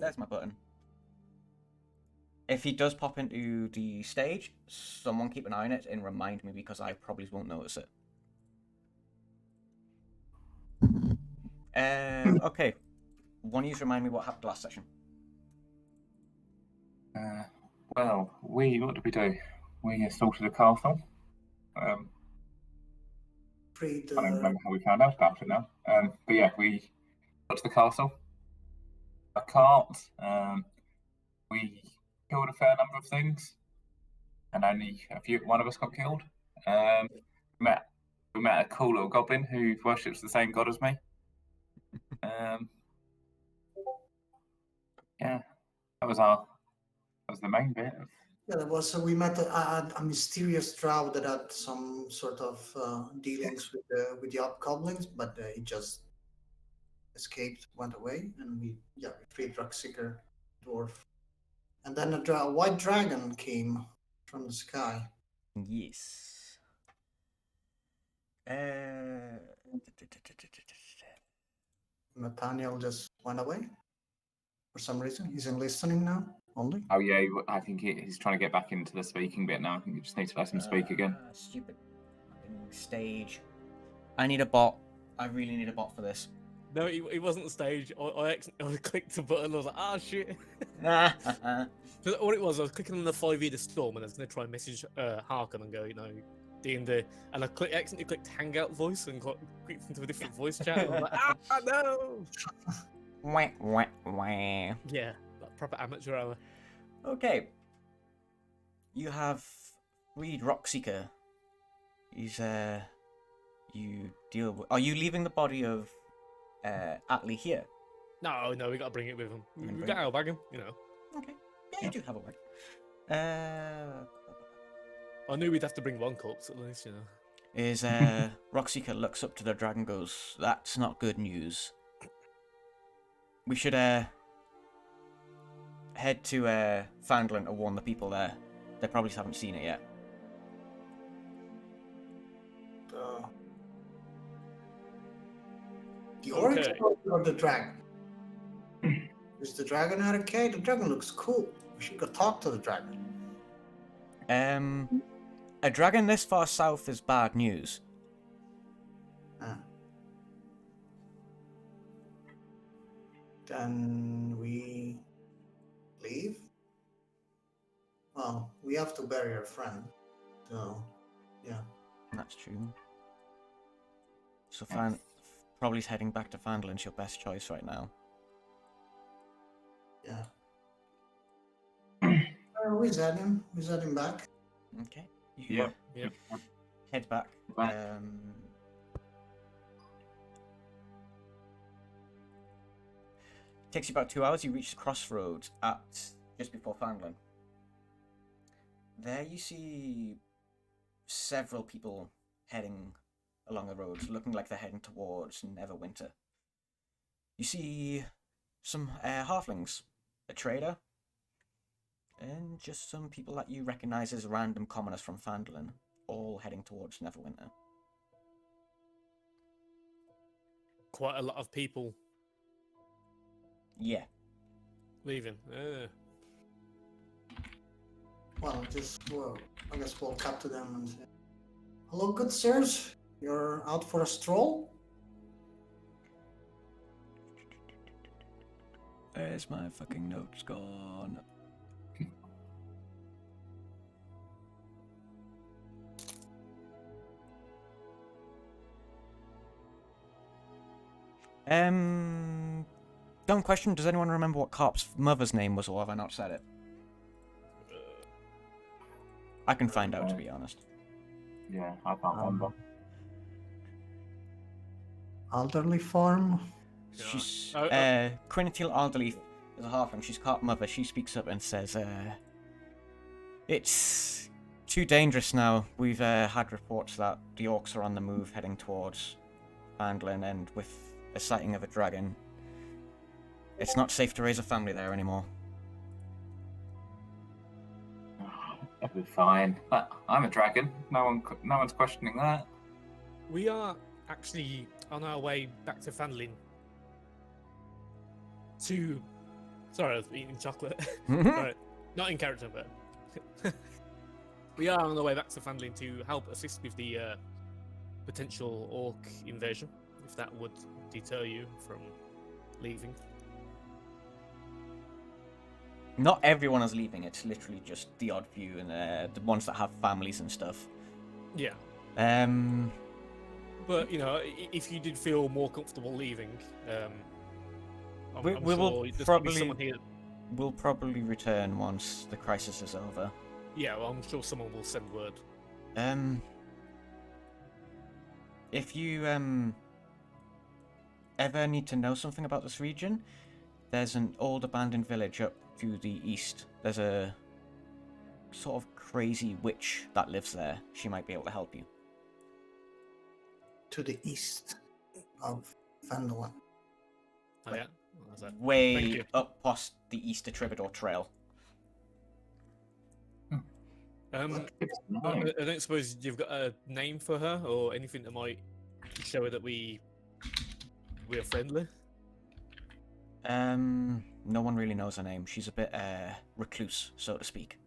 there's my button. If he does pop into the stage, someone keep an eye on it and remind me because I probably won't notice it. Okay. One of you remind me what happened last session. Well, what did we do? We assaulted a castle. I don't remember how we found out about it now. But yeah, we got to the castle. A cart. We killed a fair number of things, and only one of us got killed. We met a cool little goblin who worships the same god as me. Yeah, that was the main bit. Yeah, there was. We met a mysterious drow that had some sort of dealings with the hobgoblins, but he just escaped, went away, and we freed Ruckseeker dwarf, and then a white dragon came from the sky. Yes. Nathaniel just went away for some reason. He's in listening now only. Oh yeah, I think he's trying to get back into the speaking bit now. I think you just need to let him speak again. Stupid fucking stage. I need a bot. I really need a bot for this. No, he wasn't the stage. I clicked the button. I was like, ah, shit. So all it was, I was clicking on the 5e to Storm, and I was going to try and message Arkon and go, D&D, and I accidentally clicked Hangout voice and clicked into a different voice chat. And I was like, no! Wah, wah, wah. Yeah, like proper amateur hour. Okay. You have freed Rockseeker. He's you deal with. Are you leaving the body of Atlee here? No, we got to bring it with him. We got our bag him, Okay. Yeah, you do have a word. I knew we'd have to bring one corpse at least, Is Rockseeker looks up to the dragon, goes, "That's not good news. We should head to Phandalin to warn the people there. They probably haven't seen it yet." The Orcs or the dragon? Is the dragon okay? The dragon looks cool. We should go talk to the dragon. A dragon this far south is bad news. Then we leave? Well, we have to bury our friend. So, yeah. That's true. So probably heading back to Phandalin's your best choice right now. Yeah. We send him. We send him back. Okay. Yeah. Head back. Takes you about 2 hours. You reach the crossroads at just before Phandalin. There you see several people heading along the roads, looking like they're heading towards Neverwinter. You see some halflings, a trader, and just some people that you recognize as random commoners from Phandalin, all heading towards Neverwinter. Quite a lot of people. Yeah. Leaving. Well, I guess we'll cut to them and say, "Hello, good sirs. You're out for a stroll?" Where's my fucking notes gone? Dumb question. Does anyone remember what Carp's mother's name was, or have I not said it? I can find out, to be honest. Yeah, I can't remember. Alderley Farm? She's Quintil Alderleaf is a halfling. She's Carp's mother. She speaks up and says, "It's too dangerous now. We've had reports that the Orcs are on the move heading towards Phandalin, and with a sighting of a dragon, it's not safe to raise a family there anymore." It'll be fine. I'm a dragon. No one's questioning that. We are actually on our way back to Phandalin to Sorry, I was eating chocolate. Mhm. Right, not in character, but we are on the way back to Phandalin to help assist with the potential orc invasion, if that would deter you from leaving. Not everyone is leaving. It's literally just the odd few and the ones that have families and stuff. Yeah, Um, but you know, if you did feel more comfortable leaving, I'm we sure will there's probably someone here. we'll probably return once the crisis is over. Yeah, well, I'm sure someone will send word. If you ever need to know something about this region, there's an old abandoned village up to the east. There's a sort of crazy witch that lives there. She might be able to help you. To the east of Phandalin. Oh yeah, well, that's it. Thank Way you. up past the Easter Troubadour Trail. I don't suppose you've got a name for her or anything that might show her that we're friendly. No one really knows her name. She's a bit recluse, so to speak.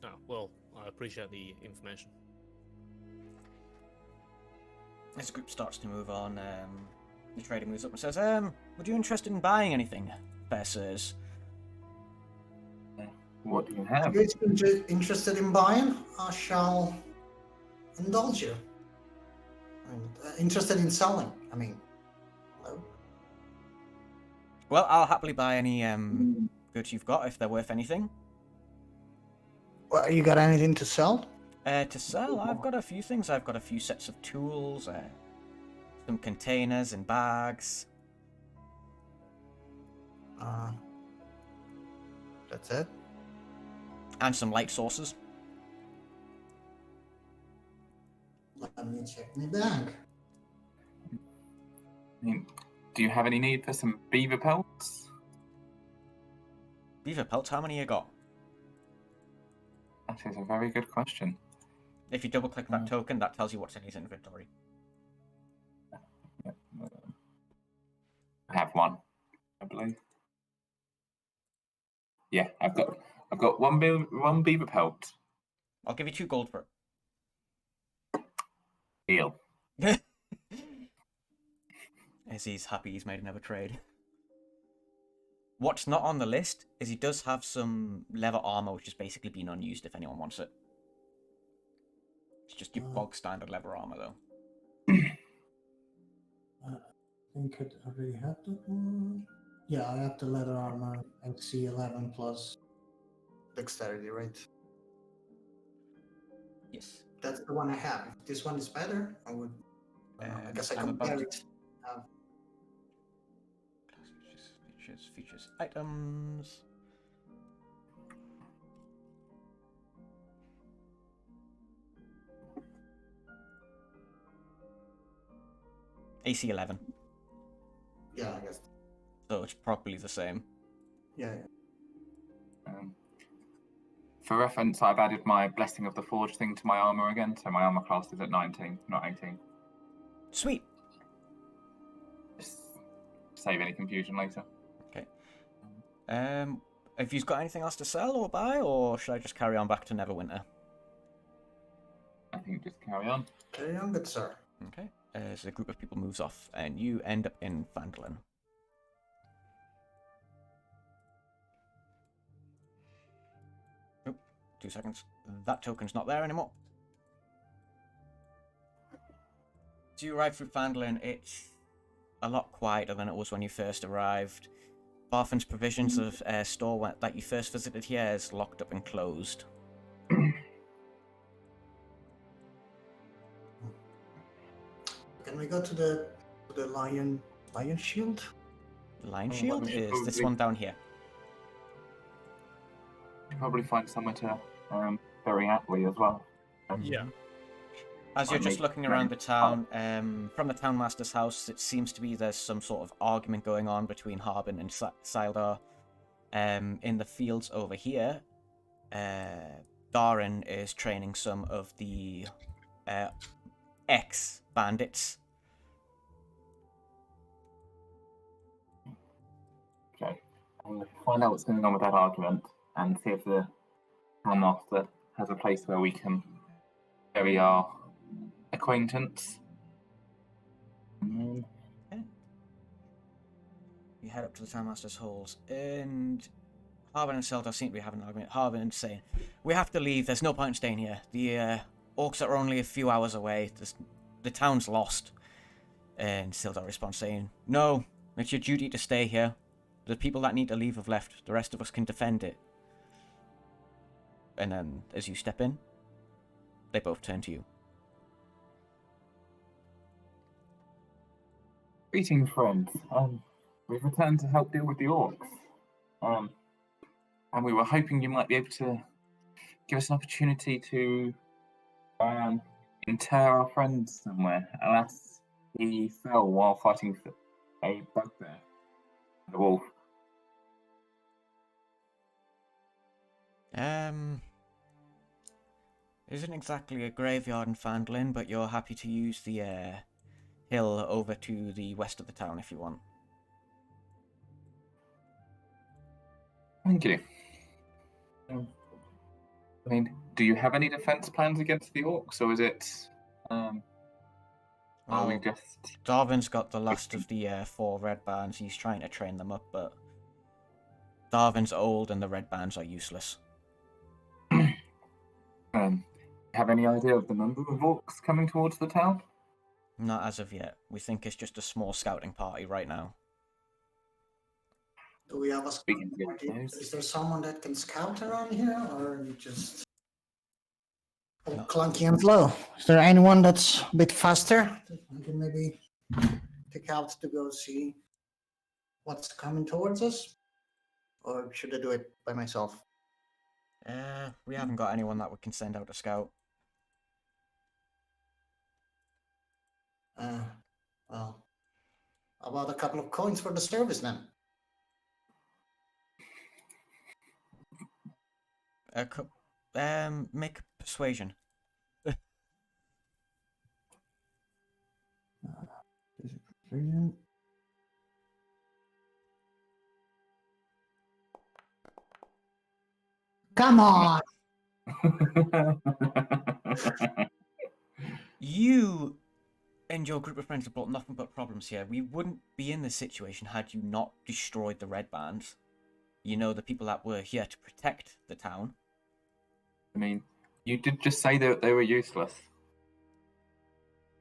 Oh well, I appreciate the information. As the group starts to move on, the trader moves up and says, "Would you interested in buying anything, fair sirs?" What do you have? If you're interested in buying, I shall indulge you. And, interested in selling, I mean. Hello? Well, I'll happily buy any goods you've got if they're worth anything. Well, you got anything to sell? To sell, I've got a few things. I've got a few sets of tools, some containers and bags. That's it. And some light sources. Let me check my bag. I mean, do you have any need for some beaver pelts? Beaver pelts, how many you got? That is a very good question. If you double click that token, that tells you what's in his inventory. I have one, I believe. Yeah, I've got one beaver pelt. I'll give you 2 gold for Deal. it. As he's happy he's made another trade. What's not on the list is he does have some leather armor, which has basically been unused if anyone wants it. It's just your bog standard leather armor, though. I think I already have that one. Yeah, I have the leather armor XC 11 plus dexterity, right? Yes. That's the one I have. If this one is better, I would. I guess I I'm about compare to- it. Features, items. AC 11. Yeah, I guess. So it's probably the same. Yeah. For reference, I've added my Blessing of the Forge thing to my armor again, so my armor class is at 19, not 18. Sweet. Just save any confusion later. Okay. Have you got anything else to sell or buy, or should I just carry on back to Neverwinter? I think just carry on. Carry on, good sir. Okay. As a group of people moves off, and you end up in Phandalin. Oop, 2 seconds. That token's not there anymore. So you arrive through Phandalin, it's a lot quieter than it was when you first arrived. Barthen's provisions of store that you first visited here is locked up and closed. Can we go to the lion shield? Lion Oh, Shield let me is this probably- one down here. Probably find somewhere to bury Atlee as well. Yeah. As you're I just make looking around the friends. town, from the townmaster's house, it seems to be there's some sort of argument going on between Harbin and Sildar. In the fields over here, Darin is training some of the ex-bandits. Okay. and find out what's going on with that argument and see if the town master has a place where we can bury our acquaintance. And You head up to the Town Master's halls, and Harbin and Seldar seem to be having an argument. Harbin saying, "We have to leave. There's no point in staying here. The orcs are only a few hours away. The town's lost." And Seldar responds saying, "No, it's your duty to stay here. The people that need to leave have left. The rest of us can defend it." And then, as you step in, they both turn to you. Greetings, friends. We've returned to help deal with the orcs. And we were hoping you might be able to give us an opportunity to inter our friend somewhere. Alas, he fell while fighting a bugbear, a wolf. Isn't exactly a graveyard in Phandalin, but you're happy to use the hill over to the west of the town if you want. Thank you. I mean, do you have any defense plans against the orcs, or is it? Are we Well, just? Darwin's got the last of the 4 red bands. He's trying to train them up, but Darwin's old and the red bands are useless. Have any idea of the number of orcs coming towards the town? Not as of yet. We think it's just a small scouting party right now. Do we have a scout? Speaking of those. Is there someone that can scout around here, or are you just No. clunky and slow? Is there anyone that's a bit faster? I can maybe pick out to go see what's coming towards us, or should I do it by myself? We haven't got anyone that we can send out to scout. Well, how about a couple of coins for the service then? Make persuasion. Come on! You and your group of friends have brought nothing but problems here. We wouldn't be in this situation had you not destroyed the red bands. You know, the people that were here to protect the town. I mean, you did just say that they were useless.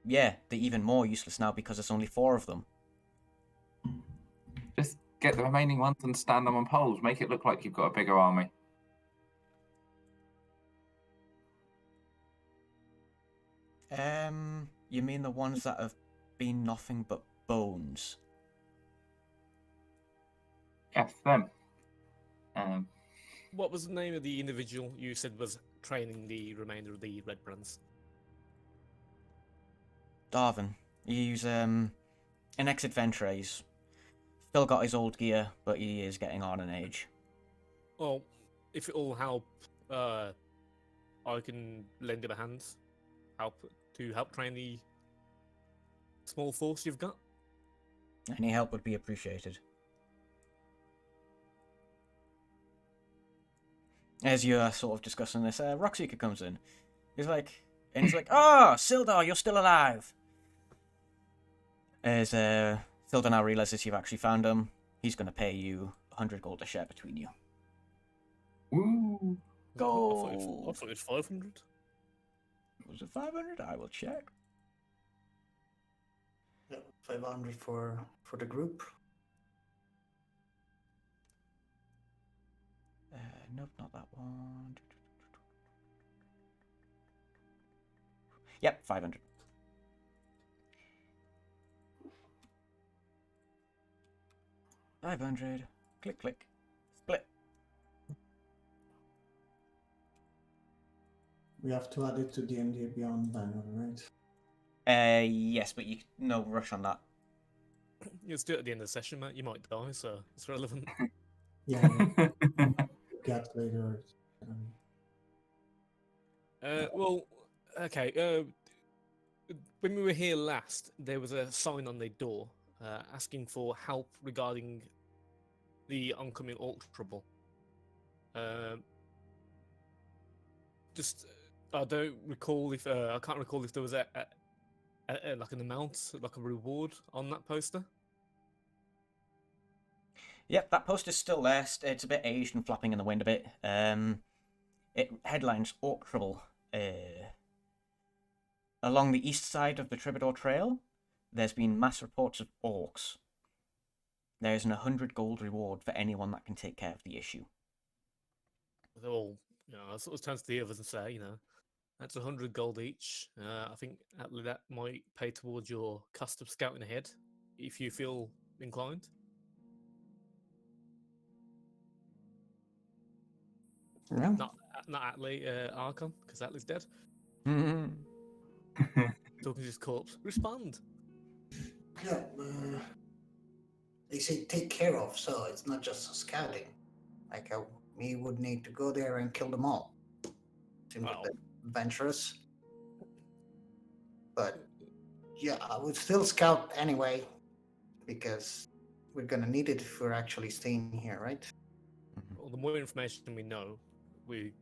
Yeah, they're even more useless now because there's only 4 of them. Just get the remaining ones and stand them on poles. Make it look like you've got a bigger army. You mean the ones that have been nothing but bones? Yes, them. What was the name of the individual you said was training the remainder of the red brands? Darwin. He's an ex-adventurer. He's still got his old gear, but he is getting on in age. Well, if it will help, I can lend him a hand. Help train the small force you've got. Any help would be appreciated. As you're sort of discussing this, Roxika comes in. He's like, "Oh, Sildar, you're still alive." As Sildar now realizes you've actually found him, he's going to pay you 100 gold to share between you. Ooh. I thought it was 500. Was it 500? I will check. Yeah, 500 for the group. Nope, not that one. Yep, 500. $500. Click, click. Split. We have to add it to D&D Beyond banner, right? Yes, but no rush on that. You'll do it at the end of the session, mate. You might die, so it's relevant. Yeah. Get later. Well, okay. When we were here last, there was a sign on the door asking for help regarding the oncoming orc trouble. Just I don't recall if I can't recall if there was a like an amount, like a reward on that poster. Yep, that poster's still there. It's a bit aged and flapping in the wind a bit. It headlines Orc Trouble. Along the east side of the Troubadour Trail, there's been mass reports of orcs. There is an 100 gold reward for anyone that can take care of the issue. They're all, I sort of turn to the others and say, that's 100 gold each. I think that might pay towards your cost of scouting ahead, if you feel inclined. Yeah. Not Atlee, Arkon, because Atlee's dead. Talking to his corpse. Respond. Yeah. They say take care of, so it's not just scouting. Like we would need to go there and kill them all. Seems a bit adventurous. But yeah, I would still scout anyway, because we're gonna need it if we're actually staying here, right? Well, the more information we know, the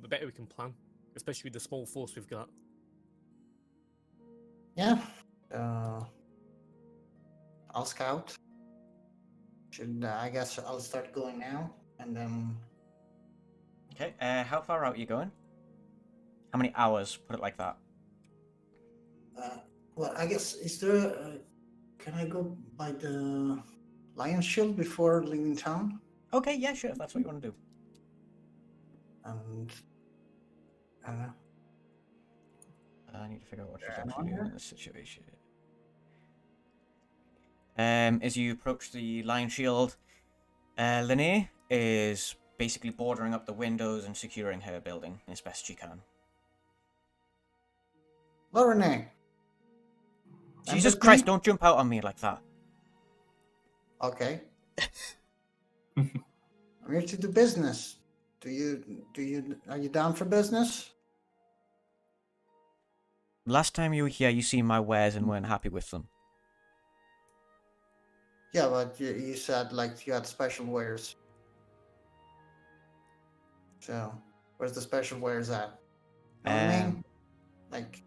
better we can plan, especially with the small force we've got. Yeah. I'll scout. I guess I'll start going now, and then. Okay, how far out are you going? How many hours, put it like that? Well, I guess, is there can I go by the Lion Shield before leaving town? Okay, yeah, sure, if that's what you want to do. And I need to figure out what she's actually doing in this situation. As you approach the Lion Shield, Linnea is basically bordering up the windows and securing her building as best she can. Lorene. Jesus Christ, don't jump out on me like that. Okay. I'm here to do business. Are you down for business? Last time you were here, you seen my wares and weren't happy with them. Yeah, but you said like you had special wares. So, where's the special wares at? You know what I mean? Like,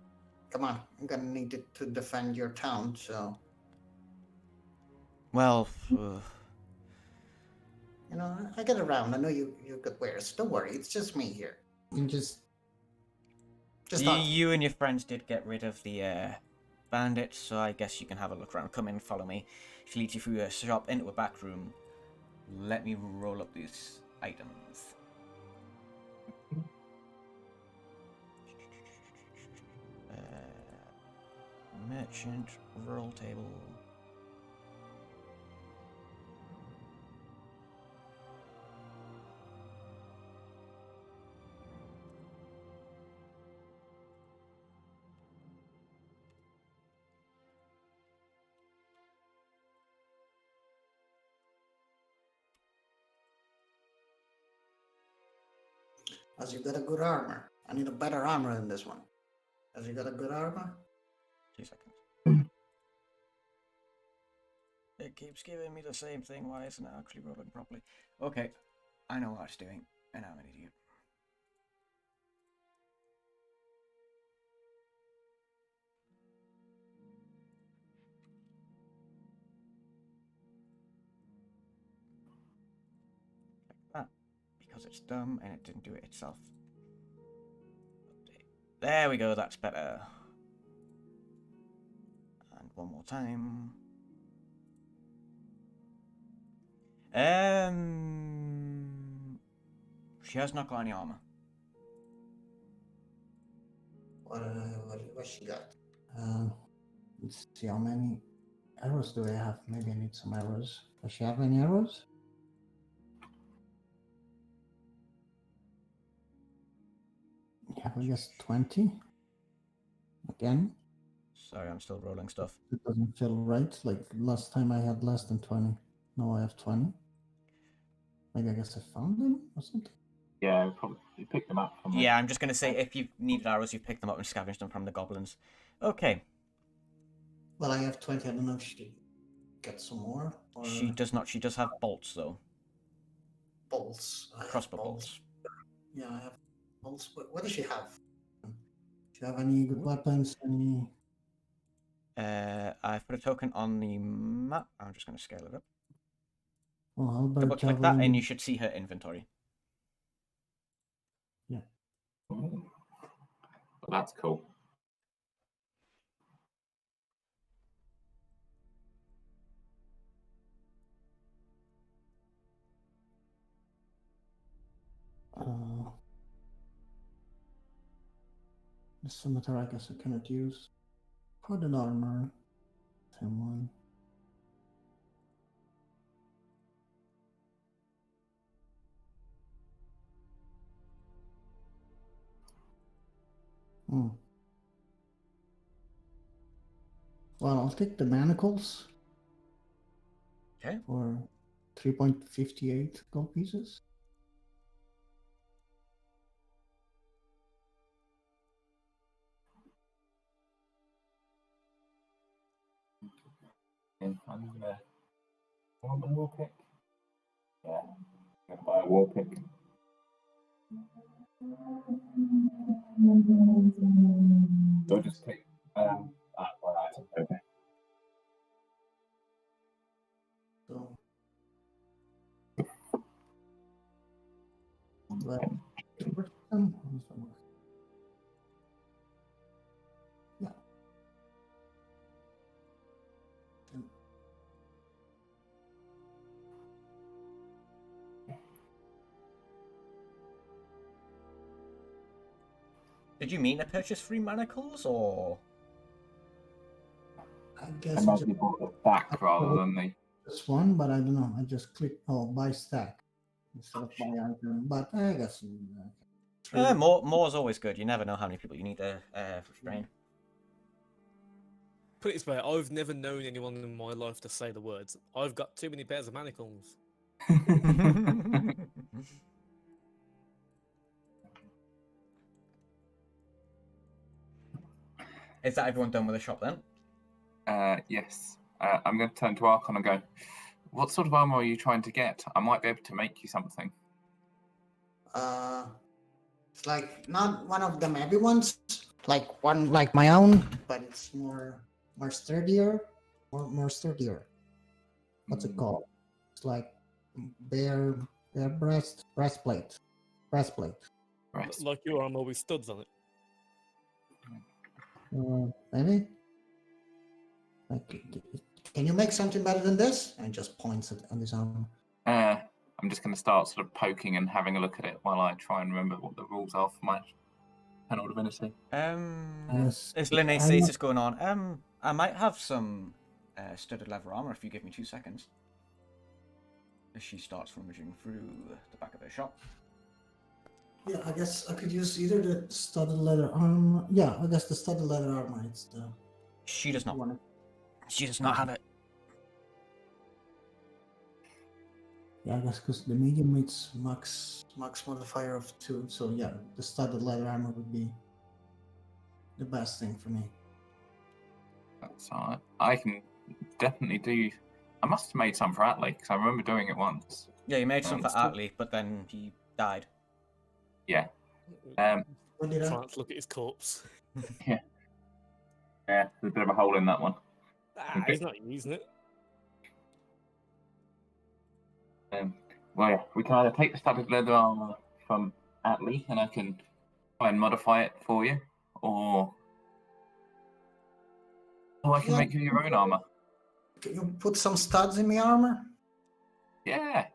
come on, I'm gonna need it to defend your town, so. Well, I get around. I know you got wares. Don't worry, it's just me here. You just you and your friends did get rid of the bandits, so I guess you can have a look around. Come in, follow me. She leads you through a shop into a back room. Let me roll up these items. Merchant, roll table. As you got a good armor. I need a better armor than this one. As you got a good armor? 2 seconds. It keeps giving me the same thing. Why isn't it actually rolling properly? Okay, I know what it's doing, and I'm an idiot. Like that, because it's dumb and it didn't do it itself. Update. There we go, that's better. And one more time. She has not got any armor. What she got? Let's see, how many arrows do I have? Maybe I need some arrows. Does she have any arrows? Yeah, I guess 20. Again. Sorry, I'm still rolling stuff. It doesn't feel right. Like last time I had less than 20. Now I have 20. Maybe I guess I found them or something. Yeah, we probably picked them up from Yeah, I'm just going to say if you needed arrows, you picked them up and scavenged them from the goblins. Okay. Well, I have 20. I don't know if she get some more? Or She does not. She does have bolts though. bolts? I have Crossbow bolts. Yeah, I have bolts. What does she have? Do you have any good weapons? Any? I've put a token on the map. I'm just going to scale it up. Well, Albert Double click that, and javelin. you should see her inventory. Yeah. Well, that's cool. The scimitar, I guess I cannot use. Hardened armor. Same one. Hmm. Well, I'll take the manacles. Okay. For 3.58 gold pieces. I'm gonna want a war pick. Yeah, I'm gonna buy a war pick. So I'll just pick one item. Okay. So. Well, yeah. Did you mean to purchase 3 manacles, or? I guess I might be bought the back rather than the. this one, but I don't know. I just clicked buy stack instead of buy item. But I guess More is always good. You never know how many people you need to restrain. Put it this way, I've never known anyone in my life to say the words, I've got too many pairs of manacles. Is that everyone done with the shop then? Yes. I'm going to turn to Arkon and go, what sort of armor are you trying to get? I might be able to make you something. it's like not one of them heavy ones, like one like my own, but it's more sturdier, more sturdier. What's it called? It's like bare breastplate. Right. Like your armor with studs on it. Maybe. Like, can you make something better than this? And just points at his armor. I'm just going to start sort of poking and having a look at it while I try and remember what the rules are for my panel divinity. Yes. As Linnaeus says is going on, I might have some studded leather armor if you give me 2 seconds. As she starts rummaging through the back of her shop. Yeah, I guess I could use either the studded leather armor. Yeah, I guess the studded leather armor. It's the. She does not. One. She does not have it. Yeah, I guess because the medium it's max modifier of 2. So yeah, the studded leather armor would be the best thing for me. That's all right. I can definitely do. I must have made some for Atlee because I remember doing it once. Yeah, you made some for Atlee, but then he died. Yeah. When did I? Trying to look at his corpse. Yeah, there's a bit of a hole in that one. Okay. He's not using it. Well, yeah, we can either take the studded leather armor from Atlee and I can try and modify it for you, or I can make you your own armor. Can you put some studs in my armor? Yeah.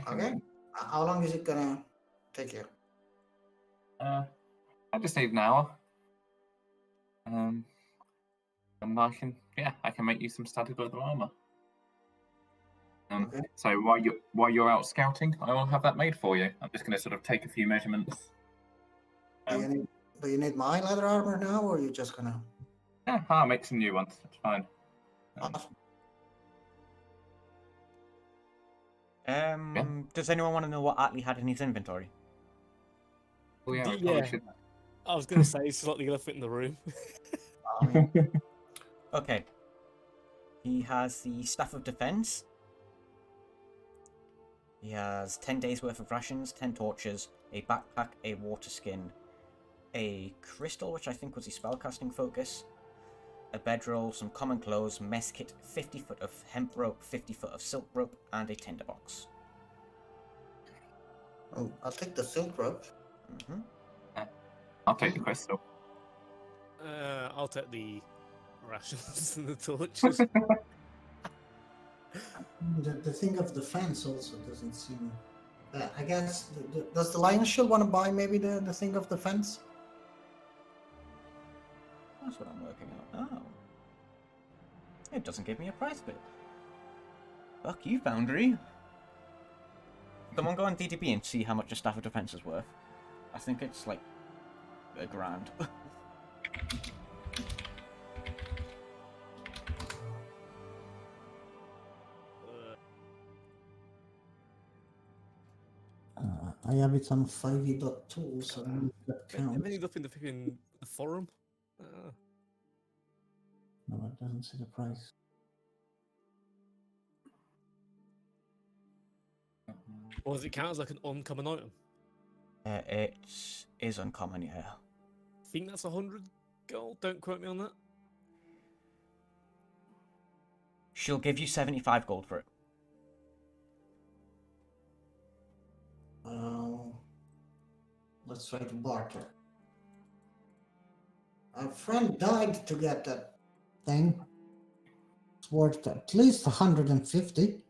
Okay. How long is it gonna take you? I just need an hour. And I can make you some studded leather armor. Okay. So while you're out scouting, I will have that made for you. I'm just going to sort of take a few measurements. Do you need my leather armor now, or are you just gonna? Yeah, I'll make some new ones. That's fine. Does anyone want to know what Atlee had in his inventory? Oh, yeah, we Yeah. probably should. I was going to say, it's like the elephant in the room. Okay. He has the Staff of Defense. He has 10 days worth of rations, 10 torches, a backpack, a water skin, a crystal, which I think was his spellcasting focus, a bedroll, some common clothes, mess kit, 50 foot of hemp rope, 50 foot of silk rope, and a tinderbox. Oh, I'll take the silk rope. Hmm. I'll take the crystal. I'll take the rations and the torches. The thing of defense also doesn't seem. I guess. Does the Lion Shield want to buy maybe the thing of defense? That's what I'm working on. Oh. It doesn't give me a price bit. Fuck you, Foundry. Someone go on DDB and see how much a Staff of Defense is worth. I think it's like $1,000. I have it on 5e.2, so that I counts. ended up in the freaking forum. No, it doesn't say the price. Or does it count as like an uncommon item? It is uncommon, yeah. I think that's 100 gold. Don't quote me on that. She'll give you 75 gold for it. Let's try to barter. A friend died to get that thing. It's worth at least 150.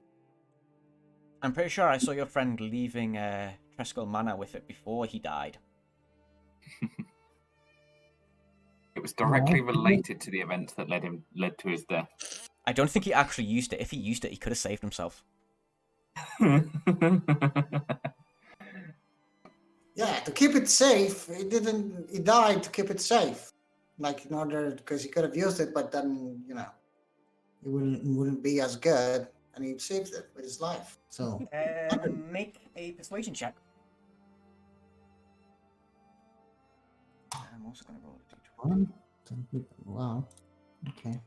I'm pretty sure I saw your friend leaving Treskel Manor with it before he died. It was directly related to the events that led to his death. I don't think he actually used it. If he used it, he could have saved himself. Yeah, to keep it safe, he died to keep it safe. Like in order, because he could have used it, but then, it wouldn't be as good, and he saved it with his life. So Make a persuasion check. I'm also going to roll a d20. 1, 10, wow. Okay.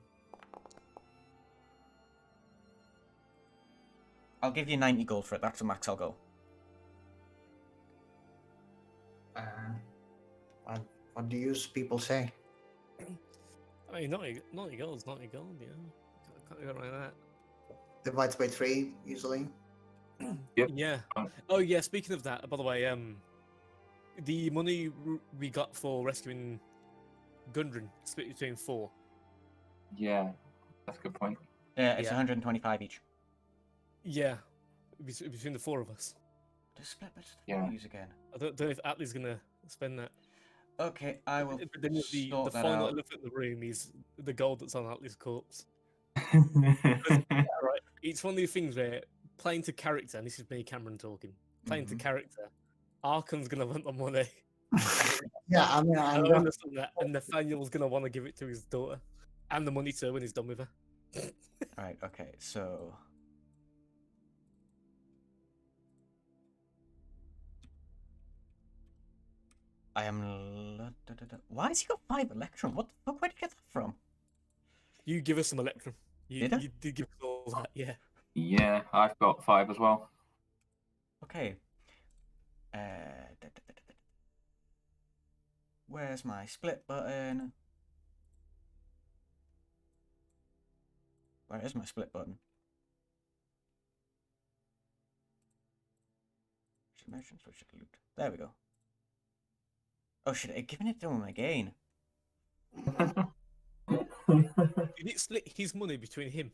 I'll give you 90 gold for it. That's the max I'll go. What do you people say? I mean, 90 gold is 90 gold, yeah. Can't go around that. Divides by 3 usually. Yep. Yeah. Oh, yeah, speaking of that, by the way, the money we got for rescuing Gundren split between 4. Yeah, that's a good point. It's Yeah. 125 each. Yeah, between the 4 of us. Just split bits of Yeah. use again. I don't know if Atli's going to spend that. Okay, I will But then the sort that final out. elephant in the room is the gold that's on Atli's corpse. Right, it's one of these things where playing to character, and this is me, Cameron, talking. Playing to character, Arkon's gonna want the money. Yeah, I mean, I understand that, and Nathaniel's gonna want to give it to his daughter, and the money too when he's done with her. Right, okay, so... I am... Why has he got 5 Electrum? What the fuck? Where did you get that from? You give us some Electrum. You Did I? you did give us all that, yeah. Yeah, I've got 5 as well. Okay. Where's my split button? Where is my split button? Merchants, which loot. There we go. Oh shit, I've given it to him again. Did it split his money between him?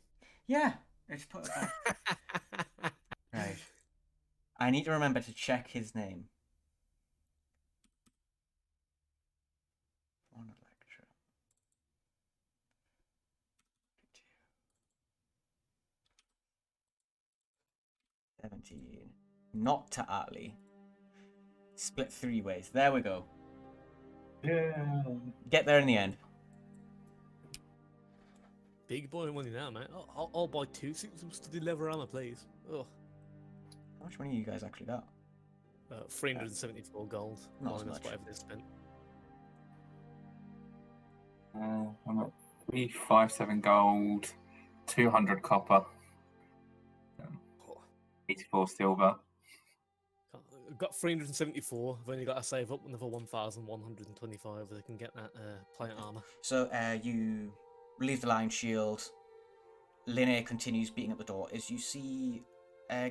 Yeah, it's put it back. Right. I need to remember to check his name. One Electrum. 17. Not to Atli. Split 3 ways. There we go. Yeah. Get there in the end. Big boy money now, man. I'll buy 2 suits of study leather armor, please. Oh, How much money you guys actually got? 374 gold. Not as minus much. whatever they spent. I'm at 357 gold. 200 copper, 84 silver. I've got 374. I've only got to save up another 1,125 if I can get that plate armor. So you leave the Lion Shield. Linnaea continues beating at the door. As you see,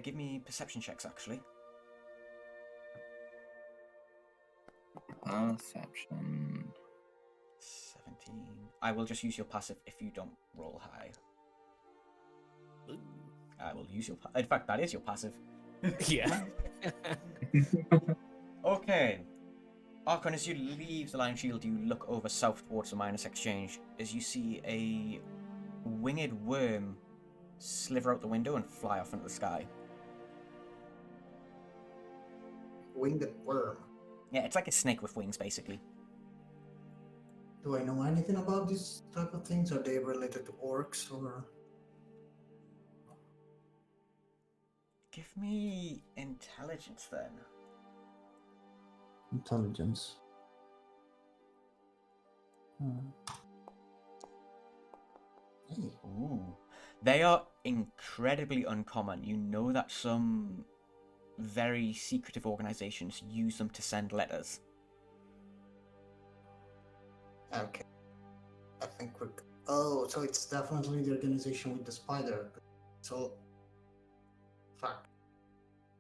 give me perception checks, actually. Perception. 17. I will just use your passive if you don't roll high. Ooh. I will use your... In fact, that is your passive. Yeah. Okay. Arkon, as you leave the Lion Shield, you look over south towards the Minus Exchange as you see a winged worm sliver out the window and fly off into the sky. Winged worm. Yeah, it's like a snake with wings, basically. Do I know anything about these type of things? Are they related to orcs or? Give me intelligence then. Intelligence. Hey. Ooh. They are incredibly uncommon. You know that some very secretive organizations use them to send letters. Okay. I think we're. Oh, so it's definitely the organization with the spider. So. Fuck.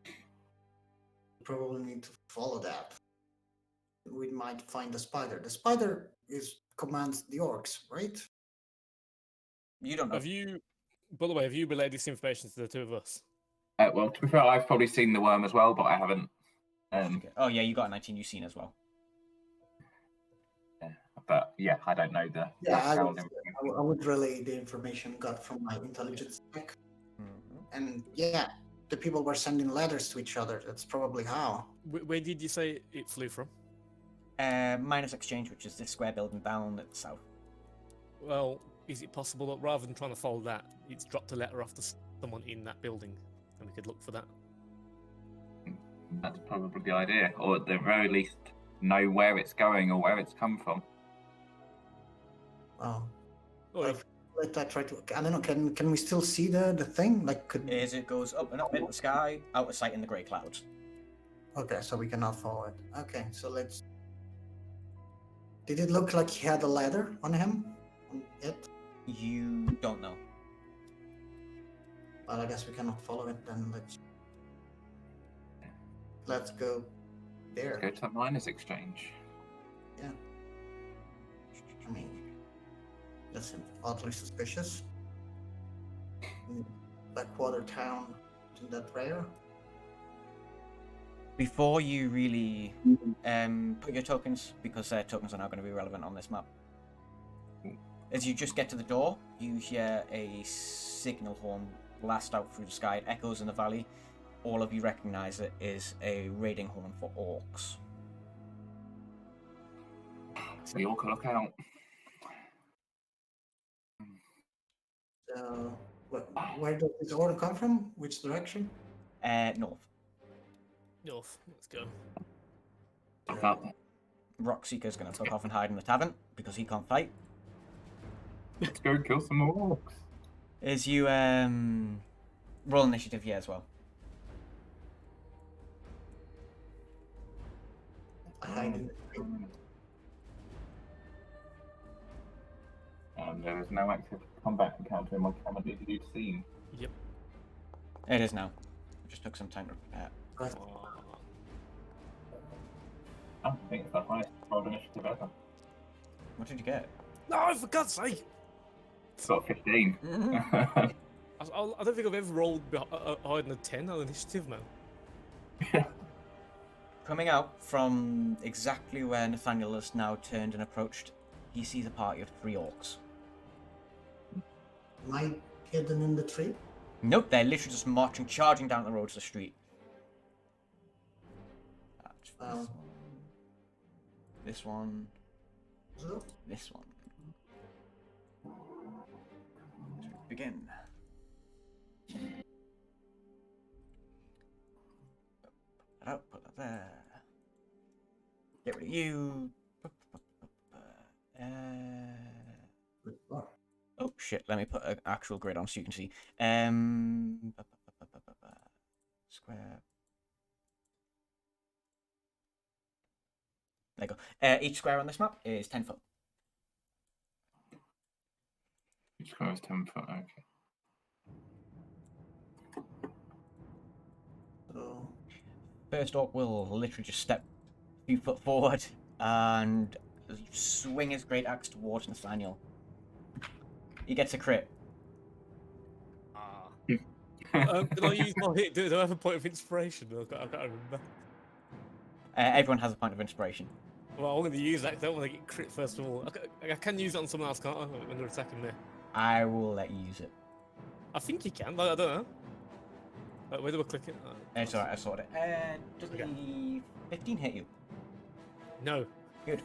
We probably need to follow that. We might find the spider. The spider commands the orcs, right? You don't know. Have you, by the way, have you relayed this information to the two of us? Well, to be fair, I've probably seen the worm as well, but I haven't. Okay. Oh yeah, you got a 19 you've seen as well. But yeah, I don't know the. Yeah, background I would relay the information got from my intelligence check. And yeah, the people were sending letters to each other. That's probably how. Where did you say it flew from? Minus Exchange, which is this square building down at the south. Well, is it possible that rather than trying to follow that, it's dropped a letter off to someone in that building, and we could look for that? That's probably the idea, or at the very least, know where it's going or where it's come from. Oh. Or Let I try to. I don't know. Can we still see the thing? Like, could. As it goes up and up into the sky, out of sight in the grey clouds. Okay, so we cannot follow it. Okay, so let's. Did it look like he had a ladder on him? On it? You don't know. Well, I guess we cannot follow it. Then let's go there. Go to the miners' exchange. Yeah. I mean, that's oddly suspicious. Backwater town, isn't that rare? Before you really put your tokens, because tokens are now going to be relevant on this map. As you just get to the door, you hear a signal horn blast out through the sky. It echoes in the valley. All of you recognize it is a raiding horn for orcs. We all can look out. Where does this order come from? Which direction? North. north. Let's go. Look up. Rockseeker's going to tuck off and hide in the tavern because he can't fight. Let's go kill some more orcs. As you roll initiative here as well. I hide in the tree. There is no active combat encounter in my currently viewed scene. Yep. It is now. It just took some time to prepare. Right. I think it's the highest rolled initiative ever. What did you get? No, for God's sake! It's got 15. I don't think I've ever rolled higher than a 10 on initiative, man. Coming out from exactly where Nathaniel has now turned and approached, he sees a party of 3 orcs. Am I hidden in the tree? Nope, they're literally just marching, charging down the road to the street. That's this one. So, This one. As we begin. Put that out, put that there. Get rid of you. good luck. Oh shit. Let me put an actual grid on so you can see. Square. There you go. Each square on this map is 10 foot. Each square is 10 foot. Okay. So First orc will literally just step a few foot forward and swing his great axe towards Nathaniel. He gets a crit. Did I use my hit? Do I have a point of inspiration? I can't remember. Everyone has a point of inspiration. Well, I'm going to use that. I don't want to get crit first of all. I can use it on someone else, can't I? When they're attacking me. I will let you use it. I think you can, but I don't know. Where do I click it? It's alright, I sorted it. Does the 15 hit you? No. Good.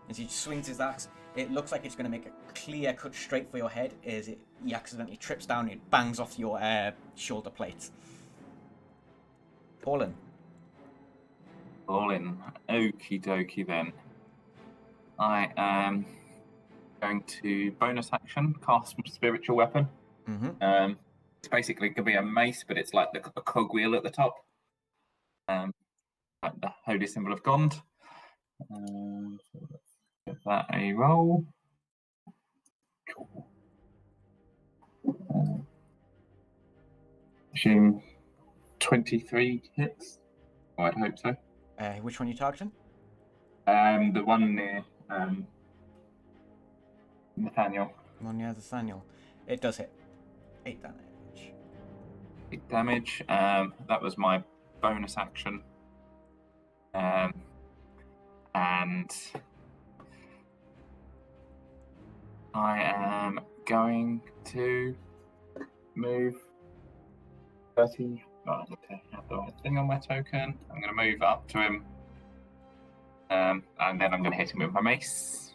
As he swings his axe, it looks like it's going to make a clear cut straight for your head as he accidentally trips down and it bangs off your shoulder plate. Torlyn. Torlyn. Okie dokie then. I am going to bonus action cast spiritual weapon. Mm-hmm. It's basically going to be a mace, but it's like a cogwheel at the top. Like the holy symbol of Gond. Give that a roll. Assume 23 hits. Oh, I'd hope so. Which one are you targeting? The one near Nathaniel. One near Nathaniel. It does hit. 8 damage. 8 damage. That was my bonus action. And I am going to move 30. Oh, I need to have the right thing on my token. I'm going to move up to him. And then I'm going to hit him with my mace.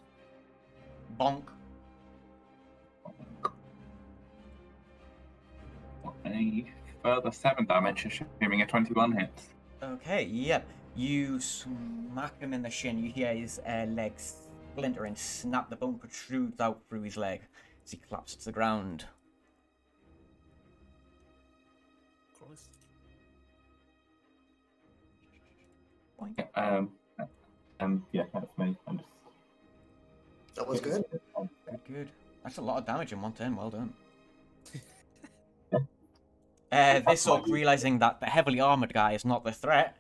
Bonk. A further 7 damage, assuming a 21 hits. Okay, yep. You smack him in the shin. You hear his legs splinter and snap. The bone protrudes out through his leg as he collapses to the ground. Christ. Yeah, that's me. I'm just... that was good. Good. That's a lot of damage in one turn. Well done. This orc, realizing that the heavily armored guy is not the threat,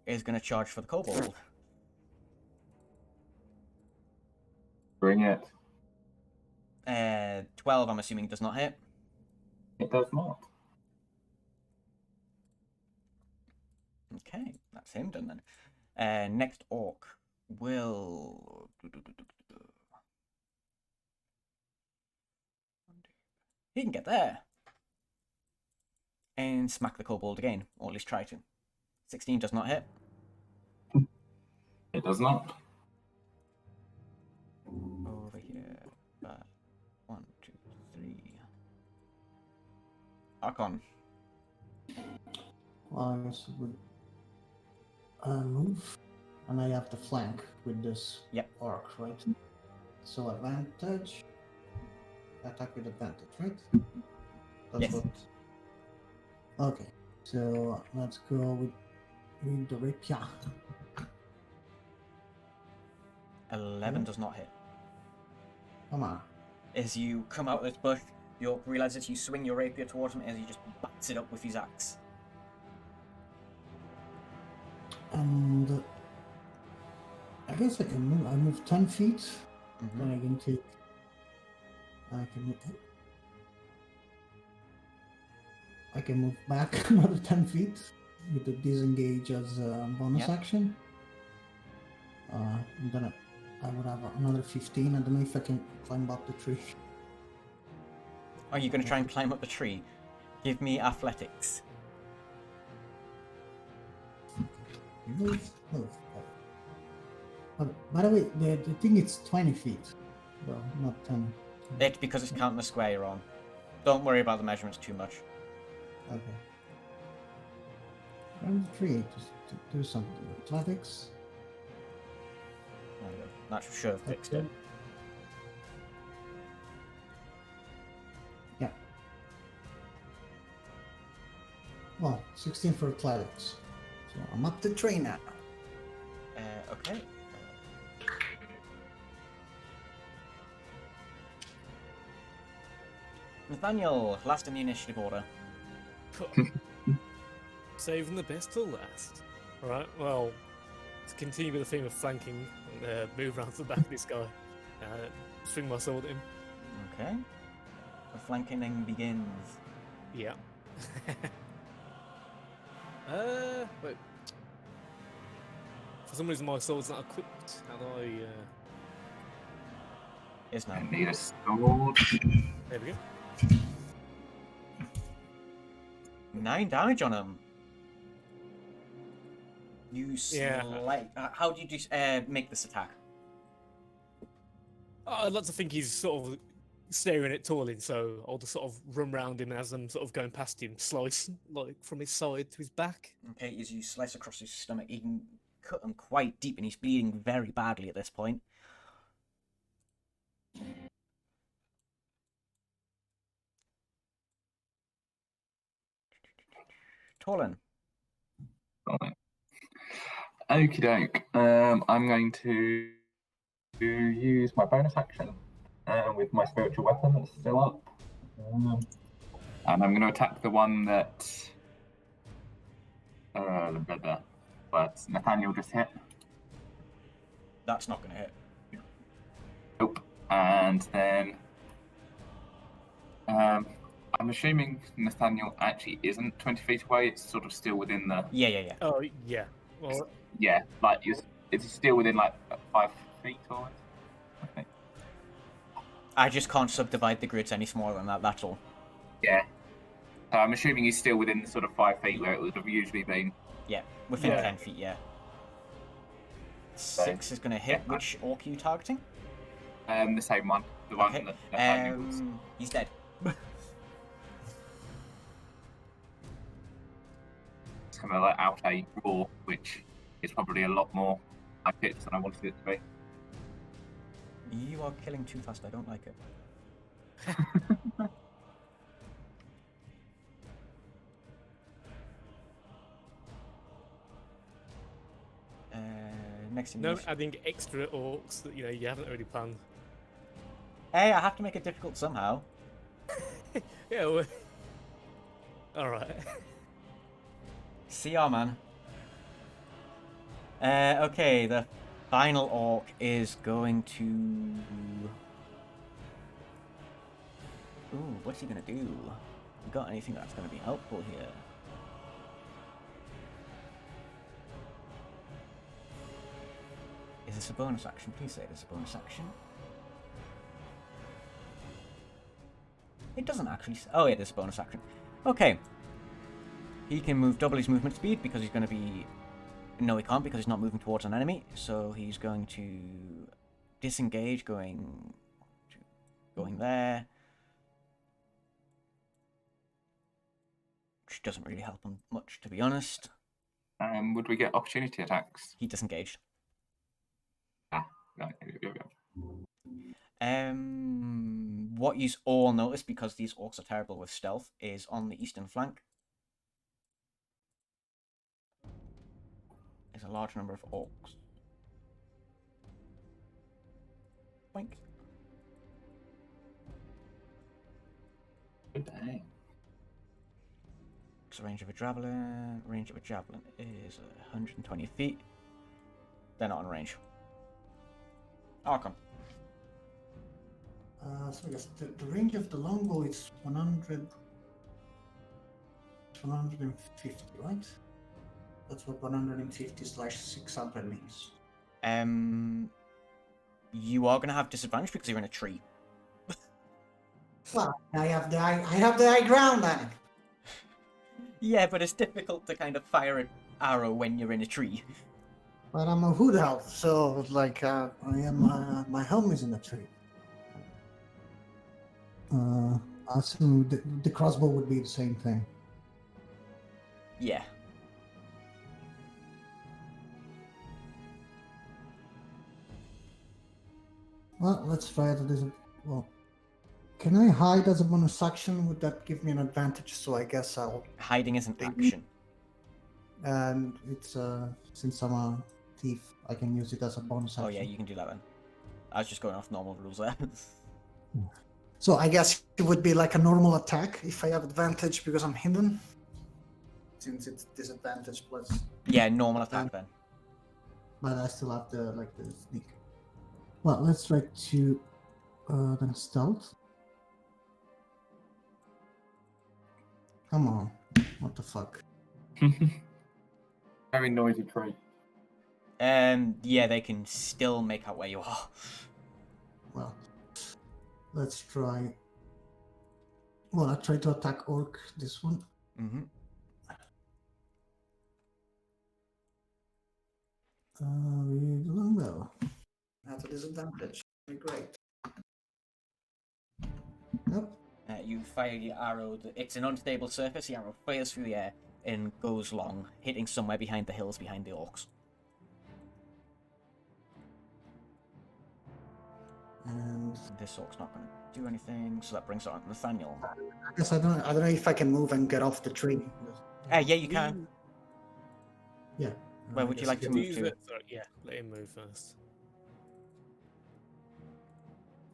is going to charge for the Kobold. Bring it. 12, I'm assuming, does not hit. It does not. Okay, that's him done then. Next orc will... He can get there. And smack the Kobold again, or at least try to. 16 does not hit. It does not. Over here. 1, 2, 3. Arkon. Well, I guess it would move, and I have to flank with this orc, right? So advantage. Attack with advantage, right? That's yes. what. Okay, so let's go with the rapier. 11 does not hit. Come on. As you come out of this bush, you realize that you swing your rapier towards him as he just bats it up with his axe. And I guess I can move. I move 10 feet. Mm-hmm. Then I can take. I can move back another 10 feet with the disengage as a bonus action. And then I would have another 15. I don't know if I can climb up the tree. Are you going to try and climb up the tree? Give me athletics. Move. By the way, the thing is 20 feet. Well, not 10. It's because it's counting the square you're on. Don't worry about the measurements too much. Okay. Climb the tree. Just to do something. Athletics. There you go. That should have fixed it. 16 for clerics. So I'm up to 3 now. Okay. Nathaniel, last in the initiative order. Saving the best till last. Alright, well, to continue with the theme of flanking, move around to the back of this guy. Swing my sword at him. Okay. The flanking begins. Yeah. Wait. For some reason my sword's not equipped. How do I, Is now. I need a sword. There we go. 9 damage on him. You Yeah. how do you make this attack? I'd like to think he's sort of staring at Torlyn, so I'll just sort of run round him as I'm sort of going past him, slice like from his side to his back. Okay, as you slice across his stomach, you can cut him quite deep, and he's bleeding very badly at this point. Torlyn. Okie doke. I'm going to use my bonus action with my spiritual weapon that's still up. And I'm going to attack the one that but Nathaniel just hit. That's not going to hit. Nope. And then I'm assuming Nathaniel actually isn't 20 feet away. It's sort of still within the... Yeah. Oh, yeah. Well, Yeah, like, it's still within, like, 5 feet or... Okay. I just can't subdivide the grids any smaller than that, that's all. Yeah. So I'm assuming he's still within the sort of 5 feet where it would have usually been. Yeah, within Yeah. 10 feet, yeah. 6 is going to hit. yeah. Which orc are you targeting? The same one. The one Okay. that Nathaniel was... He's dead. It's going to let out a roar, which is probably a lot more high-pitched than I wanted it to be. You are killing too fast, I don't like it. Next thing no adding extra orcs that you haven't already planned. Hey, I have to make it difficult somehow. Yeah, well... Alright. See ya, man. Okay, the final orc is going to... Ooh, what's he gonna do? You got anything that's gonna be helpful here? Is this a bonus action? Please say it is a bonus action. It doesn't actually... Oh, it is a bonus action. Okay. He can move double his movement speed because he's going to be... No, he can't because he's not moving towards an enemy. So he's going to disengage, going there. Which doesn't really help him much, to be honest. Would we get opportunity attacks? He disengaged. Right, go. What you all notice, because these orcs are terrible with stealth, is on the eastern flank is a large number of orcs. Boink. Dang. So range of a javelin. Range of a javelin is 120 feet. They're not in range. Arkon. So I guess the range of the longbow is 100... 150, right? That's what 150/600 means. You are going to have disadvantage because you're in a tree. Well, I have the high ground on it. Yeah, but it's difficult to kind of fire an arrow when you're in a tree. But I'm a hood elf, so like I am. My helm is in a tree. I assume the crossbow would be the same thing. Yeah. Well, let's try it. Well, can I hide as a bonus action? Would that give me an advantage? So I guess I'll... Hiding is an action. And it's since I'm a thief, I can use it as a bonus action. Oh yeah, you can do that then. I was just going off normal rules there. So I guess it would be like a normal attack if I have advantage because I'm hidden. Since it's disadvantage plus. Yeah, normal attack then. But I still have the sneak. Well, let's try to then stealth. Come on, what the fuck? Very noisy tree. Yeah, they can still make out where you are. Well, let's try. Well, I try to attack Orc. This one. Mm-hmm. We're doing well. At a disadvantage. Great. Yep. You fire your arrow. It's an unstable surface. The arrow fires through the air and goes long, hitting somewhere behind the hills behind the Orcs. And This Orc's not going to do anything, so that brings on Nathaniel. I guess I don't know if I can move and get off the tree. Yeah, you can. Yeah. Where would you like to move to? Yeah, let him move first.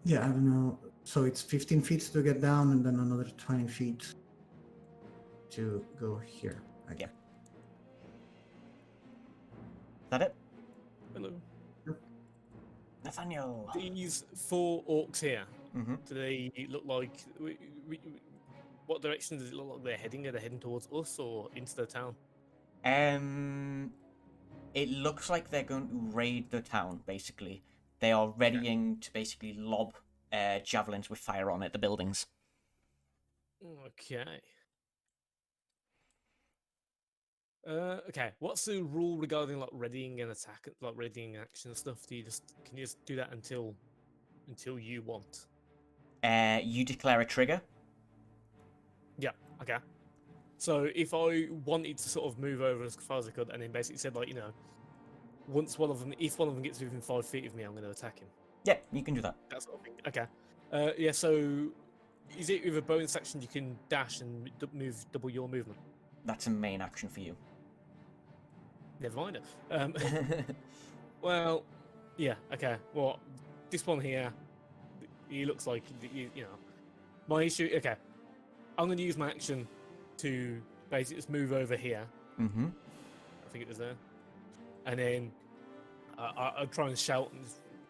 Yeah, I don't know. So it's 15 feet to get down, and then another 20 feet to go here. Yeah. Is that it? Hello. Nathaniel. These 4 orcs here, Mm-hmm. do they look like... what direction does it look like they're heading? Are they heading towards us or into the town? It looks like they're going to raid the town, basically. They are readying to basically lob javelins with fire on at the buildings. Okay. Okay. What's the rule regarding like readying an attack, like readying action and stuff? Can you just do that until you want? You declare a trigger. Yeah. Okay. So if I wanted to sort of move over as far as I could, and then basically said like, you know, if one of them gets within 5 feet of me, I'm going to attack him. Yeah, you can do that. That sort of thing. Okay. Yeah. So is it with a bonus action you can dash and move double your movement? That's a main action for you. Never mind. Well, yeah. Okay. Well, this one here, he looks like you know. My issue. Okay. I'm going to use my action to basically just move over here. Mm-hmm. I think it was there. And then I'll try and shout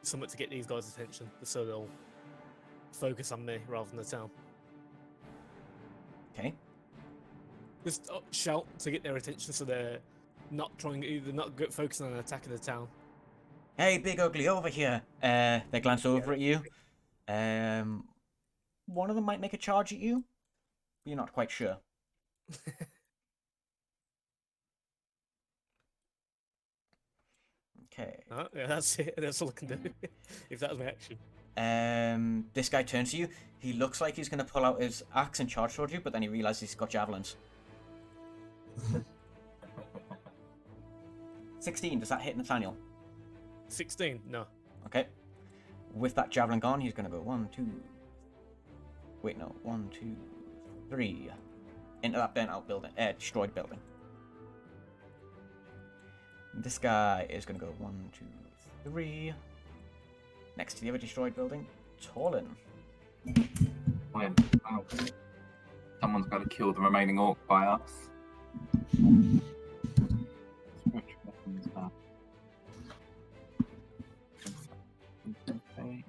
something to get these guys' attention, so they'll focus on me rather than the town. Okay. Just shout to get their attention, so they're not focusing on attacking the town. Hey, big ugly, over here. They glance over at you. One of them might make a charge at you. You're not quite sure. Okay. Yeah, that's it. That's all I can do. If that was my action. This guy turns to you. He looks like he's going to pull out his axe and charge toward you, but then he realizes he's got javelins. 16, does that hit Nathaniel? 16? No. Okay. With that javelin gone, he's going to go 1, 2... Wait, no. 1, 2, 3... into that burnt-out building. Destroyed building. This guy is going to go 1, 2, 3... next to the other destroyed building. Torlyn. Well, someone's got to kill the remaining orc by us. Which weapon is that? Right.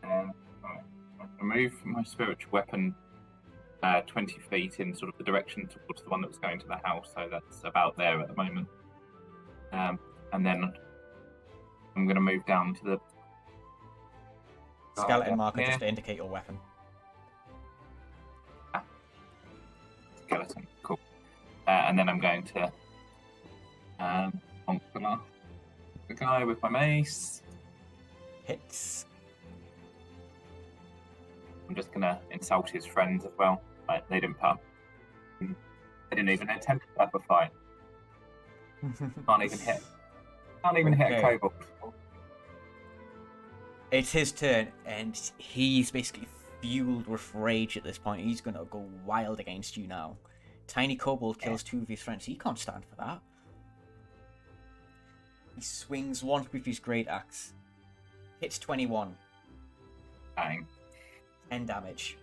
I move my spiritual weapon 20 feet in sort of the direction towards the one that was going to the house, so that's about there at the moment. And then I'm going to move down to the Skeleton marker just to indicate your weapon. Skeleton, cool. And then I'm going to bonk the guy with my mace. Hits. I'm just going to insult his friends as well. Right, they didn't even attempt to have a fight. Can't even hit a kobold. It's his turn, and he's basically fueled with rage at this point. He's gonna go wild against you now. Tiny Kobold kills 2 of his friends. He can't stand for that. He swings once with his great axe. Hits 21. Bang. 10 damage.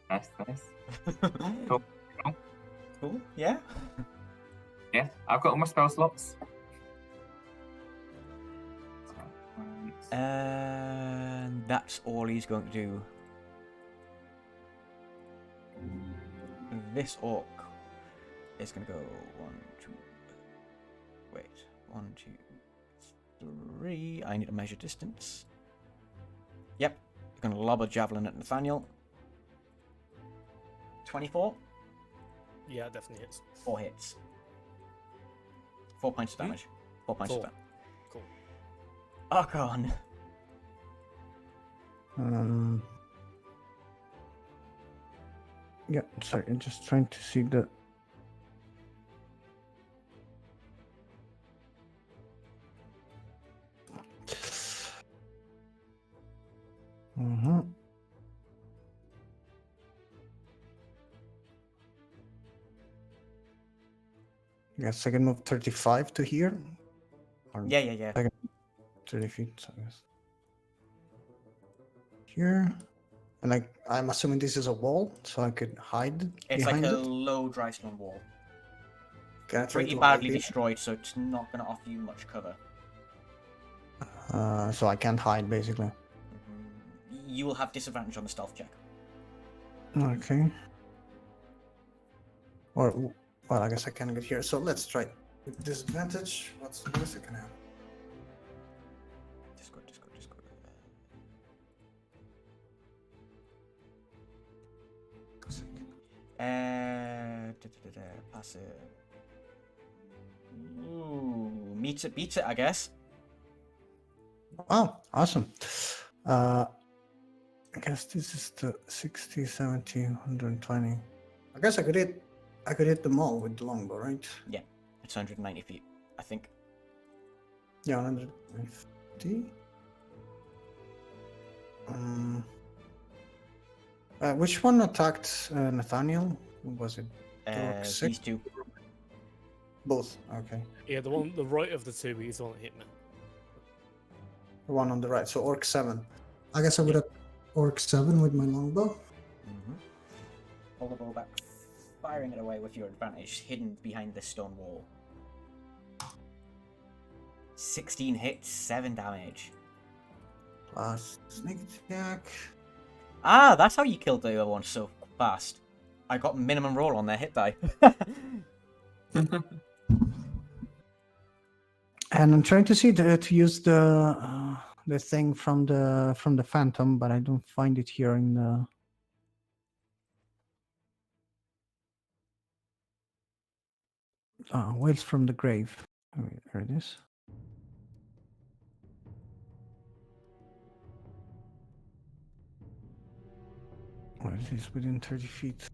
Nice. Cool. Yeah. Yeah, I've got all my spell slots. And that's all he's going to do. This orc is going to go 1, 2. Wait. 1, 2, 3. I need to measure distance. Yep. You're going to lob a javelin at Nathaniel. 24. Yeah, definitely hits. 4 hits. 4 points of damage. 4 points of 4. damage. Cool. Arkon. Yeah, sorry, I'm just trying to see the. Yes, I can move 35 to here. Or Yeah. 30 feet, so I guess. Here. And I'm assuming this is a wall, so I could hide It's behind like a it. low dry stone wall. Can I try Pretty to badly hide destroyed, so it's not going to offer you much cover. it? So I can't hide, basically. You will have disadvantage on the stealth check. Okay. Or, well, I guess I can get here. So let's try with disadvantage. What's the best I can have? Discord. Pass it. Ooh, meets it, beats it, I guess. Oh, awesome. I guess this is the 60, 70, 120. I guess I could hit them all with the longbow, right? Yeah, it's 190 feet, I think. Yeah, 150. Which one attacked Nathaniel? Was it Orc six? These two. Both. Okay. Yeah, the right of the two is the one that hit me. The one on the right. So Orc 7. I guess I would have Orc 7 with my longbow. Pull the bow back, firing it away with your advantage, hidden behind this stone wall. 16 hits, 7 damage. Plus sneak attack. Ah, that's how you killed the other one so fast. I got minimum roll on their hit die. And I'm trying to see to use the thing from the Phantom, but I don't find it here in the. Wheels from the Grave. Oh, there it is. Well, it is within 30 feet.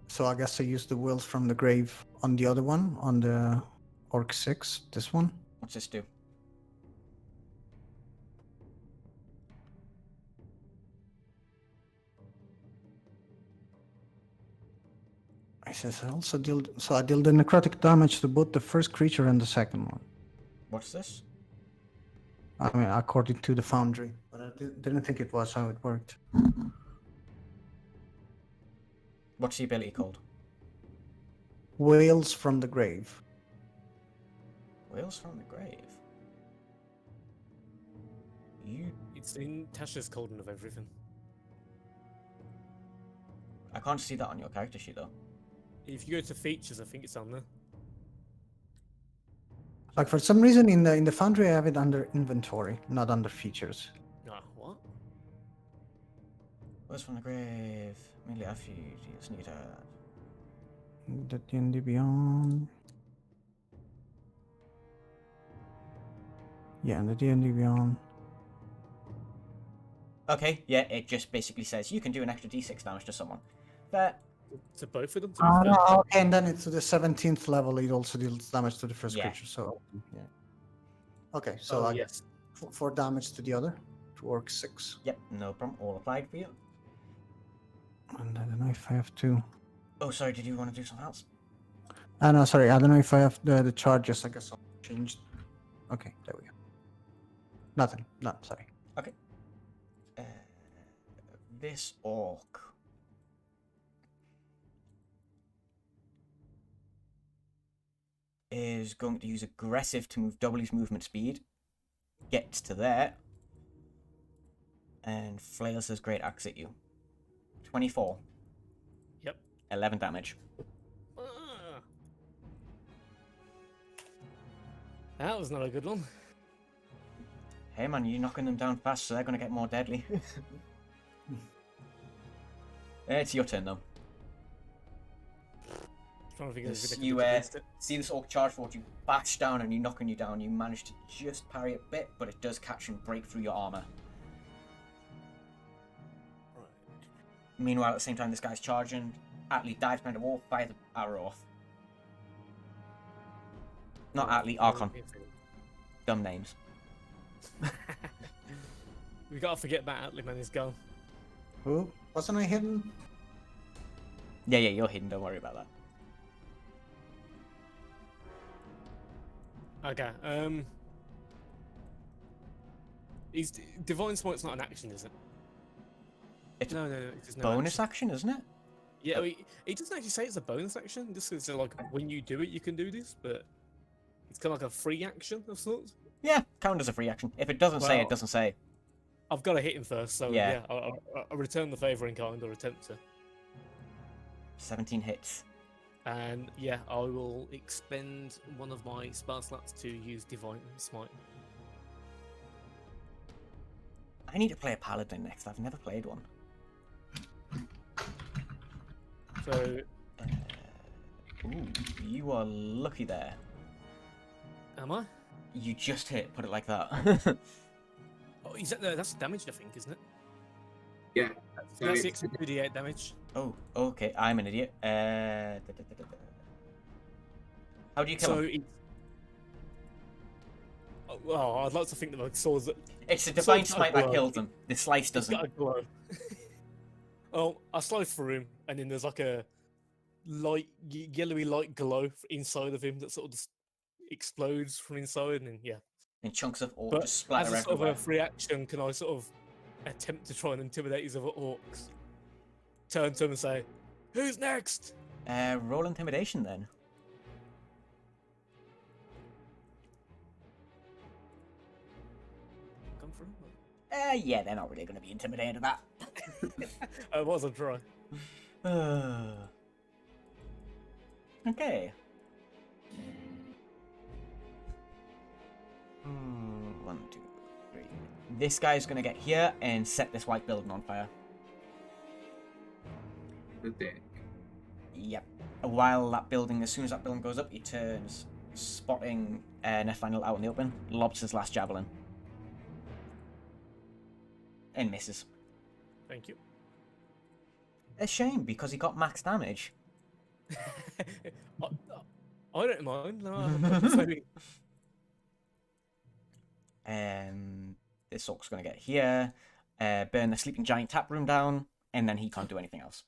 So I guess I use the Wheels from the Grave on the other one, on the Orc 6, this one. What's this do? I says I also deal I deal the necrotic damage to both the first creature and the second one. What's this? I mean, according to the Foundry, but I didn't think it was how it worked. What's the ability called? Whales from the Grave. Whales from the Grave. It's in Tasha's Cauldron of Everything. I can't see that on your character sheet though. If you go to features, I think it's on there. Like for some reason in the Foundry I have it under inventory, not under features. Ah, what? Whales from the Grave. Mainly after you just need a... The D&D Beyond. Yeah, the D&D Beyond. Okay, yeah, it just basically says you can do an extra d6 damage to someone. But To both of them? To be fair? No, okay, and then it's to the 17th level, it also deals damage to the first Yeah. creature, so yeah. Okay, so Oh, I yes. 4 damage to the other. To Orc 6. Yep, no problem. All applied for you. And I don't know if I have to. Oh, sorry, did you want to do something else? No, sorry. I don't know if I have the charges. I guess I'll change. Okay, there we go. Nothing. No, sorry. Okay. This orc is going to use aggressive to move double his movement speed. Gets to there. And flails his great axe at you. 24. Yep. 11 damage. Ah. That was not a good one. Hey man, you're knocking them down fast, so they're going to get more deadly. It's your turn though. Trying to figure Yes, if you against it. see this orc charge forward, you bash down and you knocking you down. You manage to just parry a bit, but it does catch and break through your armor. Right. Meanwhile, at the same time, this guy's charging. Atlee dives behind the wall, fires the arrow off. Not Atlee, Arkon. Dumb names. We gotta forget about Atlee, man. He's gone. Who? Wasn't I hidden? Yeah, you're hidden. Don't worry about that. Okay. Is Divine Smite's not an action, is it? It's No, it's no bonus action. action, isn't it? Yeah, it doesn't actually say it's a bonus action. This is like when you do it, you can do this, but it's kind of like a free action of sorts. Yeah, count as a free action. If it doesn't say, it Well- doesn't say. I've got to hit him first, so Yeah. yeah, I'll return the favor in kind or attempt to. 17 hits. And yeah, I will expend one of my spell slots to use Divine Smite. I need to play a Paladin next. I've never played one. So, Ooh, you are lucky there. am I? You just hit, put it like that. Oh, is that that's damage, I think, isn't it? Yeah. So That's it's- 2d8 damage. Oh, okay, I'm an idiot. How do you kill So him? it's. Oh, well, I'd like to think that my swords. It's a divine sword's got smite that glow. kills him. The slice It's doesn't. got a glow. Oh, I slice through him, and then there's like a light, yellowy light glow inside of him that sort of just explodes from inside, and then yeah. And chunks of orc But just as splatter a sort of everywhere. a free action, can I sort of attempt to try and intimidate these other orcs? Turn to them and say, "Who's next?" Roll intimidation then. Come through. Yeah, they're not really going to be intimidated at I was a try. that. Okay. 1, 2, 3. This guy's going to get here and set this white building on fire. the dick. Yep. While that building, as soon as that building goes up, he turns, spotting Nathaniel out in the open, lobs his last javelin. And misses. Thank you. A shame, because he got max damage. I don't mind. No, maybe. This orc's going to get here, burn the sleeping giant tap room down, and then he can't do anything else.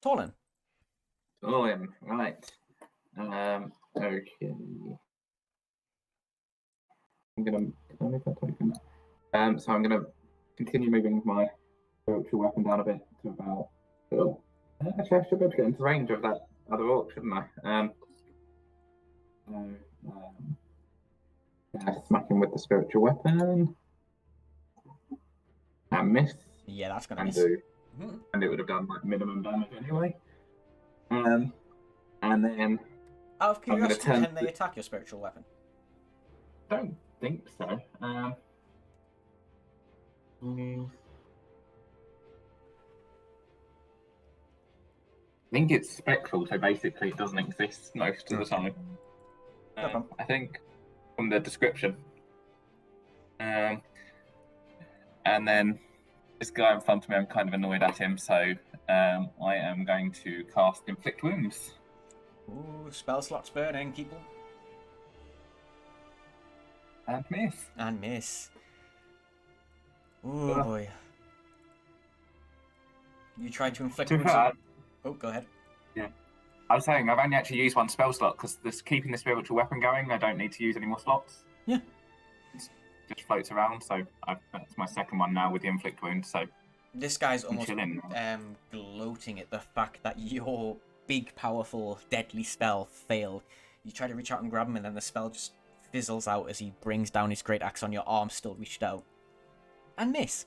Torlyn. Torlyn, right. Okay. I'm gonna. Can I make that token? So I'm gonna continue moving my spiritual weapon down a bit to about. Oh, actually, I should be able to get into range of that other orc, shouldn't I? Yeah, smack him with the spiritual weapon. And miss. Yeah, that's going to And miss. do. And it would have done like minimum damage anyway. And then Out of I'm gonna curiosity, turn can they attack your spiritual weapon? I don't think so. I think it's spectral, so basically it doesn't exist most of the time. No problem. I think from the description. And then this guy in front of me, I'm kind of annoyed at him, so I am going to cast Inflict Wounds. Ooh, spell slots burning, people. And miss. And miss. Oh Ugh. boy. You tried to inflict To be wounds. fair, Oh, go ahead. I was saying I've only actually used one spell slot because this keeping the spiritual weapon going. I don't need to use any more slots. Yeah. It just floats around. So that's my second one now with the inflict wound. So This guy's I'm almost chilling. gloating at the fact that your big, powerful, deadly spell failed. You try to reach out and grab him, and then the spell just fizzles out as he brings down his great axe on your arm, still reached out. And miss.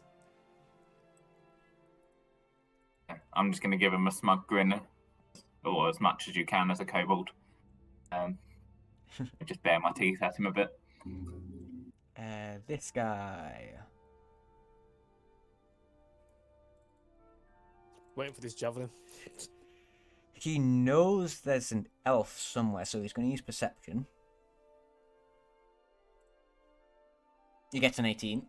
I'm just going to give him a smug grin, or as much as you can as a kobold. Just bare my teeth at him a bit. This guy. Waiting for this javelin. He knows there's an elf somewhere, so he's going to use perception. He gets an 18.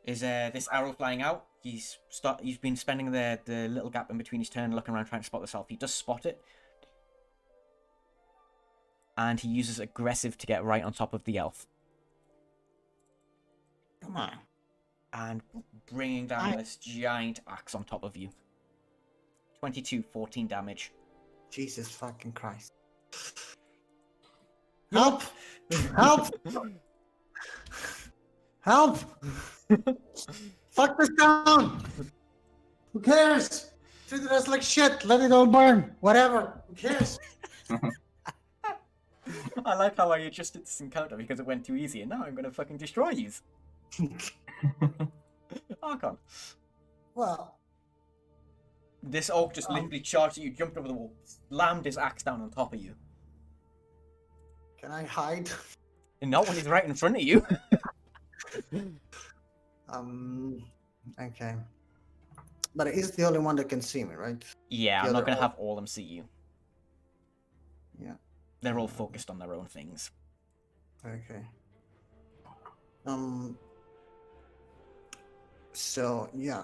Is this arrow flying out? He's been spending the little gap in between his turn looking around trying to spot this elf. He does spot it. And he uses aggressive to get right on top of the elf. Come on. And bringing down this giant axe on top of you. 22, 14 damage. Jesus fucking Christ. Help! Help! Help! Fuck this down! Who cares? Treated us like shit. Let it all burn. Whatever. Who cares? I like how I adjusted this encounter because it went too easy, and now I'm gonna fucking destroy you. Arkon. Well, This orc just literally charged at you, jumped over the wall, slammed his axe down on top of you. can I hide? And not when he's right in front of you. Okay. But he's the only one that can see me, right? Yeah, The I'm not other gonna orc. have all of them see you. Yeah. They're all focused on their own things. Okay. So yeah.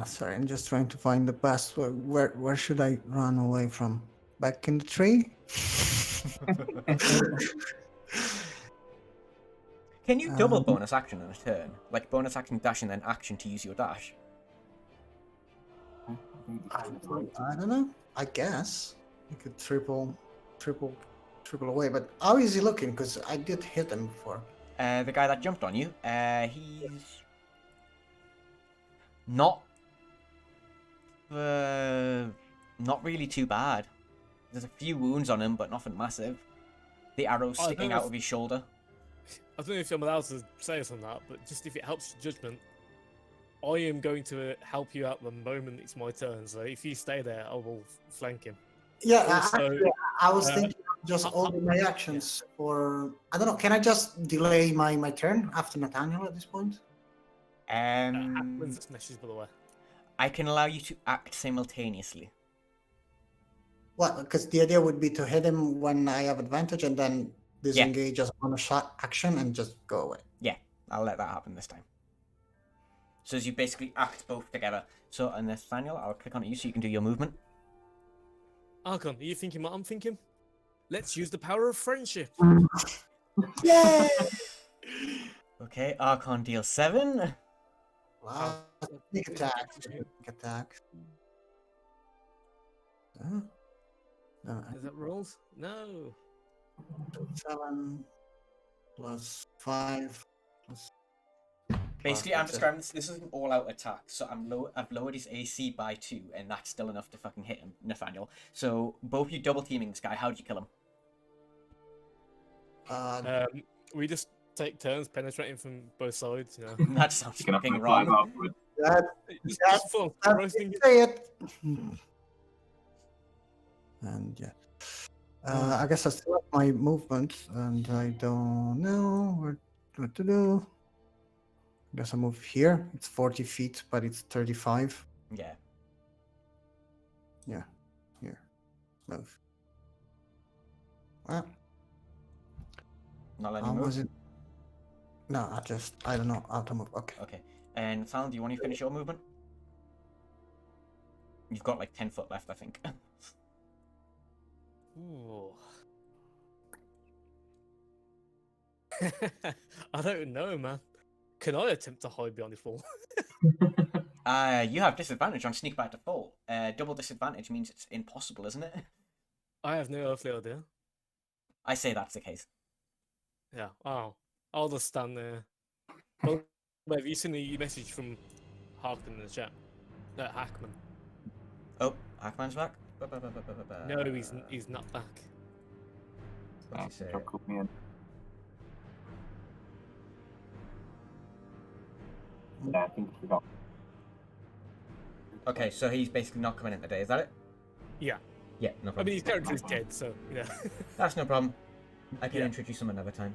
Sorry, I'm just trying to find the best. Where should I run away from? Back in the tree? Can you double Um, bonus action in a turn? Like bonus action dash and then action to use your dash? I don't know. I guess you could triple away. But how is he looking? Because I did hit him before. The guy that jumped on you, he's not really too bad. There's a few wounds on him, but nothing massive. The arrow I sticking don't know out if- of his shoulder. I don't know if I'm allowed to say this on that, but just if it helps your judgment, I am going to help you out the moment it's my turn. So if you stay there, I will flank him. Yeah, Also, actually, I was uh, thinking of just I- holding my actions for. I don't know. Can I just delay my turn after Nathaniel at this point? Princess message, by the way. I can allow you to act simultaneously. What? Because the idea would be to hit him when I have advantage, and then disengage as on a shot action and just go away. Yeah, I'll let that happen this time. So as you basically act both together. So, Nathaniel, I'll click on you so you can do your movement. Arkon, are you thinking what I'm thinking? Let's use the power of friendship. Yay! Okay, Arkon deals 7. Wow. Sneak attack. Sneak attack. No, Is that rolls? No. 7 plus 5 plus. Basically, plus I'm that's it. describing this is an all-out attack, so I've lowered his AC by 2, and that's still enough to fucking hit him, Nathaniel. So, both you double-teaming this guy, how'd you kill him? We just take turns penetrating from both sides, you know. That sounds You're gonna fucking have to five wrong. afterwards. Just full on roasting. Say it. And yeah. I guess I still have my movement, and I don't know what to do. I guess I move here. It's 40 feet, but it's 35. Yeah. Yeah, here. Move. Well, Not letting how you move? was it? No, I don't know how to move. Okay. Okay. And Nathaniel, do you want to finish your movement? You've got like 10 foot left, I think. Ooh. I don't know, man. Can I attempt to hide behind this wall? You have disadvantage on sneak by default. Double disadvantage means it's impossible, isn't it? I have no earthly idea. I say that's the case. Yeah. Oh, I'll just stand there. Well, have you seen the message from Harkman in the chat? Hackman. Oh, Hackman's back? No, he's not back. What's he say? Don't call me in. Yeah, I think he forgot. Okay, so he's basically not coming in today, is that it? Yeah. Yeah, no I problem. mean, his character is dead, so, yeah. That's no problem. I can Yeah. introduce him another time.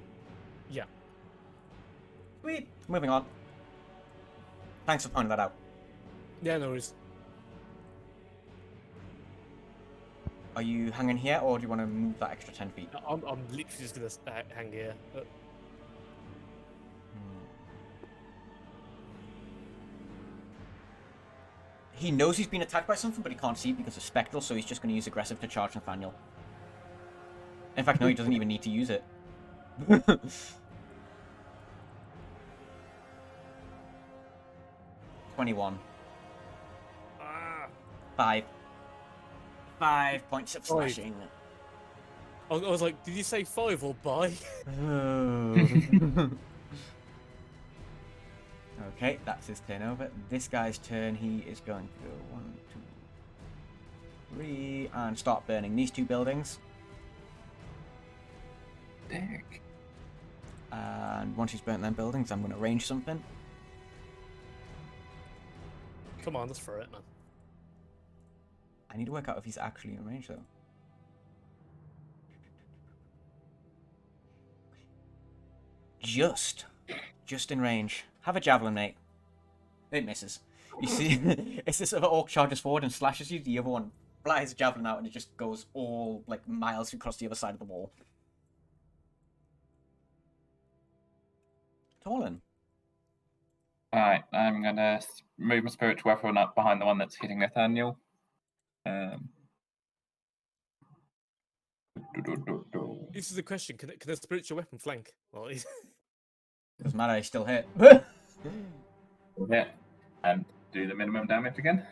Yeah. Sweet. Moving on. Thanks for pointing that out. Yeah, no worries. Are you hanging here, or do you want to move that extra 10 feet? I'm literally just gonna hang here. He knows he's been attacked by something, but he can't see because it's spectral, so he's just going to use aggressive to charge Nathaniel. In fact, no, he doesn't even need to use it. 21. Ah! 5 points of Five. slashing. I was like, did you say 5 or bye? Okay, that's his turn over. This guy's turn, he is going to go 1, 2, 3, and start burning these 2 buildings. Dick. And once he's burnt them buildings, I'm going to range something. Come on, let's throw it, man. I need to work out if he's actually in range, though. Just in range. Have a javelin, mate. It misses. You see, it's this other orc charges forward and slashes you. The other one flies a javelin out and it just goes all like miles across the other side of the wall. Torlyn. Alright, I'm gonna move my spiritual weapon up behind the one that's hitting Nathaniel. This is the question. Can a spiritual weapon flank? Well, Doesn't matter, he's still hit. Yeah, and do the minimum damage again.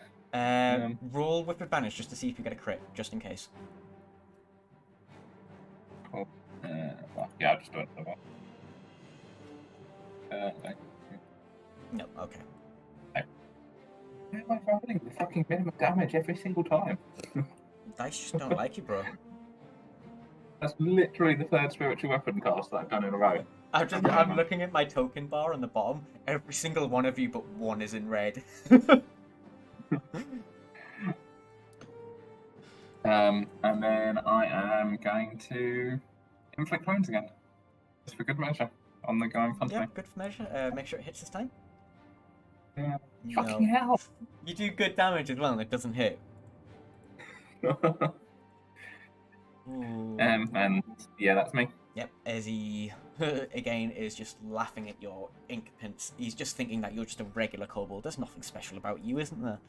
Roll with advantage just to see if you get a crit, just in case. Cool. Well, yeah, I'll just do it. No, okay. Why am I rolling the fucking minimum damage every single time? Dice just don't like you, bro. That's literally the third spiritual weapon cast that I've done in a row. I'm looking at my token bar on the bottom. Every single one of you but one is in red. And then I am going to inflict wounds again. Just for good measure. On the guy in front of Yeah, me. good for measure. Make sure it hits this time. Yeah. No. Fucking hell! You do good damage as well and it doesn't hit. Ooh. And yeah, that's me. Yep, as he, again, is just laughing at your incompetence. He's just thinking that you're just a regular kobold. There's nothing special about you, isn't there?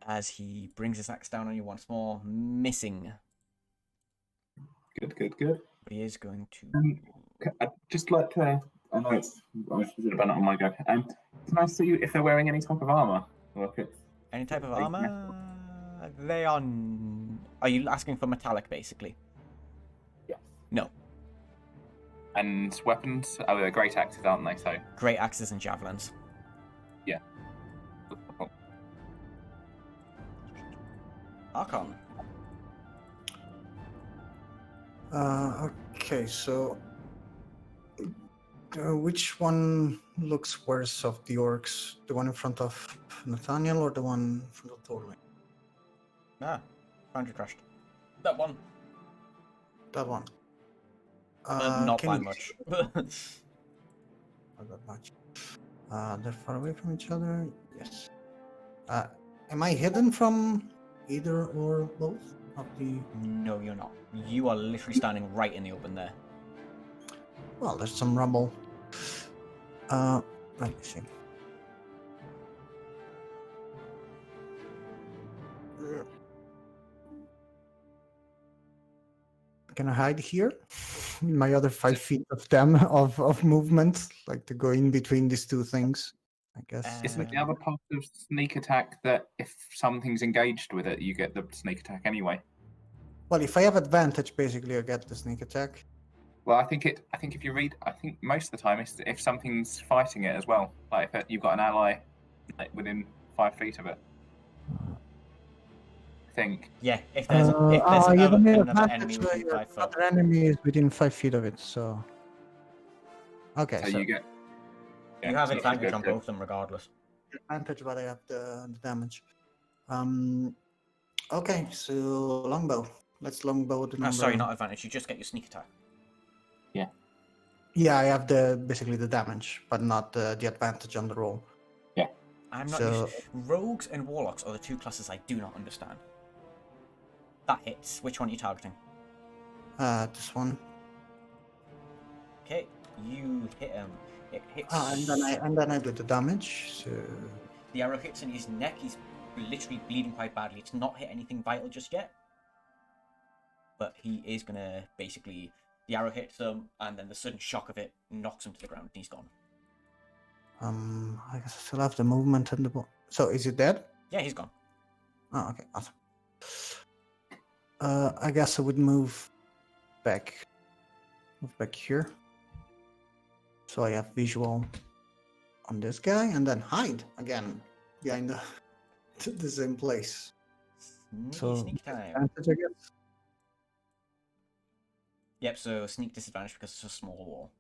As he brings his axe down on you once more, missing. Good. But he is going to... I'd just like to... I know I should have done it on my go. Can I see if they're wearing any type of armour? Any type of armor? They are... Are you asking for metallic, basically? Yes. No. And weapons? Oh, they're great axes, aren't they? So Great axes and javelins. yeah. Arkon. Okay, so which one looks worse of the orcs? The one in front of Nathaniel or the one in front of Torlyn? Ah, found you crushed. That one. That one. Not can by you- much. Not that much. They're far away from each other. Yes. Am I hidden from either or both of the? No, you're not. You are literally standing right in the open there. Well, there's some rubble. Let me see. Can I hide here? My other 5 feet of them of movement, like to go in between these two things. I guess. Isn't the other part of sneak attack that if something's engaged with it, you get the sneak attack anyway? Well, if I have advantage, basically I get the sneak attack. Well, I think if you read, I think most of the time it's if something's fighting it as well. Like if you've got an ally like, within 5 feet of it. I think. Yeah, if there's You another don't need enemy advantage within where 5 foot. other enemy is within 5 feet of it. So. Okay. So you get. You have so you advantage get on the- both of them regardless. Advantage, but I have the damage. Okay, so longbow. Let's longbow the number. Sorry, not advantage. You just get your sneak attack. Yeah, I have basically the damage, but not the advantage on the roll. I'm not So- used. Rogues and warlocks are the two classes I do not understand. That hits. Which one are you targeting? This one. Okay, you hit him. It hits. And then I do the damage. So The arrow hits in his neck. He's literally bleeding quite badly. It's not hit anything vital just yet. But he is gonna basically. The arrow hits him, and then the sudden shock of it knocks him to the ground, and he's gone. I guess I still have the movement and the. So is it dead? Yeah, he's gone. Oh, okay, awesome. I guess I would move back. Move back here. So I have visual on this guy, and then hide again behind the same place. Sneak time. Advantage, I guess. Yep, so sneak disadvantage because it's a small wall.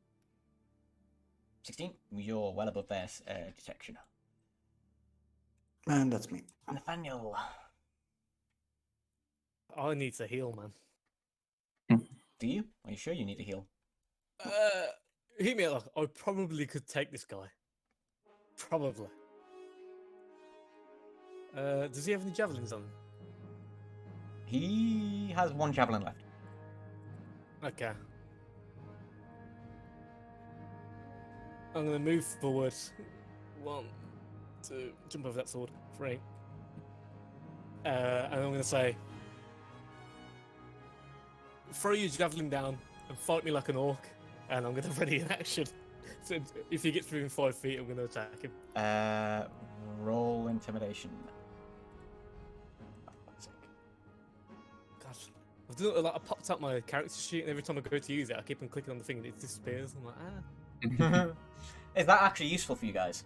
16, you're well above their detection. And that's me. Nathaniel. I need to heal, man. Do you? Are you sure you need a heal? Hear me out. I probably could take this guy. Probably. Does he have any javelins on him? He has 1 javelin left. Okay. I'm gonna move forward. 1, 2, jump over that sword. 3. And I'm gonna say, throw your javelin down and fight me like an orc. And I'm gonna ready an action. So if he gets within 5 feet, I'm gonna attack him. Roll intimidation. Gosh, I've done, like, I popped up my character sheet, and every time I go to use it, I keep on clicking on the thing and it disappears. I'm like, ah. Is that actually useful for you guys?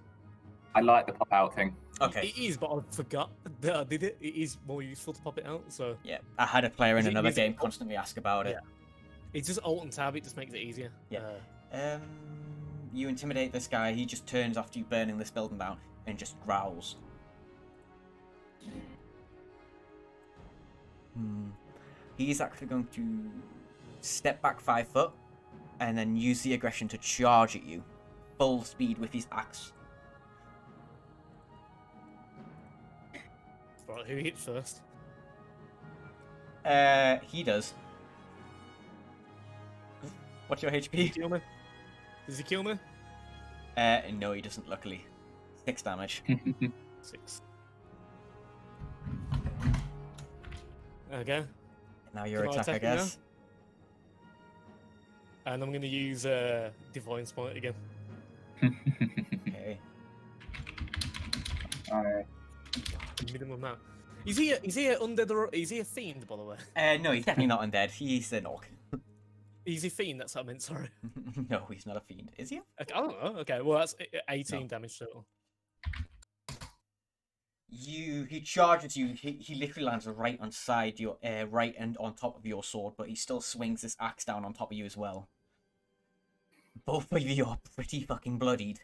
I like the pop out thing. Okay. It is, but I forgot that I did it. It is more useful to pop it out, so Yeah, I had a player in Is it another useful? game constantly ask about it. it's just Alt and Tab. It just makes it easier. Yeah. You intimidate this guy. He just turns after you burning this building down and just growls. He's actually going to step back 5 foot and then use the aggression to charge at you, full speed with his axe. Right, who hits first? He does. What's your Does he HP? kill me? Does he kill me? No, he doesn't. Luckily, 6 damage. 6. Okay. Now your Can I attack, I attack him now? guess. And I'm going to use Divine Smite again. Okay. Minimum amount. Is he a undead or is he a fiend, by the way? No, he's definitely not undead. He's an orc. He's a fiend, that's what I meant, sorry. No, he's not a fiend. Is he? Okay, I don't know. Okay, well, that's 18 No. damage total. He charges you. He literally lands right on side your right and on top of your sword, but he still swings this axe down on top of you as well. Both of you are pretty fucking bloodied.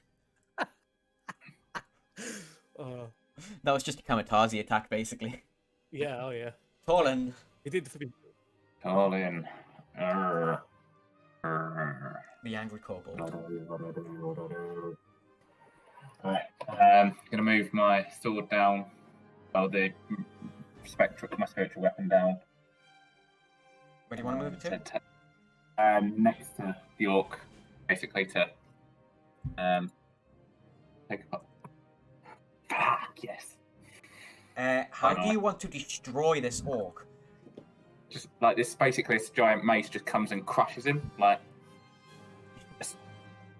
That was just a kamikaze attack, basically. Yeah, oh yeah. Torlyn. He did the Torlyn. The angry kobold. Right. Gonna move my sword down. Well, my spiritual weapon down. Where do you want to move it to? Next to the orc, basically to Take a pot. Fuck, yes. How do you want to destroy this orc? Just like this, basically, this giant mace just comes and crushes him, like it's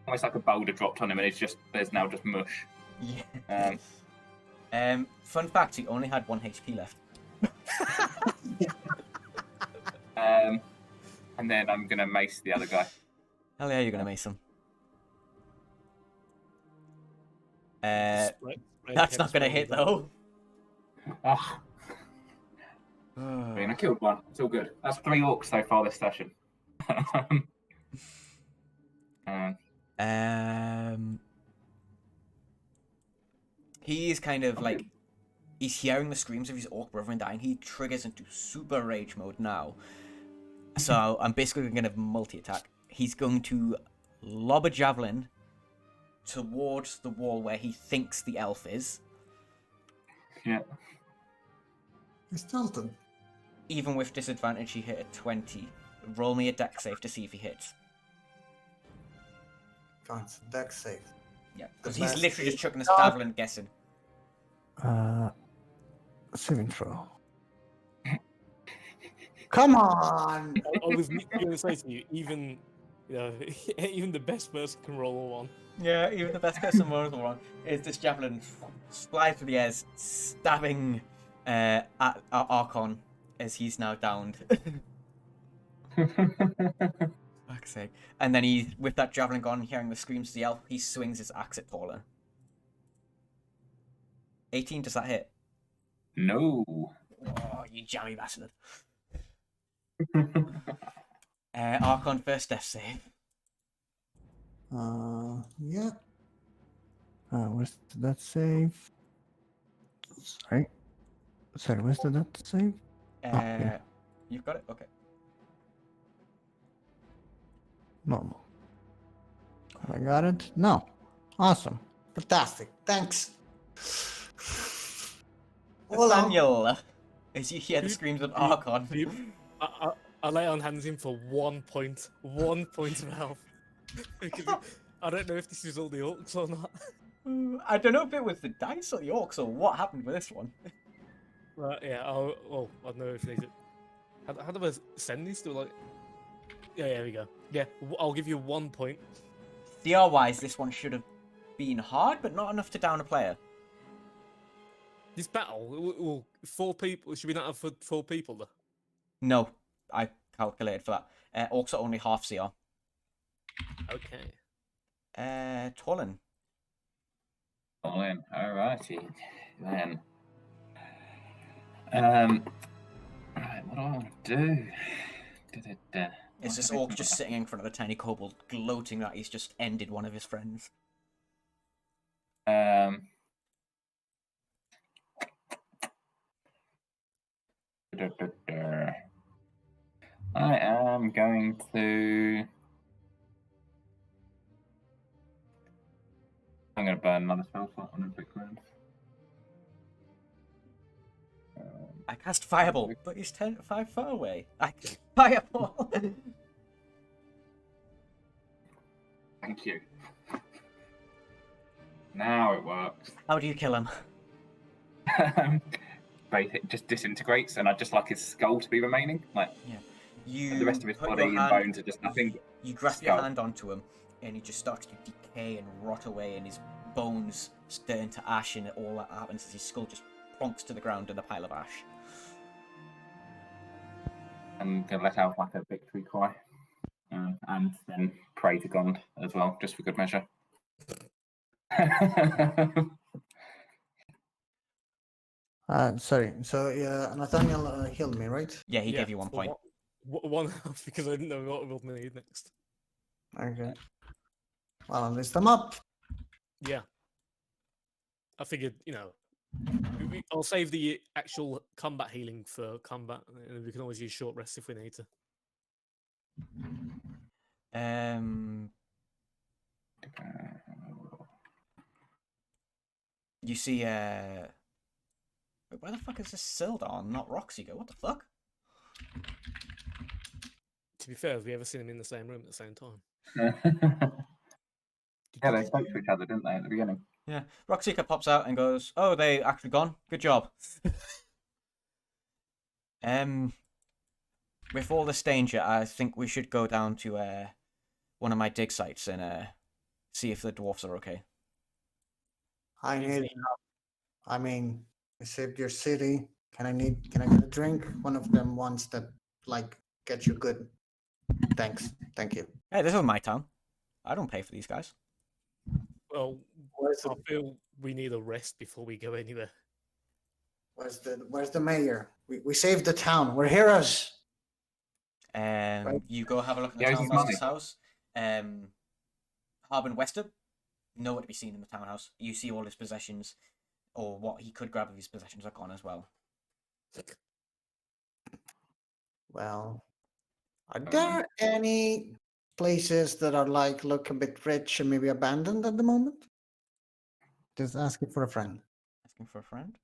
almost like a boulder dropped on him, and there's now just mush. Yeah. Fun fact: he only had 1 HP left. And then I'm gonna mace the other guy. Hell yeah, you're gonna mace him. That's not gonna hit though. Ah. I mean, I killed one. It's all good. That's 3 orcs so far this session. He's kind of like, he's hearing the screams of his orc brother and dying. He triggers into super rage mode now. So I'm basically going to multi-attack. He's going to lob a javelin towards the wall where he thinks the elf is. Yeah. He's tilted. Even with disadvantage, he hit a 20. Roll me a dex save to see if he hits. God, it's a dex save. Yeah, because he's literally just chucking a javelin guessing. Saving throw. Come on! I was going to say to you, even even the best person can roll a 1. Yeah, even the best person rolls a 1 is this javelin flies through the air, stabbing at Arkon as he's now downed. Fuck's sake. And then he, with that javelin gone, hearing the screams of the elf, he swings his axe at Torlyn. 18, does that hit? No. Oh, you jammy bastard. Arkon, first death save. Yeah. Where's that save? Sorry, where's the death save? Yeah. You've got it? Okay. Normal. I got it? No. Awesome. Fantastic. Thanks. Hold on. Nathaniel, as you hear the screams of Arkon. I lay on hands him for 1 point. 1 point of health. Because I don't know if this is all the orcs or not. I don't know if it was the dice or the orcs or what happened with this one. Right, yeah. I don't know if they did. How do I send these to, like? Yeah, there we go. Yeah, I'll give you 1 point. CR-wise, this one should have been hard, but not enough to down a player. This battle, 4 people. Should we not have for 4 people though? No, I calculated for that. Orcs are only half CR. Okay. Torlyn. Torlyn, alrighty then. Right, what do I want to do? Is this orc just sitting in front of a tiny kobold, gloating that he's just ended one of his friends? I am going to. I'm going to burn another spell slot on a quick round. I cast Fireball, but he's 5 foot away. I cast Fireball. Thank you. Now it works. How do you kill him? It just disintegrates, and I just like his skull to be remaining. Like, You the rest of his put body your and hand- bones are just nothing. You grasp your hand onto him, and he just starts to decay and rot away, and his bones turn to ash, and all that happens is his skull just plonks to the ground in a pile of ash. I'm going to let out like a victory cry, and then pray to God as well, just for good measure. Sorry. So Nathaniel healed me, right? Yeah, he gave you 1 point. One health because I didn't know what we'll need next. Okay. Well, at least I'm up. Yeah. I figured, I'll save the actual combat healing for combat, and we can always use short rest if we need to. You see, wait, where the fuck is this Sildar, not Roxy go? What the fuck? To be fair, have we ever seen them in the same room at the same time? Yeah, they spoke to each other, didn't they, at the beginning? Yeah. Rockseeker pops out and goes, "Oh, they actually gone. Good job." With all this danger, I think we should go down to one of my dig sites and see if the dwarfs are okay. I need. I mean, I saved your city. Can I get a drink? One of them ones that like get you good. Thanks. Thank you. Hey, this is my town. I don't pay for these guys. Well, Where's I the feel we need a rest before we go anywhere. where's the mayor? We saved the town. We're heroes. Right. You go have a look at the Yeah, town his money. master's house. Harbin Wester, nowhere to be seen in the townhouse. You see all his possessions, or what he could grab of his possessions, are gone as well. Well, are there any places that are like look a bit rich and maybe abandoned at the moment? Just asking for a friend. Asking for a friend?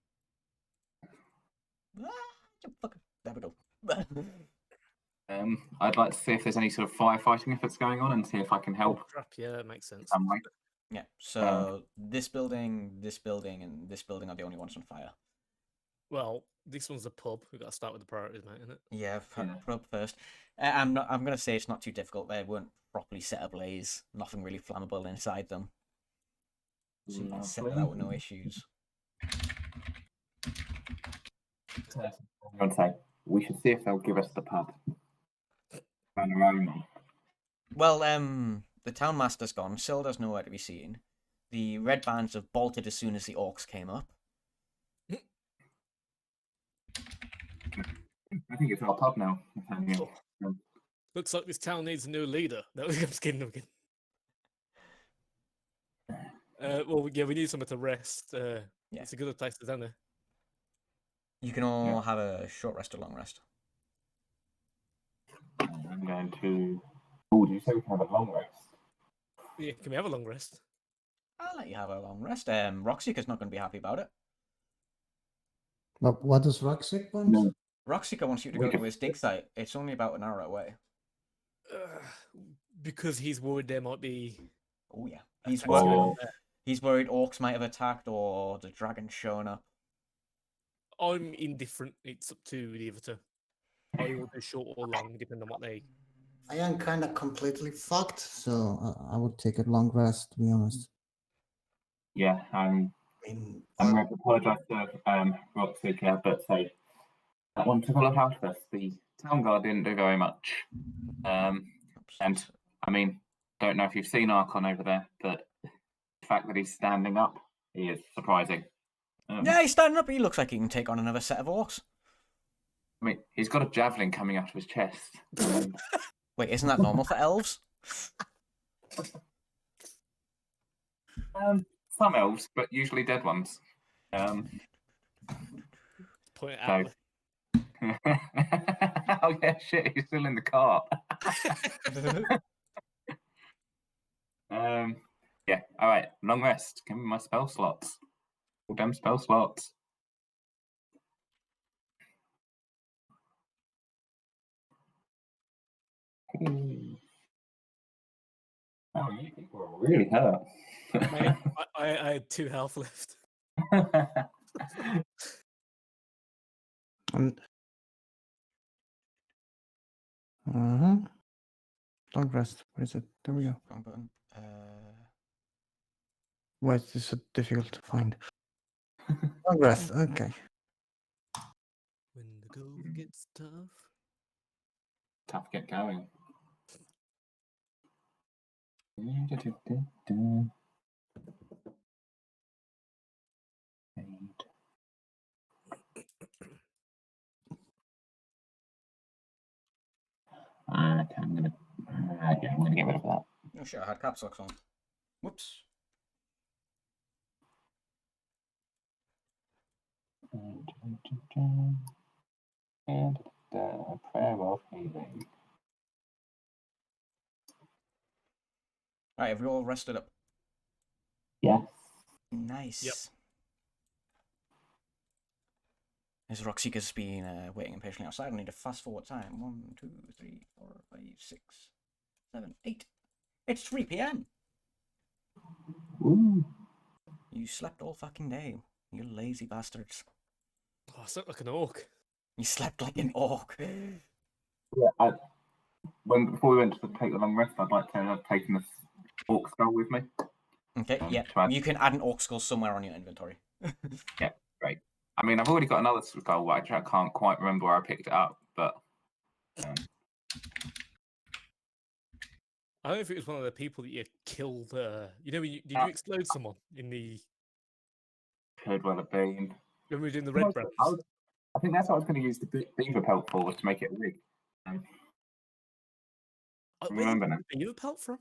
There we go. I'd like to see if there's any sort of firefighting efforts going on and see if I can help. Trap, yeah, that makes sense. Some way. Yeah, so this building, and this building are the only ones on fire. Well, this one's a pub. We've got to start with the priorities, mate, isn't it? Yeah, Yeah. pub first. I'm gonna say it's not too difficult. They weren't properly set ablaze. Nothing really flammable inside them. So you can set that out with no issues. I'm going to say we should see if they'll give us the pub. Panorama. Well, the town master's gone. Silda's nowhere to be seen. The red bands have bolted as soon as the orcs came up. I think it's our pub now, Nathaniel. Looks like this town needs a new leader. No, I'm just kidding. I'm kidding. Well, yeah, we need somewhere to rest. Yeah. It's a good place to down there. You can all have a short rest or long rest. I'm going to. Oh, do you say we can have a long rest? Yeah, can we have a long rest? I'll let you have a long rest. Rockseeker's not going to be happy about it. But what does Roxic want? No. Rockseeker wants you to go to his dig site. It's only about an hour away. Because he's worried there might be. Oh yeah, he's attacks worried. going on there. He's worried orcs might have attacked or the dragon showing up. I'm indifferent. It's up to the other two. I will do short or long, depending on what they. I am kind of completely fucked, so I would take a long rest, to be honest. Yeah, I'm mean, going to apologise to Roxy here, but say that one took a lot out of us. The town guard didn't do very much. And I mean, don't know if you've seen Arkon over there, but the fact that he's standing up, he is surprising. Yeah, he's standing up. He looks like he can take on another set of orcs. I mean, he's got a javelin coming out of his chest. Wait, isn't that normal for elves? Some elves, but usually dead ones. Point it out. Oh yeah, shit, he's still in the cart. Yeah, alright, long rest. Give me my spell slots. All them spell slots. Ooh. Oh, you people are really hurt. Mate, I had 2 health left. And long rest. Where is it? There we go. Wrong button. Why is this so difficult to find? Long rest. Okay. When the going gets tough. Tough get going. Okay, I'm gonna get rid of that. Oh shit, I had caps locks on. Whoops. And the prayer of healing. Alright, have you all rested up? Yes. Nice. Yep. As Rockseeker's been waiting impatiently outside, I need to fast forward time. 1, 2, 3, 4, 5, 6, 7, 8. It's 3 p.m. Ooh. You slept all fucking day. You lazy bastards. Oh, I sound like an orc. You slept like an orc. Yeah, before we went to take the long rest, I'd like to have taken this orc skull with me. Okay, yeah. You can add an orc skull somewhere on your inventory. Yeah, great. I mean, I've already got another skull, but I can't quite remember where I picked it up, but... I don't know if it was one of the people that you killed. You know, did you explode someone in the... Could well have been. When we were doing the red brands? I think that's what I was going to use the beaver pelt for, was to make it a rig. Remember now. Where did the beaver pelt from?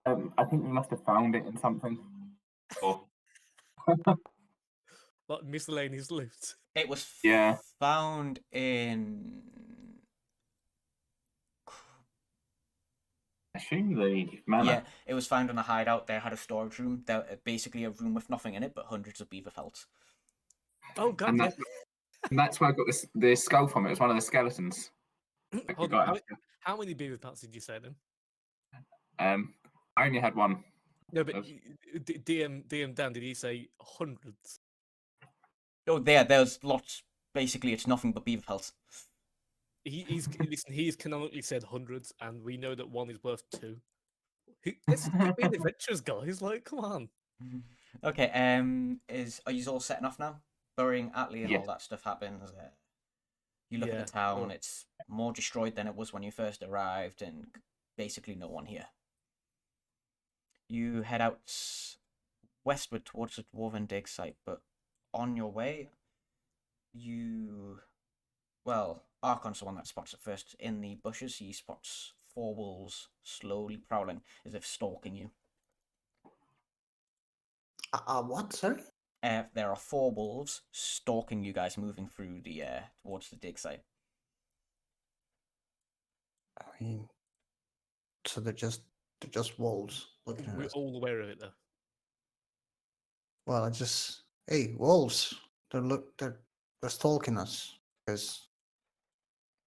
I think we must have found it in something. Or... Like miscellaneous loot. It was found in... I assume the manor. Yeah, it was found in a hideout. They had a storage room. Basically a room with nothing in it, but hundreds of beaver pelts. Oh, God. And that's where I got the skull from. It was one of the skeletons. Hold on, how many beaver pelts did you say then? I only had one. No, but DM Dan, did he say hundreds? Oh, there's lots. Basically, it's nothing but beaver pelts. He's canonically said hundreds, and we know that one is worth 2. Let's get me adventures, guys. Like, come on. Okay. Are you all setting off now? Burying Atlee and all that stuff happens. You look at the town. Cool. It's more destroyed than it was when you first arrived, and basically no one here. You head out westward towards the dwarven dig site, but on your way, Arkon's the one that spots it first. In the bushes, he spots 4 wolves slowly prowling, as if stalking you. What, sorry? There are 4 wolves stalking you guys, moving through the towards the dig site. I mean, so they're just wolves looking at We're us. all aware of it, though. Well, hey, wolves! They're stalking us because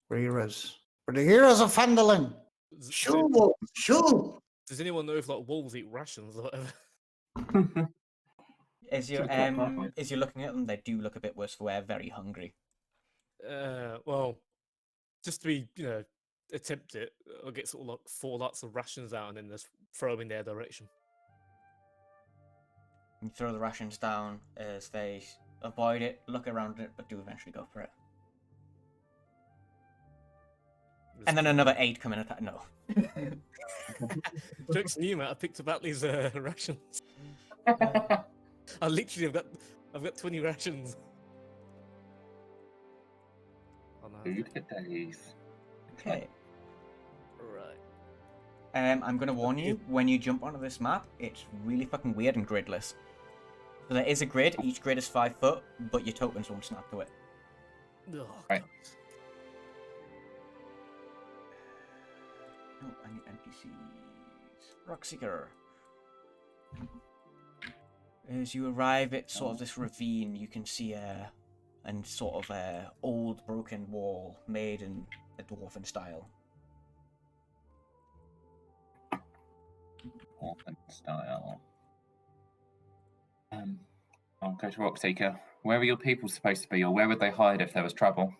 we're heroes. We're the heroes of Phandalin. Shoot, wolves! Shoot! Does anyone know if like wolves eat rations or whatever? As you're looking at them, they do look a bit worse for wear. Very hungry. Well, just to be, attempt it, I'll get sort of like 4 lots of rations out and then just throw them in their direction. You throw the rations down as they avoid it, look around it, but do eventually go for it. And then another 8 come in attack. No. Joke's on you, mate. I picked up Atlee's rations. I literally I've got 20 rations. Oh, no. Food for days. Okay. Right. I'm gonna warn you, when you jump onto this map, it's really fucking weird and gridless. So there is a grid, each grid is 5 foot, but your tokens won't snap to it. Oh, Right. God. Oh, I need NPCs. Rockseeker. As you arrive at sort of this ravine, you can see a old broken wall made in a dwarven style. Orphan style. I'll go to Rockseeker. Where are your people supposed to be, or where would they hide if there was trouble?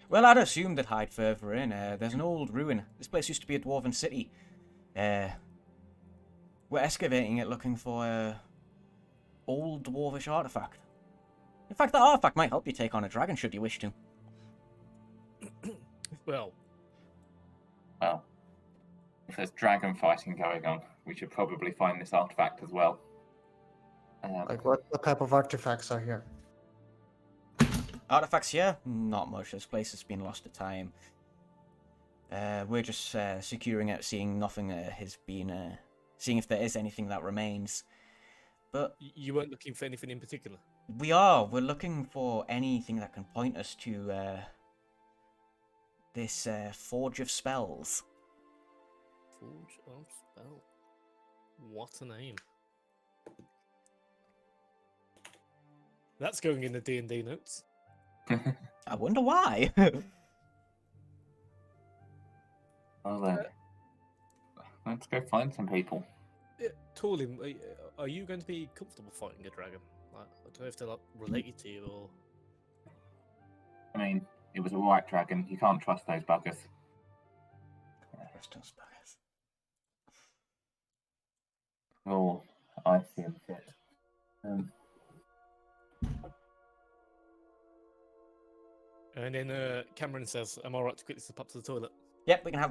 Well, I'd assume they'd hide further in. There's an old ruin. This place used to be a dwarven city. We're excavating it looking for a old dwarvish artifact. In fact, that artifact might help you take on a dragon should you wish to. Well, if there's dragon fighting going on, we should probably find this artifact as well. Like what type of artifacts are here? Artifacts here? Not much. This place has been lost to time. We're just securing it, seeing nothing has been... seeing if there is anything that remains. But... you weren't looking for anything in particular? We are. We're looking for anything that can point us to this Forge of Spells. Forge of Spell. What a name. That's going in the D&D notes. I wonder why. Well then, let's go find some people. Torlyn, are you going to be comfortable fighting a dragon? Like, I don't know if they're like related to you or. I mean, it was a white dragon. You can't trust those buggers. Oh, I see him fit. And then Cameron says, "Am I right to quickly step up to the toilet?" Yep, we can have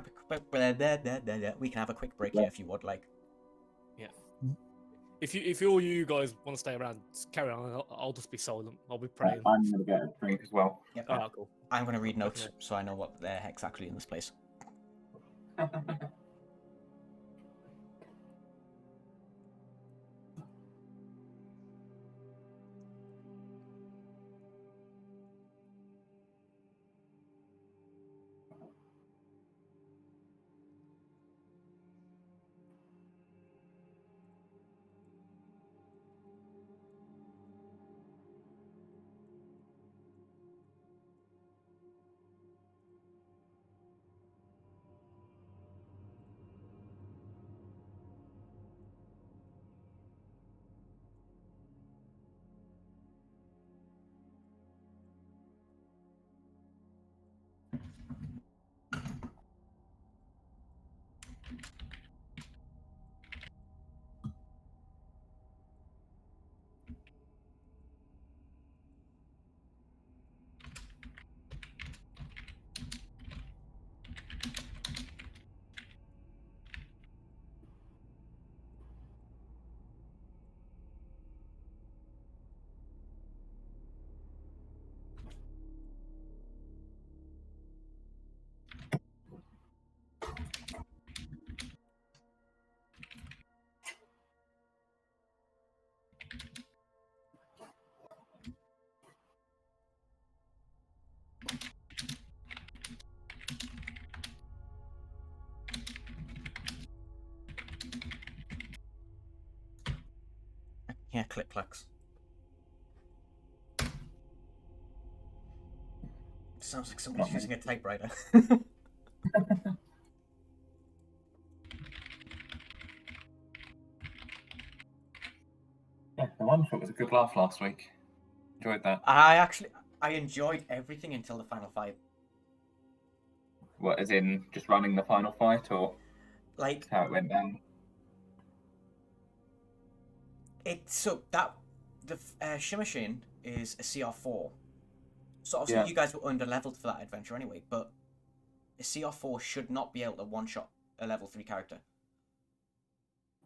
a quick break here if you would like. Yeah. If all you guys want to stay around, just carry on. I'll just be silent. I'll be praying. I'm going to get a drink as well. Yep. Ah, cool. I'm going to read notes so I know what the heck's actually in this place. Yeah, click clacks. Sounds like someone's using a typewriter. Yeah, the one foot was a good laugh last week. Enjoyed that. I enjoyed everything until the final fight. What, as in just running the final fight, or Like, how it went down? The Shimmer Sheen is a CR4. So obviously Yeah. you guys were under-leveled for that adventure anyway, but a CR4 should not be able to one-shot a level 3 character.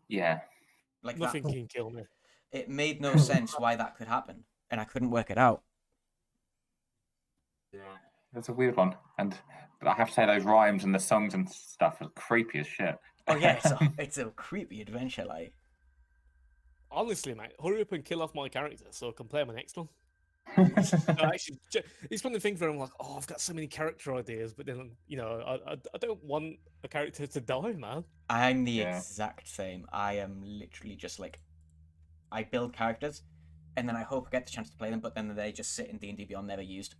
Yeah. Like Nothing that. can kill me. It made no sense why that could happen, and I couldn't work it out. Yeah. That's a weird one. But I have to say those rhymes and the songs and stuff are creepy as shit. Oh yeah, it's a creepy adventure, like. Honestly, mate, hurry up and kill off my character so I can play my next one. Actually, it's one of the things where I'm like, oh, I've got so many character ideas, but then I don't want a character to die, man. I'm the exact same. I am literally just like, I build characters, and then I hope I get the chance to play them, but then they just sit in D&D Beyond, never used.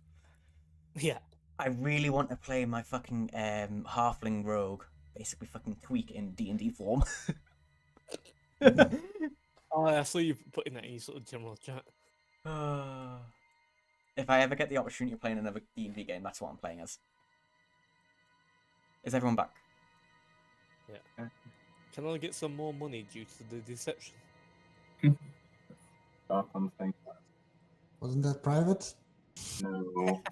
Yeah. I really want to play my fucking halfling rogue, basically fucking tweak in D&D form. Oh, I saw you putting that in your sort of general chat. If I ever get the opportunity of playing another D&D game, that's what I'm playing as. Is everyone back? Yeah. Can I get some more money due to the deception? Arkon thing. Wasn't that private? No.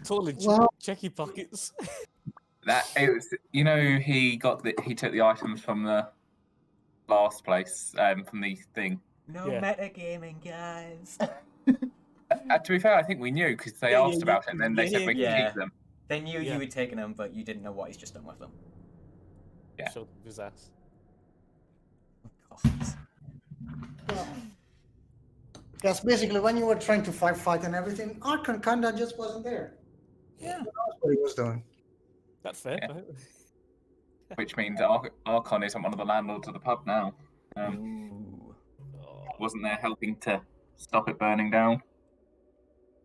Totally Well- check your pockets. That it was. You know, he took the items from the last place, from the thing. No Yeah. metagaming, guys. To be fair, I think we knew because they Yeah, asked yeah, about it, and then they said we could yeah. keep them. They knew Yeah. you had taken them, but you didn't know what he's just done with them. Yeah. Showed his ass. God. Yes, basically when you were trying to fight and everything, Arkon kinda just wasn't there. Yeah. That's what he was doing. That's fair. Yeah. Right? Which means Arkon isn't one of the landlords of the pub now. Ooh. Oh, Wasn't there helping to stop it burning down?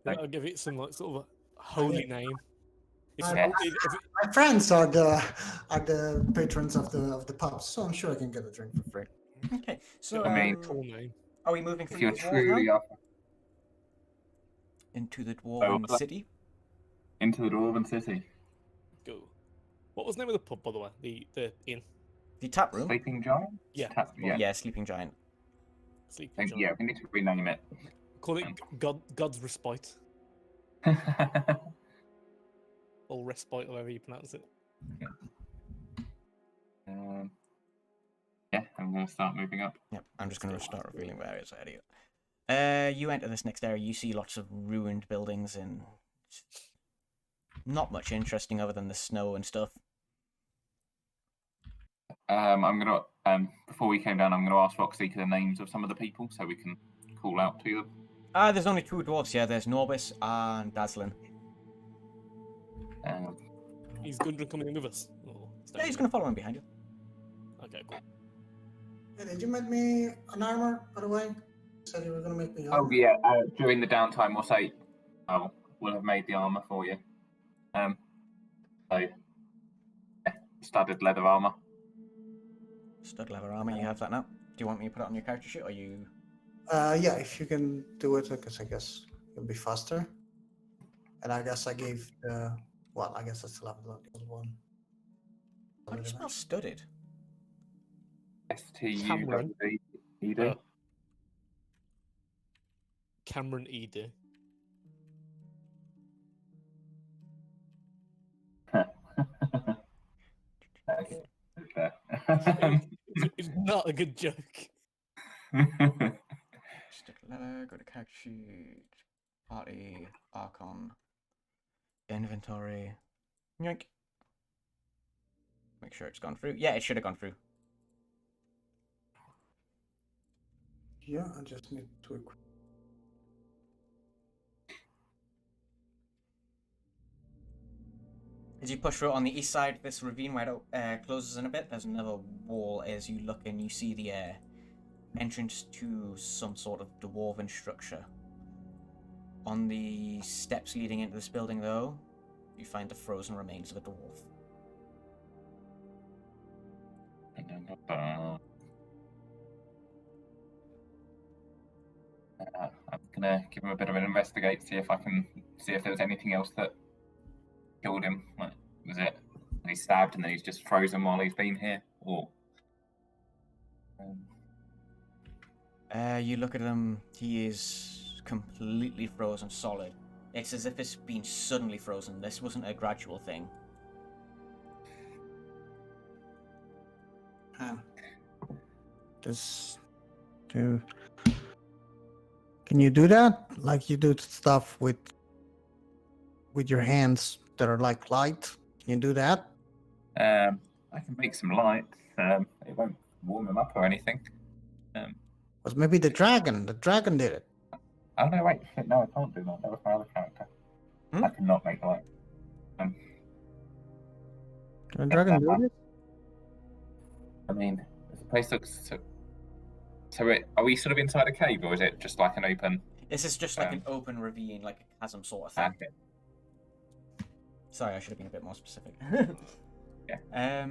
I'll give it some like sort of a holy name. My friends are the patrons of the pubs, so I'm sure I can get a drink for free. Okay, so I mean, Cool name. are we moving if through you're the walls now? truly up Into the dwarven city? into the Dwarven City, Go. What was the name of the pub, by the way? The inn. The tap room? Sleeping Giant. Yeah. Yeah, Sleeping Giant. Sleeping Giant. Yeah, we need to rename it. Call it God's Respite. Or Respite, however you pronounce it. Yeah, I'm going to start moving up. Yep, I'm just going to start revealing where it's ahead of you. You enter this next area, you see lots of ruined buildings and not much interesting other than the snow and stuff. I'm gonna before we came down, I'm gonna ask Roxy the names of some of the people so we can call out to them. There's only two dwarfs here. There's Norbis and Daslin. He's going to come in with us. Yeah, he's going to follow him behind you. Okay, cool. Hey, did you make me an armor, by the way? You said you were going to make me Oh armor. yeah, during the downtime, we'll have made the armor for you. So yeah, studded leather armor. Stud leather armor, you have that now. Do you want me to put it on your character sheet, or you... Yeah, if you can do it, because I guess it'll be faster. And I guess I gave the... Well, I guess I still have the other one. How do you spell studded? STUDD. Cameron Ede. Okay. It's not a good joke. Stud leather, go to character sheet, party, Arkon, inventory, yoink. Make sure it's gone through. Yeah, it should have gone through. Yeah, I just need to equip. As you push through on the east side of this ravine where it closes in a bit, there's another wall. As you look in, you see the entrance to some sort of dwarven structure. On the steps leading into this building, though, you find the frozen remains of a dwarf. I'm gonna give him a bit of an investigate, see if there's anything else that killed him. Like, was it he's stabbed and then he's just frozen while he's been here, or? You look at him. He is completely frozen solid. It's as if it's been suddenly frozen. This wasn't a gradual thing. Can you do that? Like you do stuff with your hands that are like light? Can you do that? I can make some light. It won't warm him up or anything. Was maybe the dragon? The dragon did it. Oh no, wait, no, I can't do that. That was my other character. I cannot make light. Can the dragon do it? I mean, the place looks are we sort of inside a cave, or is it just like an open? This is just like an open ravine, like a chasm sort of thing. Okay. Sorry, I should have been a bit more specific. Yeah.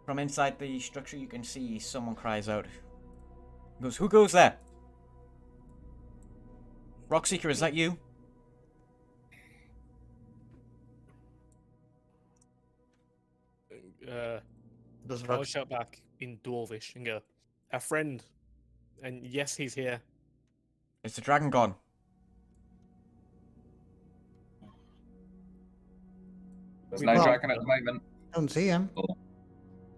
From inside the structure, you can see someone cries out. He goes, "Who goes there? Rockseeker, is that you?" I'll shout back in Dwarvish and go, "A friend," and yes, he's here. Is the dragon gone? There's no dragon at the moment. Don't see him.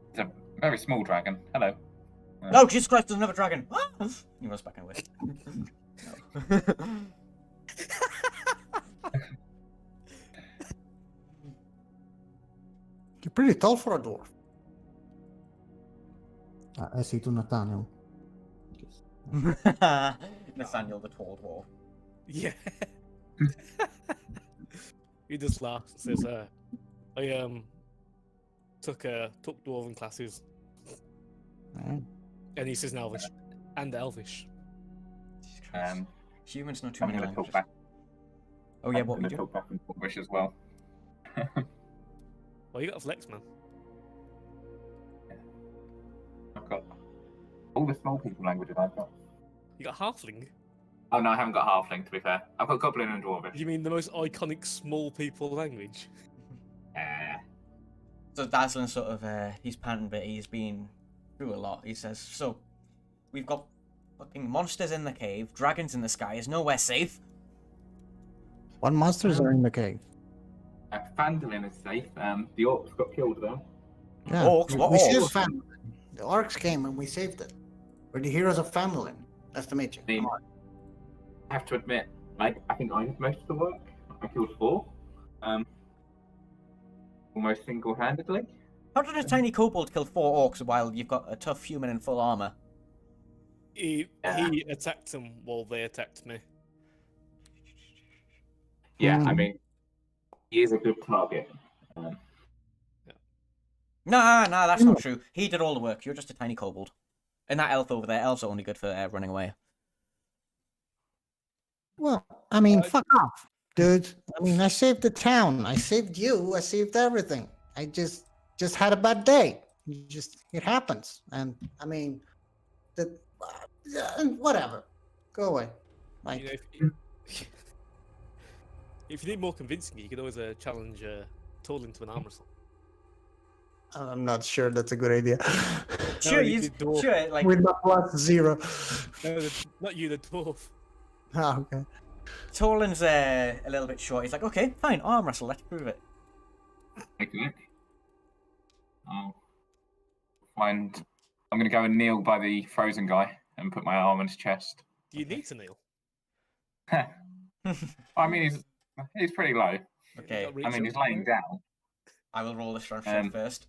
It's a very small dragon. Hello. No, Jesus Christ, there's another dragon! He runs back away. No. You're pretty tall for a dwarf. I see to Nathaniel. Nathaniel, the tall dwarf. Yeah. He just laughs and says, I took dwarven classes. Right. And he says in Elvish. And Elvish. Jesus Christ. Humans know too I'm many going to talk languages. back. Oh yeah, I'm what we gonna do? talk back in English as well. Well, you got a flex, man. I've got all the small people languages I've got. You got halfling. Oh no, I haven't got halfling to be fair. I've got goblin and dwarvish. You mean the most iconic small people language? So Dazzlin sort of, he's panting, but he's been through a lot. He says, so, we've got fucking monsters in the cave, dragons in the sky, is nowhere safe. What monsters are in the cave? Phandalin is safe. The orcs got killed there. Yeah, Orcs? What we saved orcs? Phandalin. The orcs came and we saved it. We're the heroes of Phandalin. Nice to meet you. I mean, Come on. I have to admit, like, I think I did most of the work. I killed 4. Almost single-handedly. How did a tiny kobold kill 4 orcs while you've got a tough human in full armor? He attacked them while they attacked me. Yeah, I Mhm. mean, he is a good target. Nah, that's not true. He did all the work. You're just a tiny kobold. And that elf over there, elves are only good for running away. Well, I mean, fuck off, dude. I mean, I saved the town. I saved you. I saved everything. I just had a bad day. It happens. And I mean, whatever. Go away. Like, You know, if you need more convincing, you could always challenge Torlyn to an arm wrestle. I'm not sure that's a good idea. Sure, you you did dwarf. sure, like, With my +0. No, not you, the dwarf. Ah, okay. Torlin's a little bit short. He's like, okay, fine, arm wrestle, let's prove it. Okay. I'm going to go and kneel by the frozen guy and put my arm on his chest. Do you need to kneel? I mean, he's pretty low. Okay, Got reach I mean, up. he's laying down. I will roll the strength check first.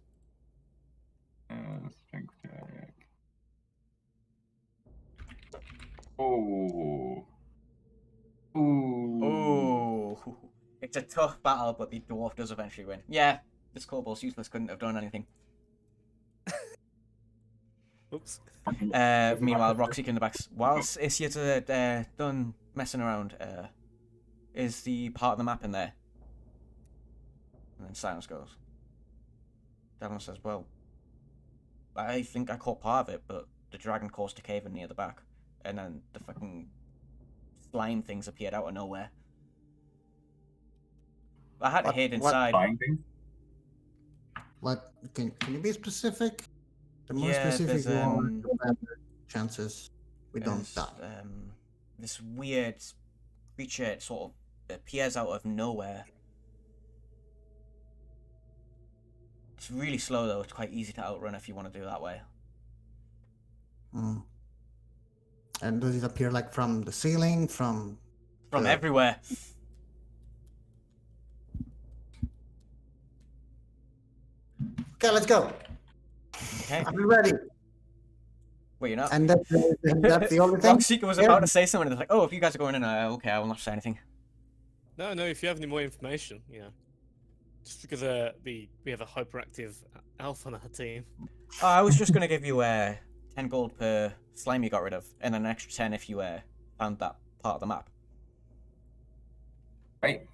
Strength check. Oh. Ooh. Oh, it's a tough battle, but the dwarf does eventually win. Yeah, this kobold's useless, couldn't have done anything. Oops. Meanwhile, Roxy in the back. Whilst Isya's done messing around, is the part of the map in there? And then silence goes. Devlin says, well, I think I caught part of it, but the dragon caused a cave in near the back. And then the fucking slime things appeared out of nowhere. I had to hid inside. What? Can you be specific? The more Yeah, specific there's, you are, the better chances we don't There's, die. this weird creature, it sort of appears out of nowhere. It's really slow though, it's quite easy to outrun if you want to do it that way. Mm. And does it appear like from the ceiling, from the- everywhere. Okay, let's go. Okay. I'm ready. Wait, you're not? And that's the only thing. Roxy was about to say something and it's like, oh, if you guys are going in, okay, I will not say anything. No, if you have any more information, just because we have a hyperactive elf on our team. Oh, I was just going to give you 10 gold per slime you got rid of, and an extra 10 if you found that part of the map. Right.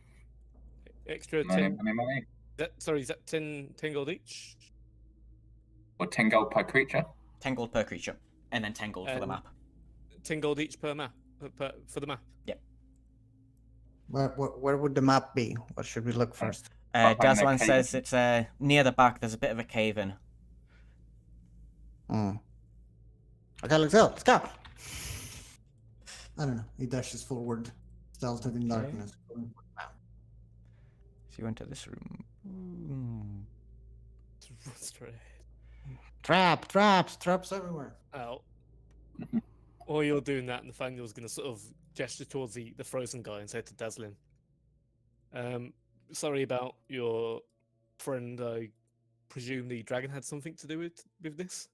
Extra Money, 10. money, money. Is that 10 gold each? Or 10 gold per creature. 10 gold per creature, and then 10 gold for the map. 10 gold each per map, for the map. Yep. Where would the map be? What should we look first? Behind the Daslan cave. says it's near the back, there's a bit of a cave in. Hmm. Okay, let's go. Let's go. I don't know. He dashes forward, stealthed in darkness. So you enter this room. Run straight ahead. Traps everywhere. Out. While you're doing that, Nathaniel's going to sort of gesture towards the frozen guy and say to Dazzlin, sorry about your friend. I presume the dragon had something to do with this?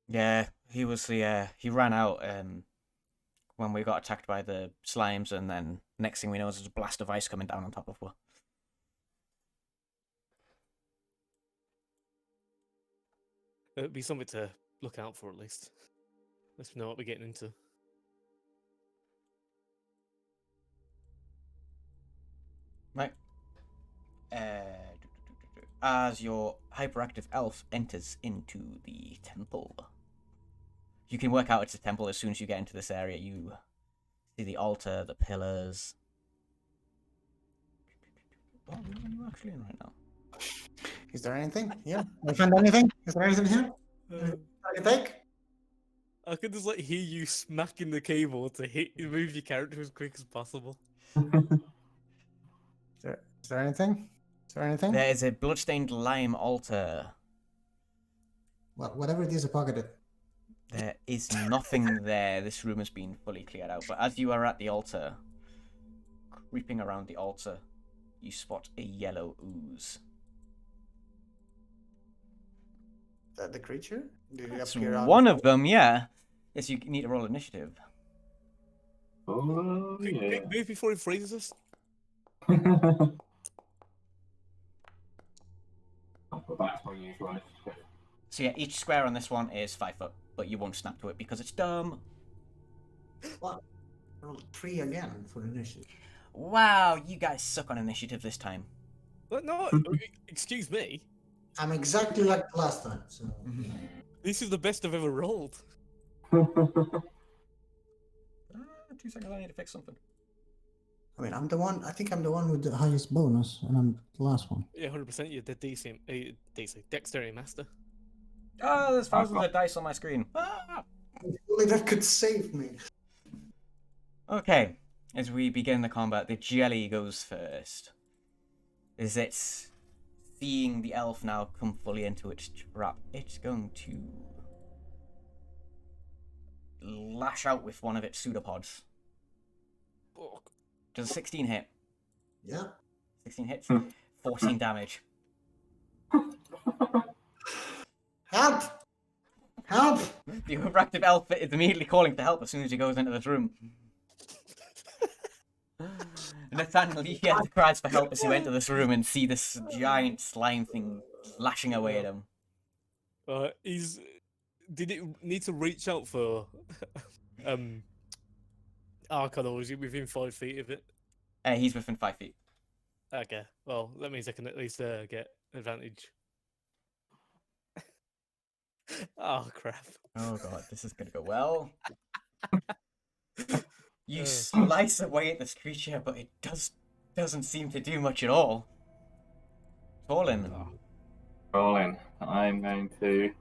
Yeah, he was he ran out when we got attacked by the slimes, and then next thing we know, there's a blast of ice coming down on top of us. It'd be something to look out for, at least. Let's know what we're getting into. as your hyperactive elf enters into the temple. You can work out it's a temple as soon as you get into this area. You see the altar, the pillars. What are you actually in right now? Is there anything here? I find anything? Is there anything here? I can take? I could just like hear you smacking the keyboard to move your character as quick as possible. Is there anything? Is there anything? There is a bloodstained lime altar. Well, whatever it is, I pocketed. There is nothing there. This room has been fully cleared out. But as you are at the altar, creeping around the altar, you spot a yellow ooze. Is that the creature? Did it That's appear out one of them, yeah. Yes, you need to roll initiative. Oh, yeah. Move before he freezes us. I'll put back my usual initiative. So yeah, each square on this one is 5 foot, but you won't snap to it because it's dumb. What? Roll 3 again for initiative. Wow, you guys suck on initiative this time. But no, excuse me. I'm exactly like the last time. So This is the best I've ever rolled. 2 seconds, I need to fix something. I mean, I'm the one. I think I'm the one with the highest bonus, and I'm the last one. Yeah, 100%. You're the DC dexterity master. Oh, there's thousands of dice on my screen. Ah! only that could save me. Okay, as we begin the combat, the jelly goes first. Is it seeing the elf now come fully into its trap? It's going to lash out with one of its pseudopods. Does a 16 hit? Yeah. 16 hits, 14 damage. Help! Help! The overactive elf is immediately calling for help as soon as he goes into this room. Nathaniel, you hear the cries for help as you enter this room and see this giant slime thing lashing away at him. Did it need to reach out for Arkon, or is he within 5 feet of it? He's within 5 feet. Okay, well, that means I can at least get advantage. Oh, crap. Oh god, this is gonna go well. You slice away at this creature, but it doesn't seem to do much at all. Torlyn. Rolling. I'm going to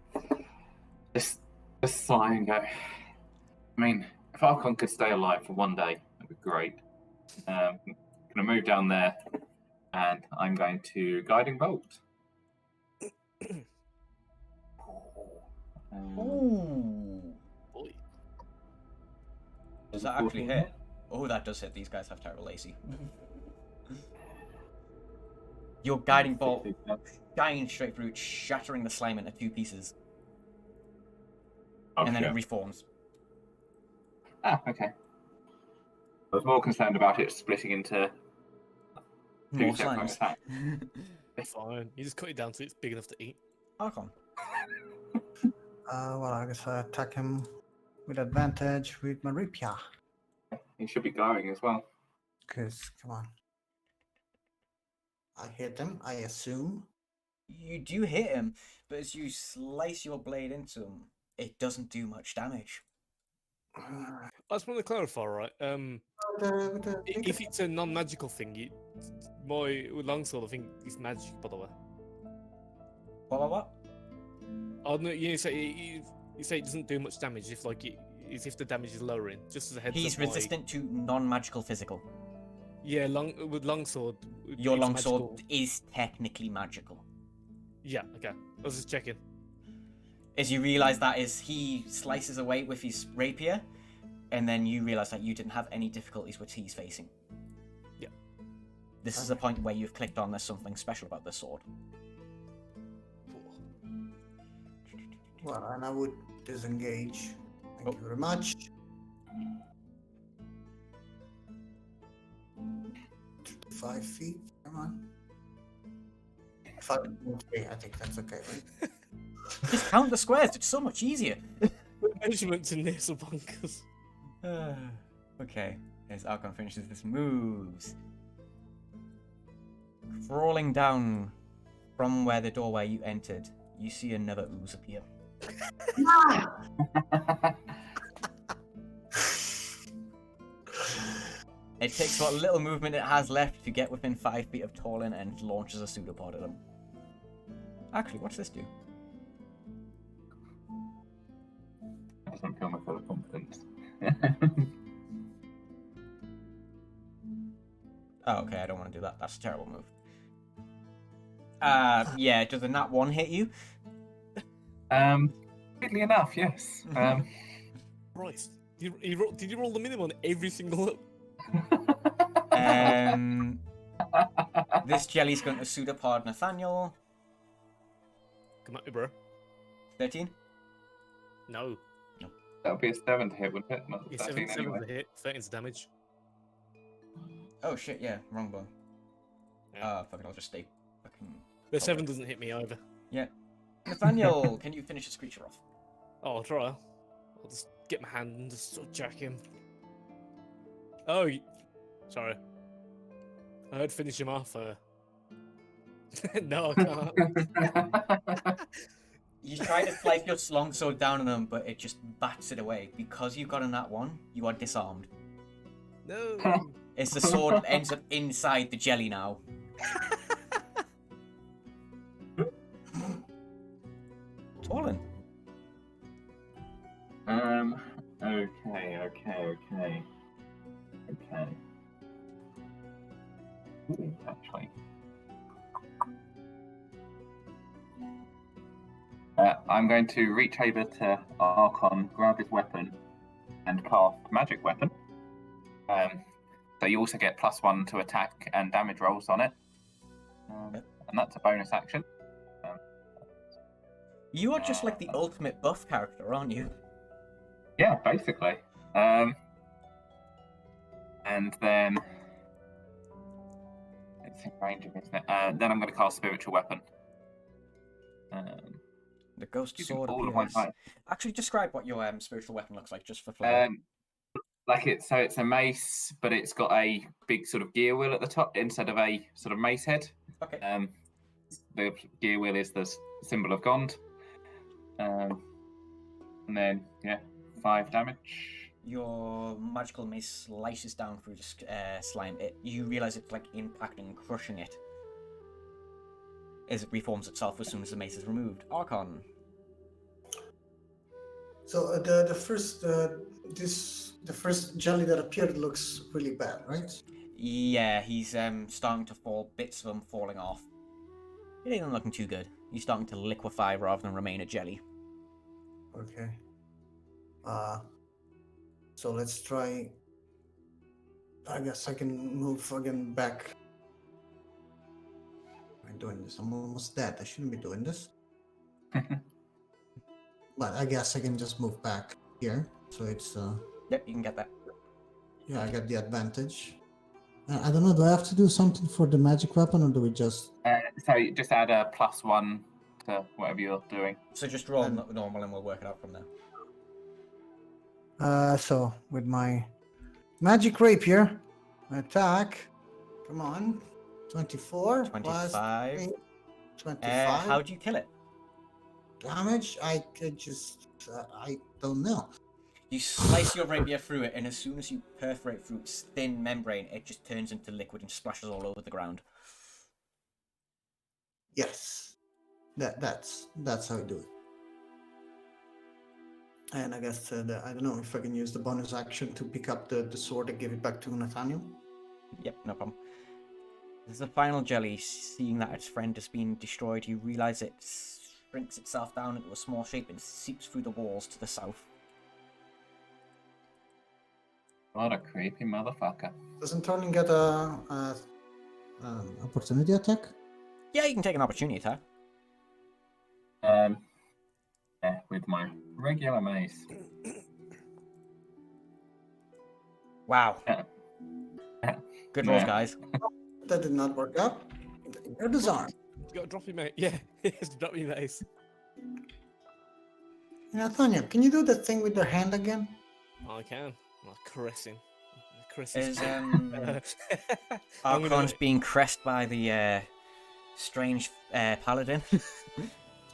just sigh and go. I mean, if Arkon could stay alive for one day, that'd be great. I'm gonna move down there, and I'm going to guiding bolt. Ooh. Boy. Does that actually hit? Oh, that does hit. These guys have terrible AC. Your guiding bolt shining straight through, shattering the slime into 2 pieces. Oh, and then shit. it reforms. Ah, okay. I was more concerned about it splitting into 2 More separate slimes. attacks. Fine. You just cut it down so it's big enough to eat. Arkon. Well, I guess I attack him with advantage with my rapier. He should be going as well. Because, come on. I hit him, I assume. You do hit him, but as you slice your blade into him, it doesn't do much damage. I just want to clarify, right? If it's a non-magical thing, my longsword, I think, is magic, by the way. What? Oh no, you say it doesn't do much damage if if the damage is lowering. Just as a heads He's up. resistant to non-magical physical. Yeah, with longsword. Your it's longsword magical. is technically magical. Yeah, okay. I was just checking. As you realise that is he slices away with his rapier, and then you realise that you didn't have any difficulties with he's facing. Yeah. This is the point where you've clicked on there's something special about this sword. Well, and I would disengage. Thank Oh. you very much. 5 feet. Come on. 5 okay, I think that's okay, right? Just count the squares, it's so much easier. Measurements in this are bonkers. Okay, as Arkon finishes this moves. Crawling down from where the doorway you entered, you see another ooze appear. It takes what little movement it has left to get within 5 feet of Torlyn and launches a pseudopod at him. Actually, what's this do? Doesn't fill me full of confidence. Oh, okay, I don't want to do that. That's a terrible move. Yeah, does a nat 1 hit you? Weirdly enough, yes. Christ. Did you roll the minimum on every single... This jelly's going to pseudopod Nathaniel. Come at me, bro. 13? No. That would be a 7 to hit, wouldn't it? Not It's 13 7 anyway. to hit, 13's damage. Oh shit, yeah, wrong bone. Yeah. Fuck it, I'll just stay fucking... The 7 doesn't hit me either. Yeah. Nathaniel, can you finish this creature off? Oh, I'll try. I'll just get my hand and just sort of jack him. Oh, sorry. I heard finish him off. No, I can't. You try to flick your longsword down on him, but it just bats it away. Because you've got a nat 1, you are disarmed. No. It's the sword that ends up inside the jelly now. Torlyn. Okay. Ooh, actually. I'm going to reach over to Arkon, grab his weapon, and cast Magic Weapon. So you also get +1 to attack and damage rolls on it. And that's a bonus action. You are just like the ultimate buff character, aren't you? Yeah, basically. And then it's in range of, isn't it? Then I'm going to cast Spiritual Weapon. The ghost Using sword all of my appears. time. Actually, describe what your spiritual weapon looks like, just for flavor. Like it's a mace, but it's got a big sort of gear wheel at the top instead of a sort of mace head. Okay. The gear wheel is the symbol of Gond. And then 5 damage. Your magical mace slices down through the slime. You realize it's like impacting and crushing it as it reforms itself as soon as the mace is removed. Arkon. So the first jelly that appeared looks really bad, right? Yeah, he's starting to fall. Bits of him falling off. It ain't looking too good. He's starting to liquefy rather than remain a jelly. Okay. So let's try. I guess I can move again back. Am I doing this? I'm almost dead. I shouldn't be doing this. But I guess I can just move back here. So it's Yep, you can get that. yeah, I got the advantage. I don't know, do I have to do something for the magic weapon or do we just So you just add a +1 to whatever you're doing. So just roll normal and we'll work it out from there. so with my magic rapier, attack. Come on. 24 plus 25. 8, 25 How do you kill it? damage. I could just I don't know. You slice your rapier through it, and as soon as you perforate through its thin membrane, it just turns into liquid and splashes all over the ground. Yes. That's how I do it. And I guess I don't know if I can use the bonus action to pick up the sword and give it back to Nathaniel. Yep, no problem. As the final jelly, seeing that its friend has been destroyed, you realize it shrinks itself down into a small shape and seeps through the walls to the south. What a creepy motherfucker. Doesn't Torlyn get a opportunity attack? Yeah, you can take an opportunity attack. With my regular mace. Wow. Good rolls, Yeah. guys. That did not work out. You're disarmed. You gotta drop your mate. Yeah, he has to drop your mace. Nathaniel, can you do that thing with your hand again? I can. I'm caressing. Chris Is I'm gonna- Arkon's being caressed by the strange paladin.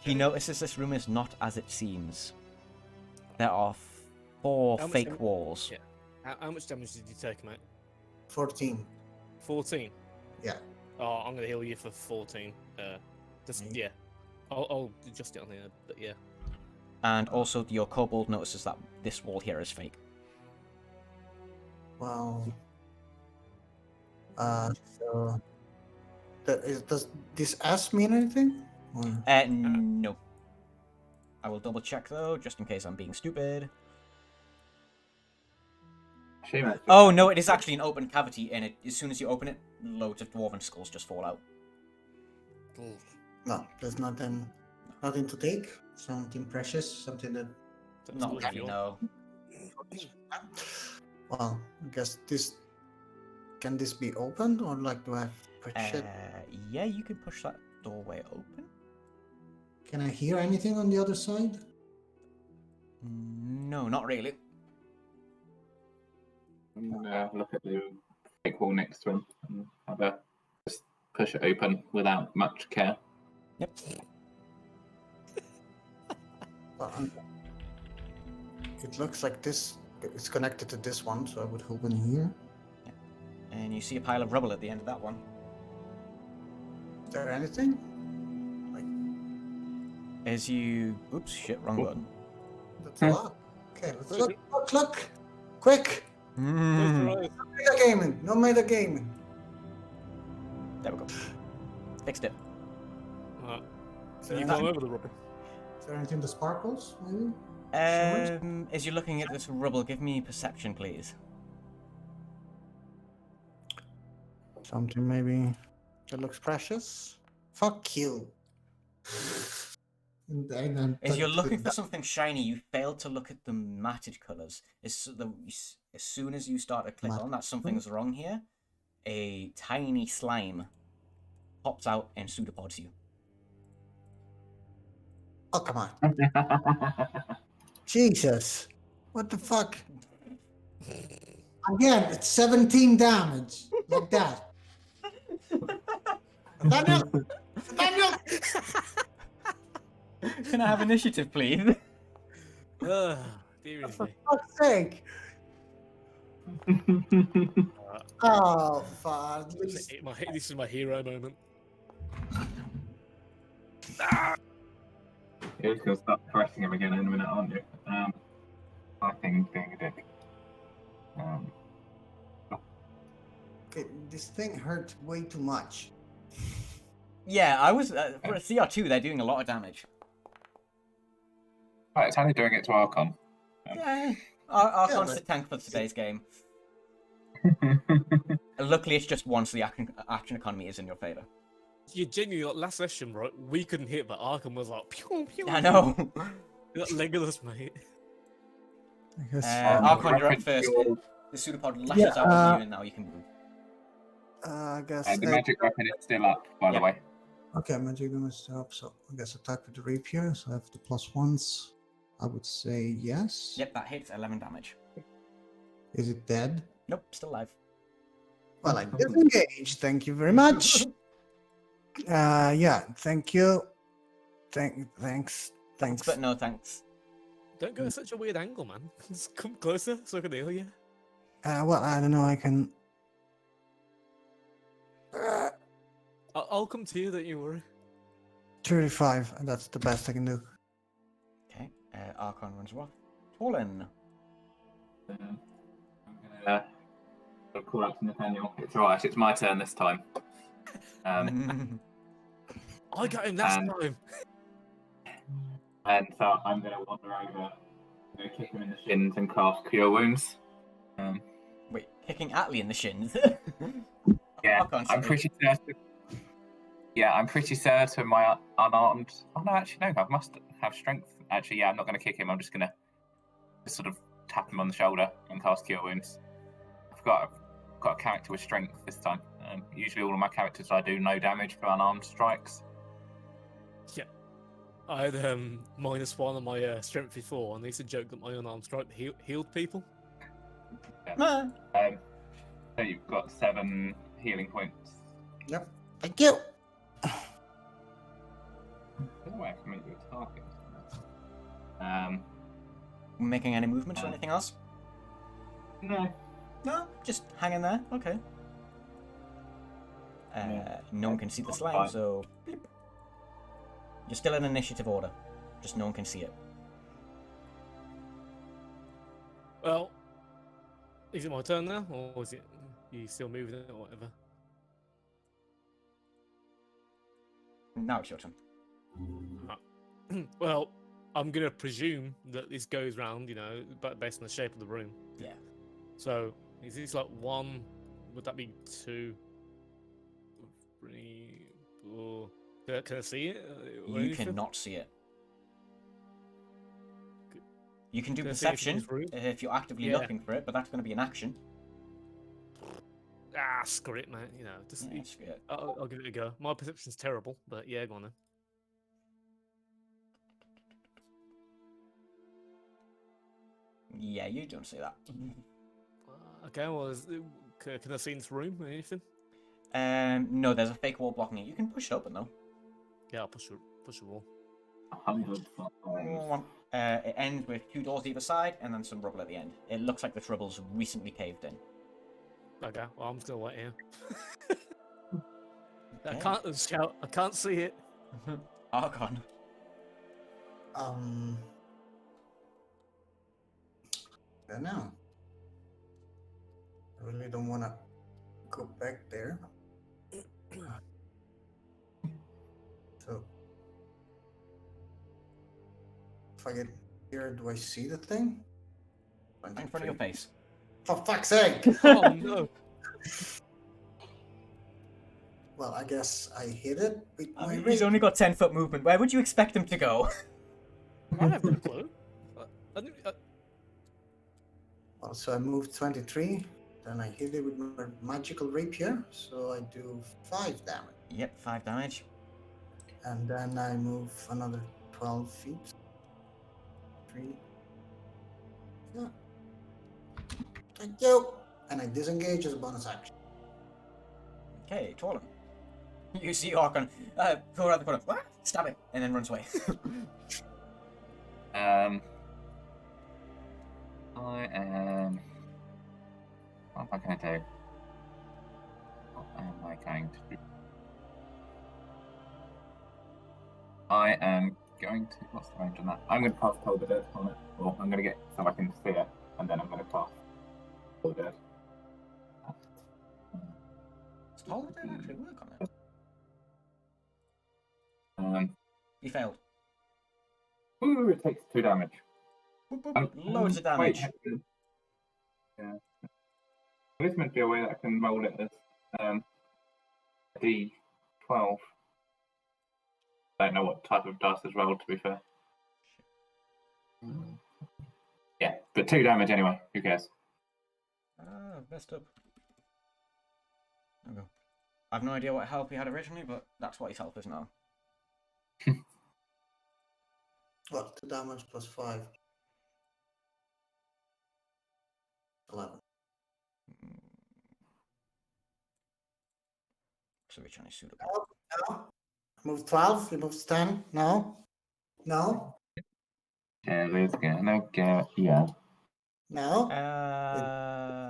He notices this room is not as it seems. There are 4 How much fake damage- walls. Yeah. How much damage did you take, mate? 14. 14. Yeah. Oh, I'm gonna heal you for 14. Just Mm. yeah. I'll adjust it on here, but yeah. And also, your kobold notices that this wall here is fake. Well, so does this S mean anything? Or... No. I will double check though, just in case I'm being stupid. Shame it's Oh no, it is actually an open cavity, and as soon as you open it, loads of dwarven skulls just fall out. No, there's nothing to take. Something precious, something that. Not really, no. Well, I guess this. Can this be opened, or like do I have to push it? Yeah, you can push that doorway open. Can I hear anything on the other side? No, not really. I'm gonna look at the fake wall next to him and have a just push it open without much care. Yep. It looks like this. It's connected to this one, so I would open here. And you see a pile of rubble at the end of that one. Is there anything? As you... Oops, shit, wrong button. That's a lot. Okay, let's look! Quick! Mm. Metagaming! No metagaming! There we go. Fixed it. Is So there you anything- climb over the rubble. Is there anything that sparkles, maybe? As you're looking at this rubble, give me perception, please. Something maybe that looks precious? Fuck you. As you're looking for something shiny, you fail to look at the matted colours. As soon as you start to click on that something's wrong here, a tiny slime pops out and pseudopods you. Oh, come on. Jesus. What the fuck? Again, it's 17 damage. Like that. Nathaniel! Nathaniel! Can I have initiative, please? Seriously. For fuck's sake. Oh, fuck. This is my hero moment. You're just gonna start caressing him again in a minute, aren't you? I think being a dick. Okay, this thing hurt way too much. Yeah, I was... for a CR2, they're doing a lot of damage. Right, it's only doing it to Arkon. Yeah, Arkon's but- the tank for today's game. Luckily, it's just once the action economy is in your favour. You genuinely, like, last session, right? We couldn't hit, but Arkon was like, pew, pew. I know. That Legolas, mate. I guess. Arkon, you're up reference first. your- The pseudopod lashes out at you, and now you can move. I guess. And the magic weapon is still up, by the Yeah. way. Okay, magic damage up, so I guess attack with the rapier, so I have the +1s. I would say yes. Yep, that hits 11 damage. Is it dead? Nope, still alive. Well, I disengage. Thank you very much. Yeah, thank you. Thanks. But no thanks. Don't go at such a weird angle, man. Just come closer so I can heal you. Well, I don't know. I can. I'll come to you, don't you worry. 35. And that's the best I can do. Okay, Arkon runs off. Torlyn. I'm gonna call up to Nathaniel. It's alright, it's my turn this time. I got him last And- time. And so I'm gonna wander over, kick him in the shins and cast Cure Wounds. Wait, kicking Atlee in the shins. Yeah, Arkon, I'm pretty certain. Yeah, I'm pretty certain my unarmed. Oh no, actually no, I must have strength. Actually, yeah, I'm not going to kick him. I'm just going to sort of tap him on the shoulder and cast Cure Wounds. I've got a character with strength this time. Usually, all of my characters I do no damage for unarmed strikes. Yeah. I had -1 on my strength before, and they used to joke that my unarmed strike healed people. Ah. So you've got 7 healing points. Yep. Thank you. Oh, I have to make you a target. Making any movements or Uh, anything else? No. No, just hanging there. Okay. No one can see the slime, Fine. so bleep. You're still in initiative order. Just no one can see it. Well, is it my turn now, or is it you still moving it or whatever? Now it's your turn. Well, I'm gonna presume that this goes round, but based on the shape of the room. Yeah. So is this like 1? Would that be 2, 3, 4? Can I see it? Or You anything? cannot see it. You can do Can I see it in perception this room? if you're actively Yeah. looking for it, but that's going to be an action. Ah, screw it, man. Just Yeah, screw it. I'll give it a go. My perception's terrible, but yeah, go on then. Yeah, you don't see that. Okay, well, can I see in this room or anything? No, there's a fake wall blocking it. You can push it open though. Yeah, I'll push the wall. 105. It ends with 2 doors either side and then some rubble at the end. It looks like this rubble's recently caved in. Okay, well, I'm just gonna wait here. I Okay. can't shout. I can't see it. Arkon. I don't know. I really don't want to go back there. So, if I get here, do I see the thing? Right in front of your face. For fuck's sake! Oh no! Well, I guess I hit it with my He's rapier. only got 10-foot movement. Where would you expect him to go? I have no clue. Well, so I moved 23, then I hit it with my magical rapier, so I do 5 damage. Yep, 5 damage. And then I move another 12 feet. 3. Yeah. Thank you! And I disengage as a bonus action. Okay, Torlyn. You see Arkon go around the corner, "What?" Stab it, and then runs away. I am. What am I going to do? What am I going to do? I am going to. What's the range on that? I'm going to cast Toll the Dead on it. Or I'm going to get so I can see it, and then I'm going to cast Toll the Dead. Does Torlyn actually work on it? You failed. Ooh, it takes 2 damage. Boop, boop. Loads of damage. Wait, yeah. This might be a way that I can roll it as D12. I don't know what type of dice is rolled, to be fair. Yeah, but 2 damage anyway. Who cares? Ah, messed up. There we go. I've no idea what health he had originally, but that's what his health is now. Well, 2 damage plus 5. 11. So which one is suitable? No. Move 12, he moves 10. No. No. Yeah, there's gonna go. Yeah. No.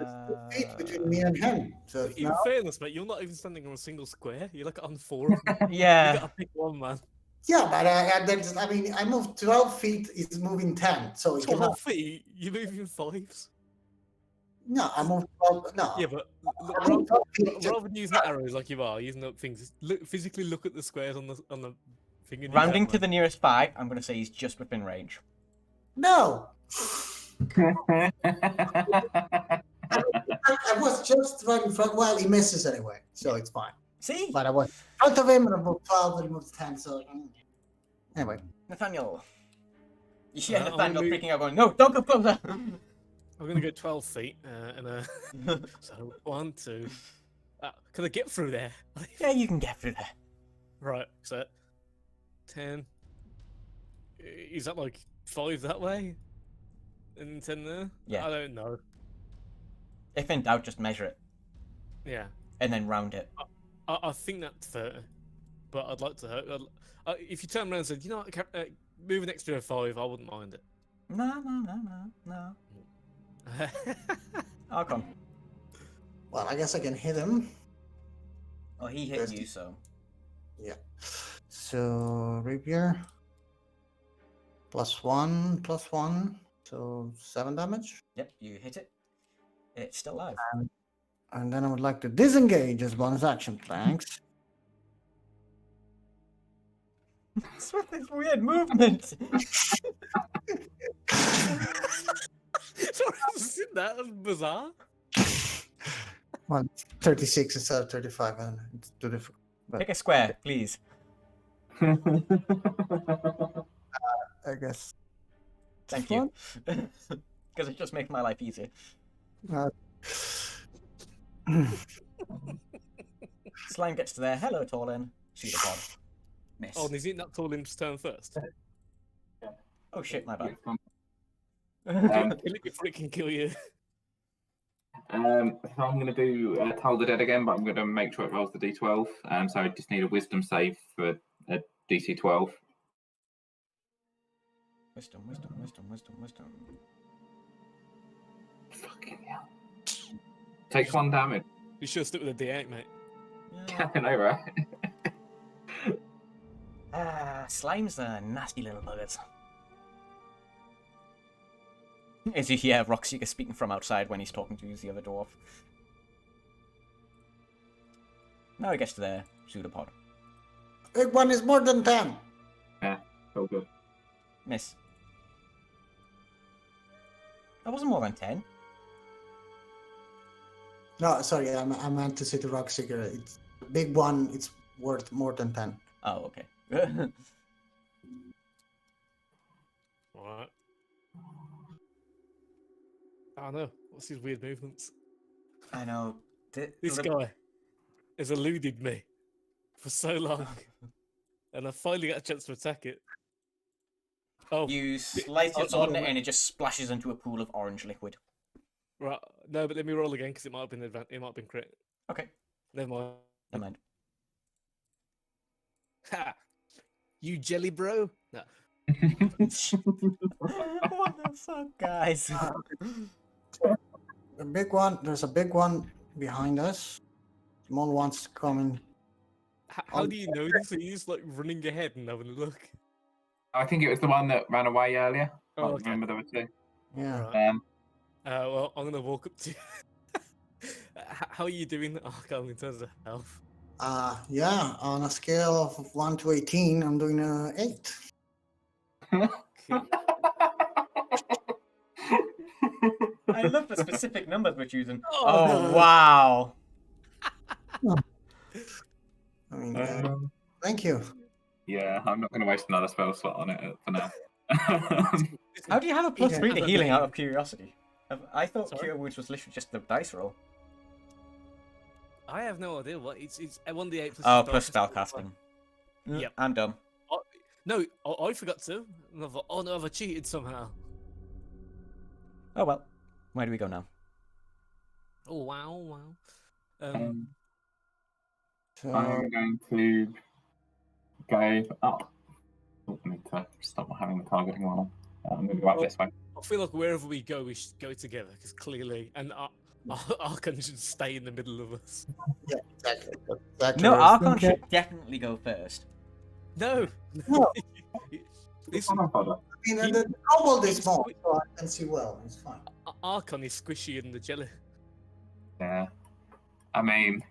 It's 2 feet between me and him. So it's In no. fairness, mate, you're not even standing on a single square. You're like on 4 of them. You Yeah. gotta pick one, man. Yeah, but I mean, I moved 12 feet, he's moving 10. So he 12 cannot. feet. You're moving 5s. No, I moved 12. No. Yeah, but I moved 12 feet. rather than using arrows like you are, using up things, physically look at the squares on the thing. in your Rounding head, to the man. nearest 5, I'm going to say he's just within range. No. I was just right in front. Well, he misses anyway, so it's fine. See? But I was in front of him and I moved 12 and he moved 10. So anyway. Nathaniel. You hear I'm Nathaniel gonna- freaking out going, no, don't go closer! I'm gonna go 12 feet, so 1, 2. Can I get through there? Yeah, you can get through there. Right, so 10. Is that like 5 that way? And 10 there? Yeah. I don't know. If in doubt, just measure it. Yeah. and then round it. I think that's 30, but I'd like to. If you turn around and said, you know what, move an extra 5, I wouldn't mind it. No. Arkon. Well, I guess I can hit him. Oh, he hit you, so. Yeah. So rapier. +1, so 7 damage. Yep, you hit it. It's still alive. And then I would like to disengage as bonus action. Thanks. What's with this weird movement? Sorry, isn't that bizarre? Well, 36 instead of 35, and it's too difficult. But Pick a square, please. I guess. Thank this you. Because it just makes my life easier. one? Slime gets to there. Hello, Torlyn. Pseudopod. Miss. Oh, and is it not Torlyn's turn first? Oh shit, my bad. Kill it before it can kill you. So I'm going to do Toll the Dead again, but I'm going to make sure it rolls the D12. So I just need a Wisdom save for a DC 12. Wisdom. Fucking hell. Takes 1 damage. You should have stuck with a D8, mate. Yeah. I know, right? Slimes are nasty little buggers. As you hear Roxy speaking from outside when he's talking to the other dwarf. Now he gets to the pseudopod. Big one is more than 10. Yeah, all good. Miss. That wasn't more than 10. No, sorry, I meant to say to Rockseeker. It's the big one. It's worth more than 10. Oh, okay. Alright. I don't know. What's his weird movements? I know. This guy has eluded me for so long. And I finally got a chance to attack it. Oh, You slice it on it and it just splashes into a pool of orange liquid. right. No, but let me roll again because it might have been it might have been crit. Okay, Never mind. never mind. Ha! You jelly bro? No. What the fuck, guys? The big one, there's a big one behind us. Small ones coming. How do you know this? Are you just like running ahead and having a look? I think it was the one that ran away earlier. Oh, I okay. remember there were 2. Yeah. Right. Um, Well, I'm gonna walk up to you. How are you doing, Arkon, in terms of health? Yeah, on a scale of 1 to 18, I'm doing 8. I love the specific numbers we're choosing. Oh, Oh, no. wow. I mean, um, thank you. yeah, I'm not going to waste another spell slot on it for now. How do you have a plus Yeah, 3 to have a healing out name. of curiosity? I thought Sorry? Cure Wounds was literally just the dice roll. I have no idea what it's 1d8 plus. Oh, plus spellcasting. Yep. I'm dumb. No, I forgot to. And I thought, oh no, I've cheated somehow. Oh well. Where do we go now? Oh wow. So, I'm going to go up. Oh, I need to stop having the targeting one on. I'm going to go up this way. I feel like wherever we go, we should go together because clearly, and Arkon should stay in the middle of us. Yeah, exactly. No, Arkon should definitely go first. No. No. This I mean, the kobold is small, so I can see well. It's fine. Arkon is squishy in the jelly. Yeah. I mean,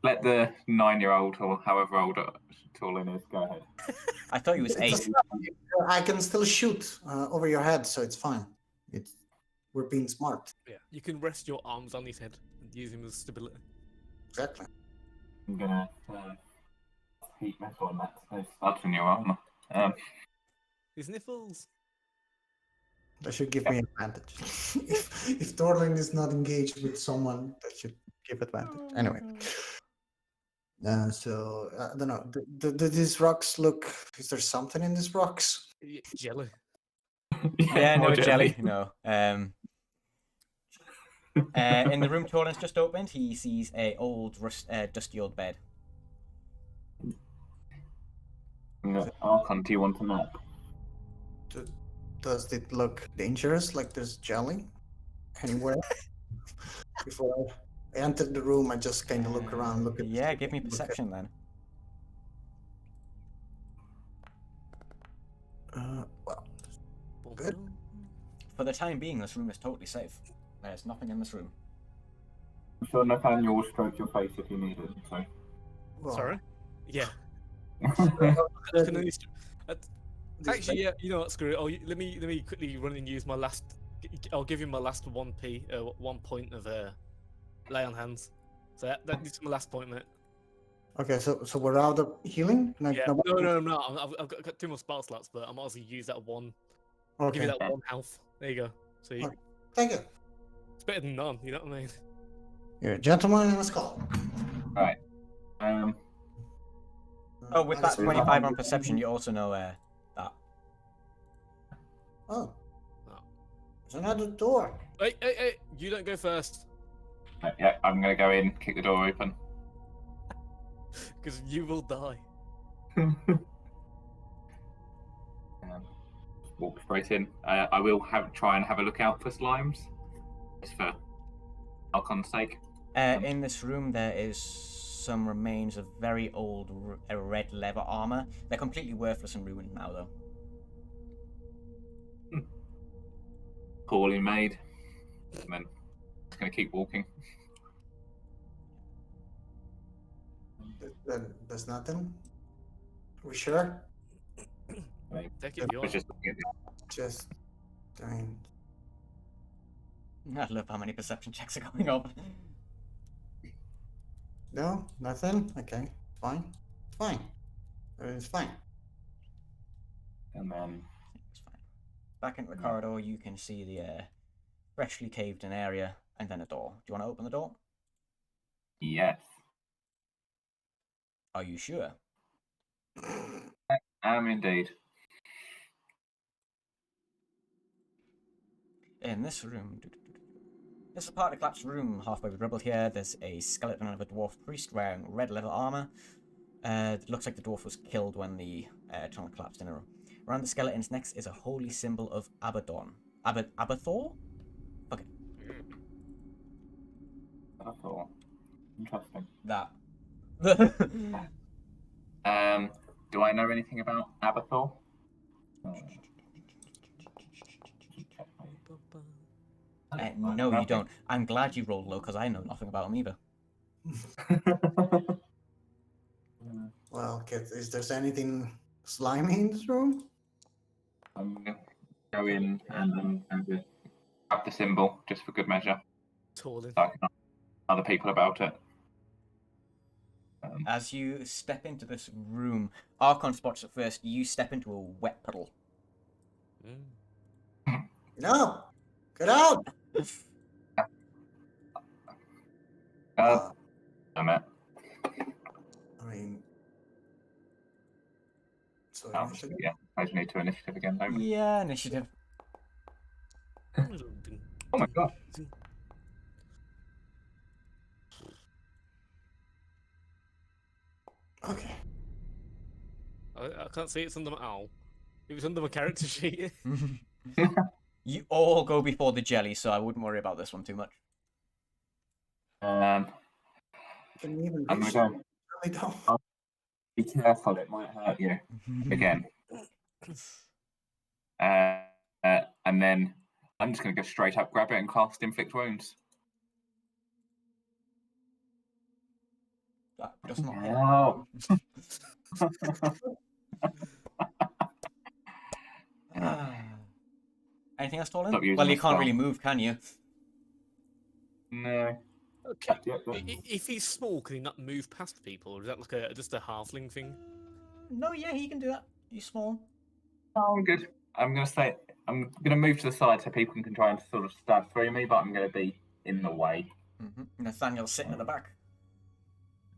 let the 9-year-old or however old Torlyn is go ahead. I thought he was 8. I can still shoot over your head, so it's fine. We're being smart. Yeah, you can rest your arms on his head and use him as stability. Exactly. I'm going to heat metal on that. So that's in your armor. His nipples. that should give me advantage. If Torlyn is not engaged with someone, That should give advantage. Anyway. So, I don't know. Do these rocks look. Is there something in these rocks? Jelly. Yeah, no more jelly. No. In the room Torlyn's just opened, he sees a dusty old bed. Arkon, do you want a map? Does it look dangerous? Like there's jelly anywhere? Before I entered the room, I just kind of look around, look at. Yeah, give me perception then. Well, good. For the time being, this room is totally safe. There's nothing in this room. I'm sure Nathaniel will stroke your face if you need it. So. Well, Sorry. Yeah. uh, Can only actually, yeah. You know what? Screw it. Let me quickly run and use my last. I'll give you my last 1 point of lay on hands. So that is my last point, mate. Okay, so we're out of healing. Yeah. No, I'm not. I've got 2 more spell slots, but I might as well use that one. I'll give you Okay, that 1 health. There you go. So Okay. Thank you. it's better than none. You know what I mean? You're a gentleman in a skull. Right. Oh, with that 25 on perception, you also know that. Oh, Oh. there's another door. Hey! You don't go first, Yeah, I'm gonna go in, kick the door open. because you will die. Walk straight in. I will try and have a look out for slimes, just for Arkon's sake. In this room, there is some remains of very old red leather armor. They're completely worthless and ruined now, though. Poorly made. And then just gonna keep walking. There's nothing. We sure? Take it, you I was just looking at the Just doing. I love how many perception checks are going up. No, nothing. Okay, fine. It's fine. and then It's fine. Back into the corridor, you can see the freshly caved in area and then a door. Do you want to open the door? yes. Are you sure? I am indeed. In this room, this is a partly collapsed room, halfway with rubble here. There's a skeleton of a dwarf priest wearing red leather armor. It looks like the dwarf was killed when the tunnel collapsed in a row. Around the skeleton's neck is a holy symbol of Abaddon. Abathor? Okay. I thought. Interesting. That. Do I know anything about Abathor? No, you don't. I'm glad you rolled low, because I know nothing about him either. Well, is there anything slimy in this room? I'm gonna go in and just grab the symbol just for good measure, Torlyn. so I can ask other people about it. As you step into this room, Arkon spots at first, you step into a wet puddle. No, get out. Damn it. I mean, so Oh, initiative? yeah, I just need to initiative again, don't we? Yeah, initiative. Oh my god. Okay. I can't see it's under my owl. It was under my character sheet. You all go before the jelly, so I wouldn't worry about this one too much. Can you even I'm reach? gonna go. Really don't. Be careful, it might hurt you again. And then I'm just gonna go straight up, grab it, and cast Inflict Wounds. That does not hit. Wow. Anything else, Stop Torlyn? using Well, my you can't really spell. move, can you? No. Okay. Yep, If he's small, can he not move past people, or is that like just a halfling thing? No, yeah, he can do that. He's small. Oh, I'm good. I'm gonna move to the side so people can try and sort of stab through me, but I'm gonna be in the way. Nathaniel's sitting at the back.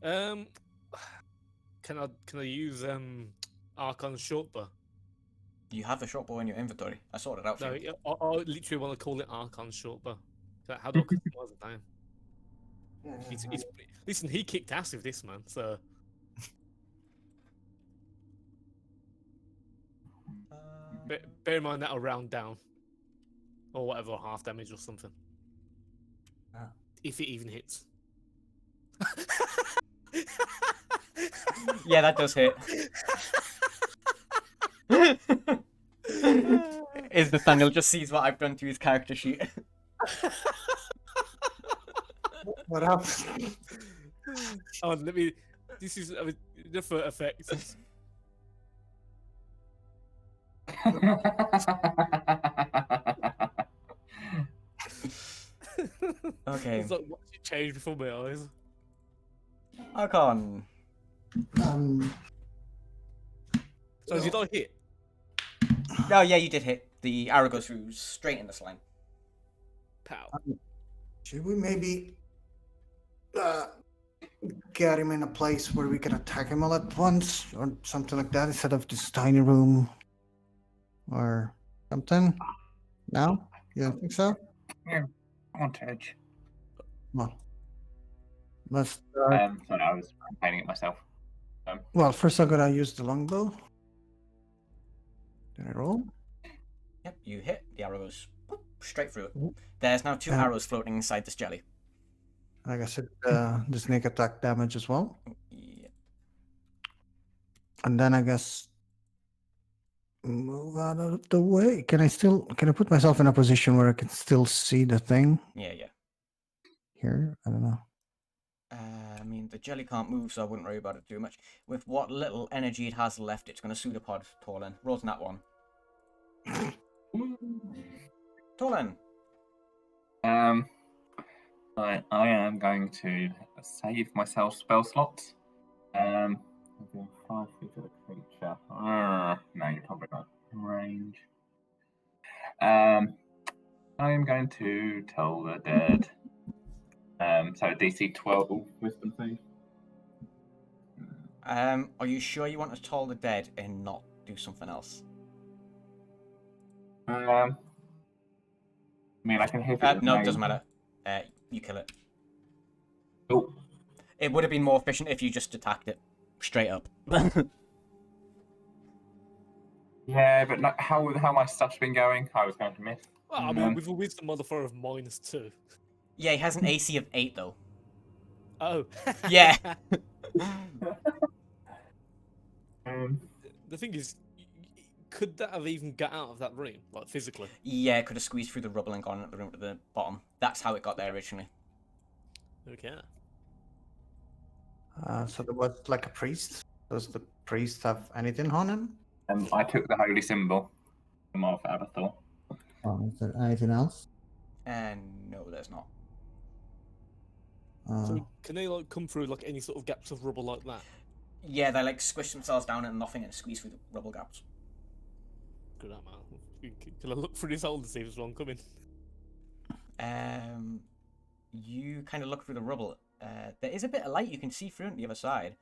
Can I use Arkon's short bow? You have the short bow in your inventory. I sorted it out for No, you. I literally want to call it Arkon's short bow. How do I customize it down? Yeah, Listen, he kicked ass with this, man. So bear in mind that'll round down, or whatever, half damage or something. If it even hits. Yeah, that does hit. Is Nathaniel just sees what I've done to his character sheet. What happened? Oh, let me. This is just for effects. Okay. It's like watching it change before my eyes. Arkon. So did I hit? Oh yeah, you did hit. The arrow goes through straight in the slime. Pow. Should we maybe get him in a place where we can attack him all at once, or something like that, instead of this tiny room, or something? No, you don't think so? Yeah, on edge. Well, let's. Sorry, I was painting it myself. Well, first I'm gonna use the longbow. Did I roll? Yep, you hit. The arrow goes straight through it. There's now 2 arrows floating inside this jelly. Like I said, the sneak attack damage as well. Yeah. And then I guess move out of the way. Can I put myself in a position where I can still see the thing Yeah. here? I don't know. I mean, the jelly can't move, so I wouldn't worry about it too much. With what little energy it has left, it's going to pseudopod Torlyn. Rolls that one. Torlyn. I am going to save myself spell slots. Within 5 feet of the creature. No, you're probably not in range. I am going to tell the dead. So DC 12 wisdom save. Are you sure you want to toll the dead and not do something else? I mean, I can hit it. No, it doesn't matter. You kill it. Oh. It would have been more efficient if you just attacked it straight up. Yeah, but no, how my stuff's been going, I was going to miss. Well, I mean, with a wisdom modifier of -2. Yeah, he has an AC of 8 though. Oh. Yeah. The thing is, could that have even got out of that room, like physically? Yeah, it could have squeezed through the rubble and gone at the room at the bottom. That's how it got there originally. Okay. So there was like a priest. Does the priest have anything on him? I took the holy symbol from off Abathor. Oh, is there anything else? No, there's not. So can they like come through like any sort of gaps of rubble like that? Yeah, they like squish themselves down into nothing and squeeze through the rubble gaps. Good at man. Can I look through this hole to see if there's one coming? You kind of look through the rubble. There is a bit of light you can see through on the other side.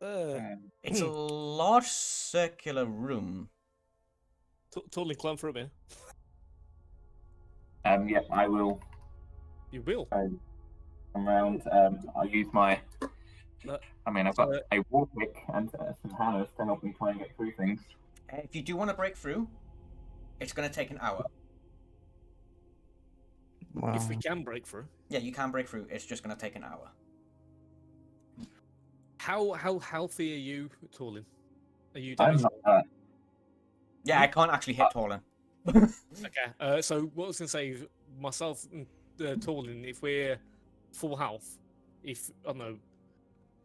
It's a large circular room. Totally climb through it, Yeah, I will. You will. Come around. I'll use my. I mean, I've got a war pick and some hammers to help me try and get through things. If you do want to break through, it's going to take an hour. Wow. If we can break through. Yeah, you can break through. It's just going to take an hour. How healthy are you, Torlyn? Are you? I'm not. Yeah, I can't actually hit Torlyn. Okay. So what I was going to say is myself and Torlyn, if we're full health, I don't know.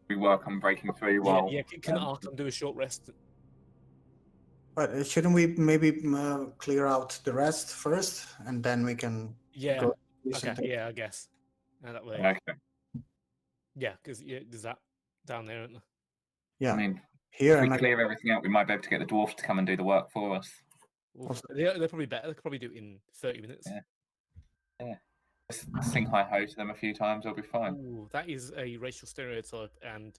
We work on breaking through while. Yeah, can Arkon do a short rest? But shouldn't we maybe clear out the rest first, and then we can? Yeah. Go do Okay. something? Yeah, I guess. That way. Okay. Yeah, because there's that down there, isn't there? Yeah. I mean, Here if we and clear everything out, we might be able to get the dwarf to come and do the work for us. Well, they're probably better. They could probably do it in 30 minutes. Yeah. Just sing hi ho to them a few times, I'll be fine. Ooh, that is a racial stereotype, and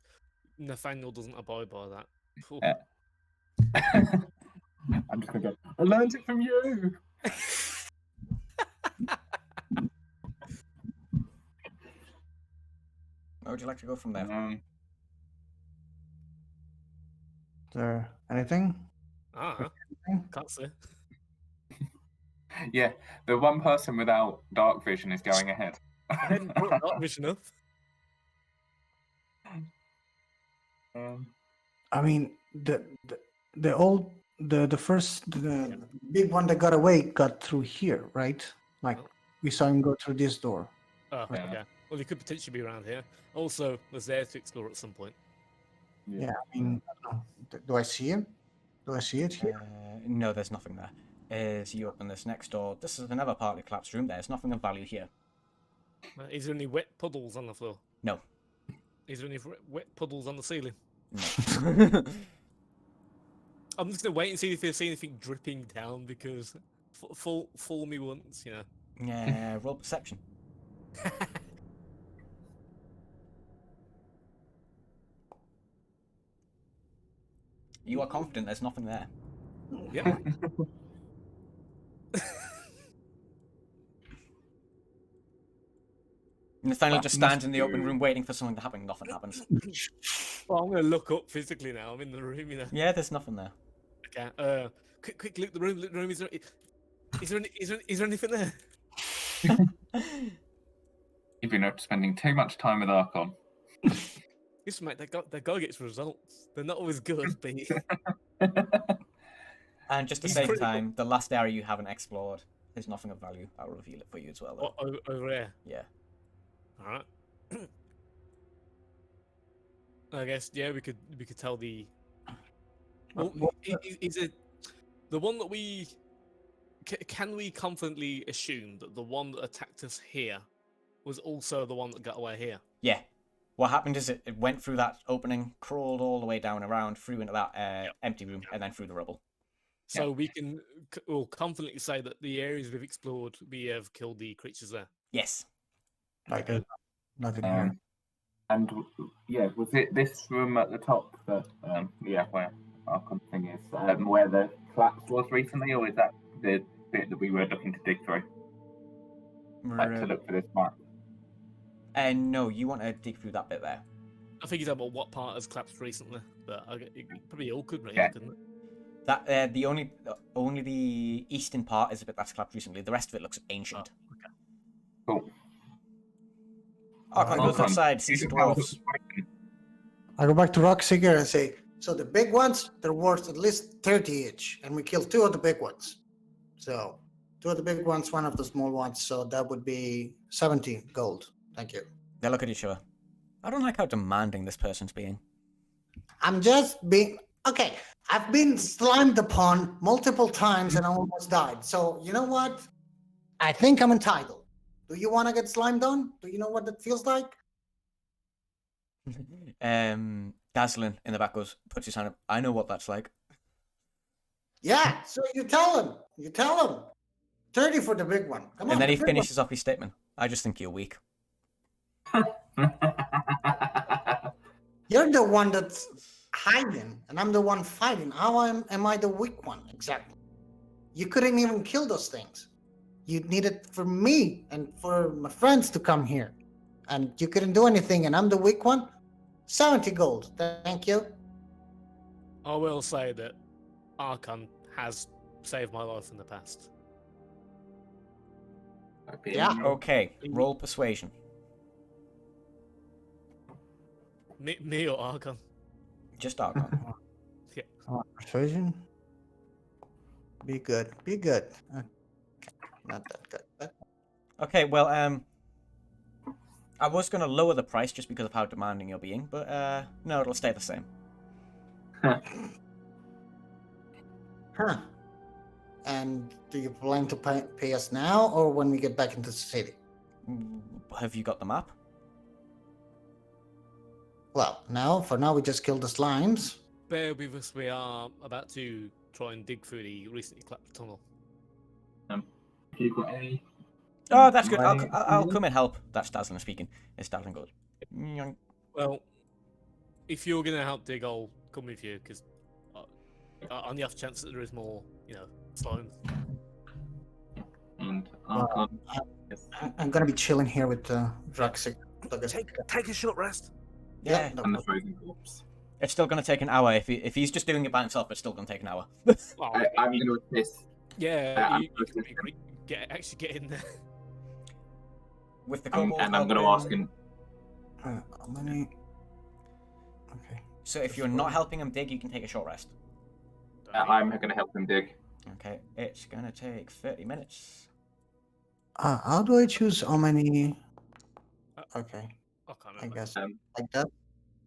Nathaniel doesn't abide by that. Ooh. Yeah. I'm just gonna go. I learned it from you. Where would you like to go from there? Is there anything? Can't say. Yeah, the one person without dark vision is going ahead. I hadn't brought dark vision up. I mean, the big one that got away got through here, right? Like we saw him go through this door. Oh, Yeah. okay. Well, he could potentially be around here. Also, was there to explore at some point. Yeah, I mean, I don't know. Do I see him? Do I see it here? No, there's nothing there. As you open this next door, this is another partly collapsed room. There's nothing of value here. Is there any wet puddles on the floor? No. Is there any wet puddles on the ceiling? No. I'm just gonna wait and see if there's anything dripping down because fool me once, you know. Yeah, roll perception. You are confident there's nothing there. Yeah. Nathaniel just stands in the open room waiting for something to happen. Nothing happens. Well, I'm gonna look up physically now. I'm in the room, you know. Yeah, there's nothing there. Okay. Quick, look the room. Look the room. Is there anything there? You've been spending too much time with Arkon. Listen, mate, that guy gets results. They're not always good, but And just to He's save pretty- time, the last area you haven't explored, there's nothing of value. I'll reveal it for you as well, though. over there. Yeah. All right. I guess we could tell the. Well, is it the one that we? Can we confidently assume that the one that attacked us here was also the one that got away here? Yeah. What happened is it went through that opening, crawled all the way down around, through into that empty room, and then through the rubble. So we can confidently say that the areas we've explored, we have killed the creatures there. Yes. Like there's nothing here. And yeah, was it this room at the top that where Arkon thing is, where the collapse was recently, or is that the bit that we were looking to dig through? Like to look for this map. No, you want to dig through that bit there. I think he's about what part has collapsed recently, but it probably all could, really, Yeah. couldn't it? That the only the eastern part is a bit that's collapsed recently. The rest of it looks ancient. Cool. Arkon goes Arkon, outside, sees the dwarves. I go back to Rockseeker and say, so the big ones, they're worth at least 30 each, and we killed 2 of the big ones. So 2 of the big ones, 1 of the small ones, so that would be 70 gold. Thank you. They look at each other. I don't like how demanding this person's being. I'm just being... Okay, I've been slimed upon multiple times and I almost died. So, you know what? I think I'm entitled. Do you want to get slimed on? Do you know what that feels like? Dazzlin in the back puts his hand up. I know what that's like. Yeah, so you tell him. You tell him. 30 for the big one. Come on. And then he the big one. finishes off his statement. I just think you're weak. You're the one that's hiding, and I'm the one fighting. How am I the weak one, exactly? You couldn't even kill those things. You needed for me and for my friends to come here. And you couldn't do anything, and I'm the weak one? 70 gold. Thank you. I will say that Arkon has saved my life in the past. Yeah. Okay, roll persuasion. Me or Arkon? Just Arkon. Persuasion. Be good. Be good. Not that good. But... Okay, well, I was going to lower the price just because of how demanding you're being, but no, it'll stay the same. Huh. And do you plan to pay us now or when we get back into the city? Have you got the map? Well, no. For now, we just killed the slimes. Bear with us, we are about to try and dig through the recently collapsed tunnel. You got any? Oh, that's good. I'll come and help. That's Dazzlin speaking. It's Dazzlin goes. "Nyong." Well, if you're going to help dig, I'll come with you, because on the off chance that there is more, slimes. And Arkon. I'm gonna be chilling here with Roxy. Like a- Take a short rest. Yeah, no, And the frozen corpse. it's still going to take an hour. If he's just doing it by himself, it's still going to take an hour. Well, I'm going to assist. yeah, I'm you can be great. Actually get in there. With the kobold And I'm going to ask helping- him. How many? Okay. So if you're not helping him dig, you can take a short rest. I'm going to help him dig. Okay, it's going to take 30 minutes. How do I choose how many? Okay, I can't I remember. guess Um, like that.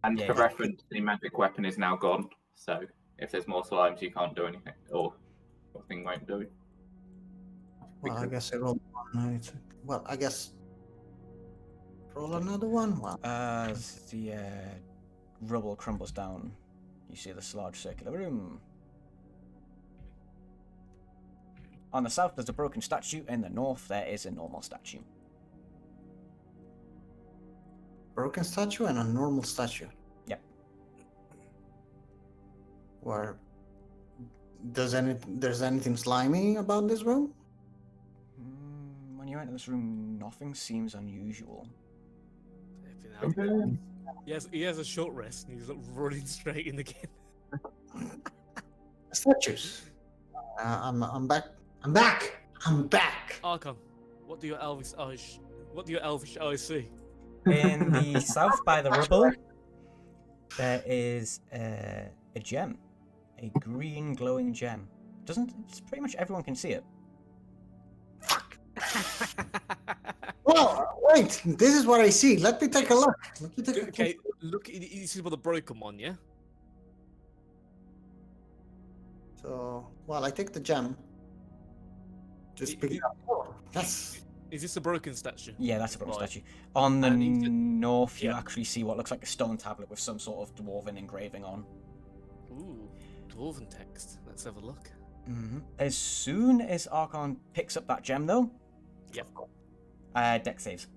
And Yeah, for yeah. reference, the magic weapon is now gone. So if there's more slimes, you can't do anything, or nothing won't do. Well, I guess I roll one. Well, I guess roll another one. Well, As the rubble crumbles down, you see this large circular room. On the south, there's a broken statue. In the north, there is a normal statue. broken statue and a normal statue. Yep. Where there's anything slimy about this room? When you enter this room, nothing seems unusual. He has a short rest and he's like running straight in again. Statues. I'm back. I'm back. I'm back. Arkon, what do your elvish eyes see? In the south, by the rubble, there is a gem, a green glowing gem. It's pretty much everyone can see it. Well, wait. This is what I see. Let me take a look. Okay, look, this is what the broken one, yeah? So, well, I take the gem. Just pick it up. Oh, yes. Is this a broken statue? Yeah, that's a broken Right. statue. On the And he's- north, you yeah. actually see what looks like a stone tablet with some sort of dwarven engraving on. Ooh, dwarven text. Let's have a look. As soon as Arkon picks up that gem, though, Yep. deck saves.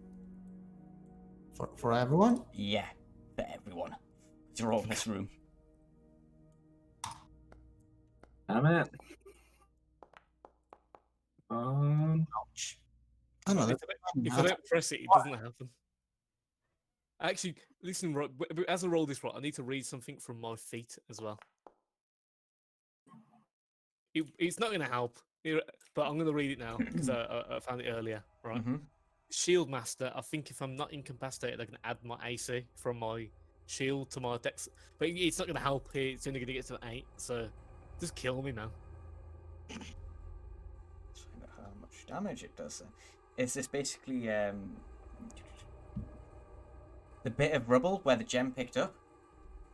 For everyone? Yeah, for everyone. You're all in this room. Damn it. Ouch. I know that. If I don't press it, it doesn't happen. Actually, listen, right, as I roll this right, I need to read something from my feet as well. It's not going to help, but I'm going to read it now because I found it earlier. Right, Shield Master. I think if I'm not incapacitated, I can add my AC from my shield to my dex, but it's not going to help here. It's only going to get to an 8, so just kill me now. Let's find out how much damage it does. Is this basically the bit of rubble where the gem picked up?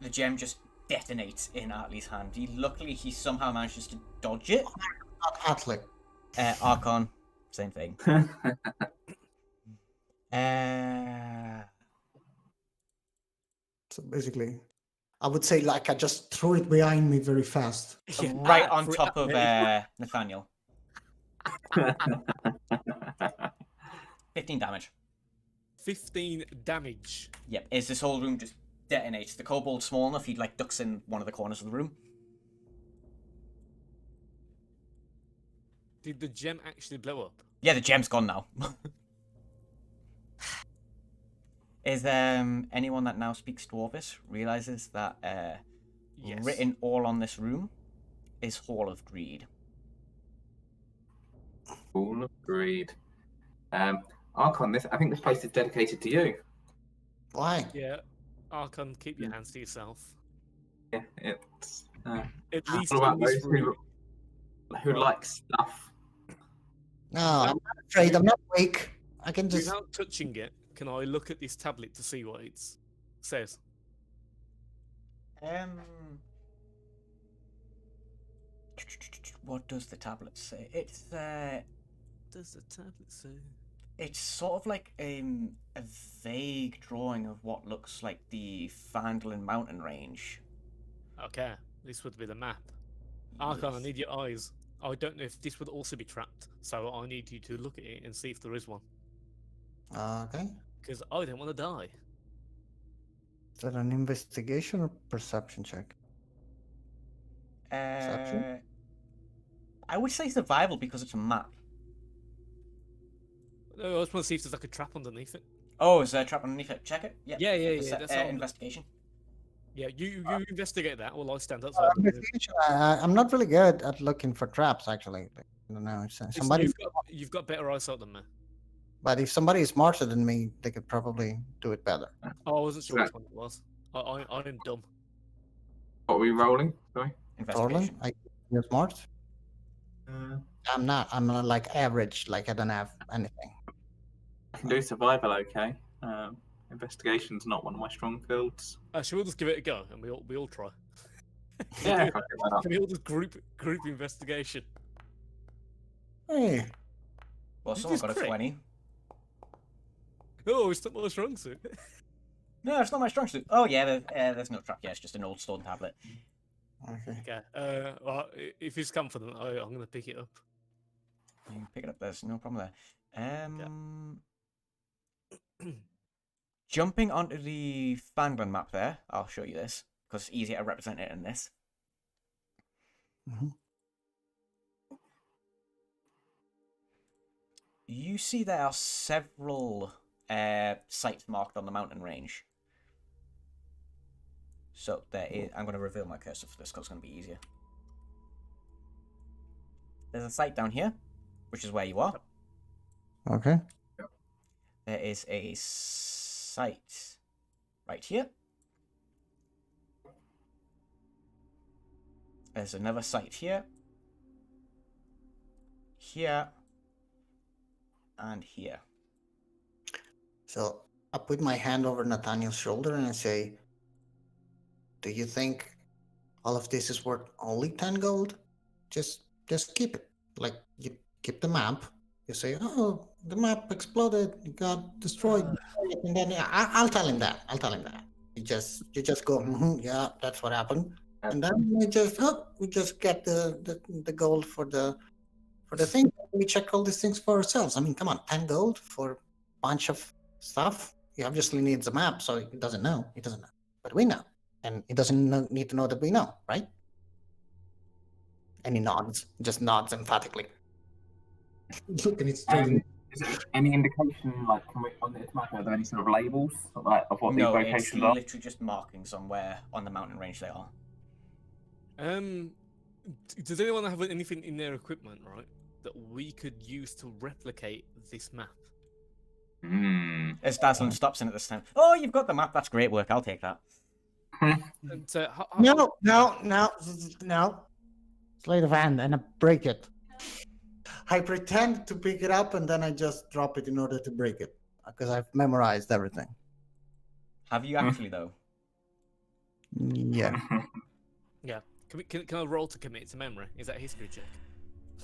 The gem just detonates in Atli's hand. Luckily, he somehow manages to dodge it. Not Atli. Arkon, same thing. So basically, I would say like I just threw it behind me very fast. Right on top of Nathaniel. 15 damage. 15 damage. Yep, as this whole room just detonates. The kobold's small enough, he like ducks in one of the corners of the room. Did the gem actually blow up? Yeah, the gem's gone now. Is anyone that now speaks Dwarvish realizes that Yes. written all on this room is Hall of Greed. All agreed. Arkon, I think this place is dedicated to you. Why? Yeah. Arkon, keep your hands to yourself. Yeah, it's. At least What about in this those room. who like stuff? No, I'm not afraid. I'm not weak. I can just. Without touching it, can I look at this tablet to see what it says? What does the tablet say? It's Does the tablet say? it's sort of like a vague drawing of what looks like the Phandalin mountain range. Okay, this would be the map. Arkon, I Yes. need your eyes. I don't know if this would also be trapped, so I need you to look at it and see if there is one. Okay. Because I don't want to die. Is that an investigation or perception check? Perception? I would say survival because it's a map. No, I just want to see if there's like a trap underneath it. Oh, is there a trap underneath it? Check it. Yep. Yeah. That's all. Investigation. Yeah, you investigate that while I stand outside. I'm not really good at looking for traps, actually. I don't know. Somebody, you've got better eyesight than me. but if somebody is smarter than me, they could probably do it better. Oh, I wasn't sure which one it was. I'm dumb. What are we rolling? Sorry. Torlyn, Investigation. you're smart. I'm not. I'm not like average. Like I don't have anything. I can do survival okay. Investigation's not one of my strong fields. Actually, we'll just give it a go, and we all try. Yeah, Can we all just group investigation? Hey, Well, You someone just got a crit. 20. Oh, it's not my strong suit. No, it's not my strong suit. Oh yeah, there's no trap. Yeah, it's just an old stone tablet. okay. Okay. Well, if he's confident, I'm gonna pick it up. You can pick it up. There's no problem there. Jumping onto the Phandalin map there, I'll show you this because it's easier to represent it in this. Mhm. You see there are several sites marked on the mountain range. So there is. I'm going to reveal my cursor for this because it's going to be easier. There's a site down here, which is where you are. Okay. There is a site right here. There's another site here. Here. And here. So I put my hand over Nathaniel's shoulder and I say, "Do you think all of this is worth only 10 gold? Just keep it. Like you keep the map. You say, oh, the map exploded. It got destroyed. And then I'll tell him that. You just go, yeah, that's what happened. And then we just get the gold for the thing. We check all these things for ourselves. I mean, come on, 10 gold for a bunch of stuff. He obviously needs a map, so he doesn't know. But we know. And he doesn't need to know that we know, right? And he nods, just nods emphatically. Looking at straight. Is there any indication, like, can we, on this map, are there any sort of labels like, of what No, these it's locations are? literally just markings on where on the mountain range they are. Does anyone have anything in their equipment, right, that we could use to replicate this map? As Dazzlin stops in at this time. Oh, you've got the map. That's great work. I'll take that. And No. Sleight of hand, and I break it. I pretend to pick it up, and then I just drop it in order to break it, because I've memorized everything. Have you actually, though? Yeah. Yeah. Can I roll to commit to memory? Is that a history check?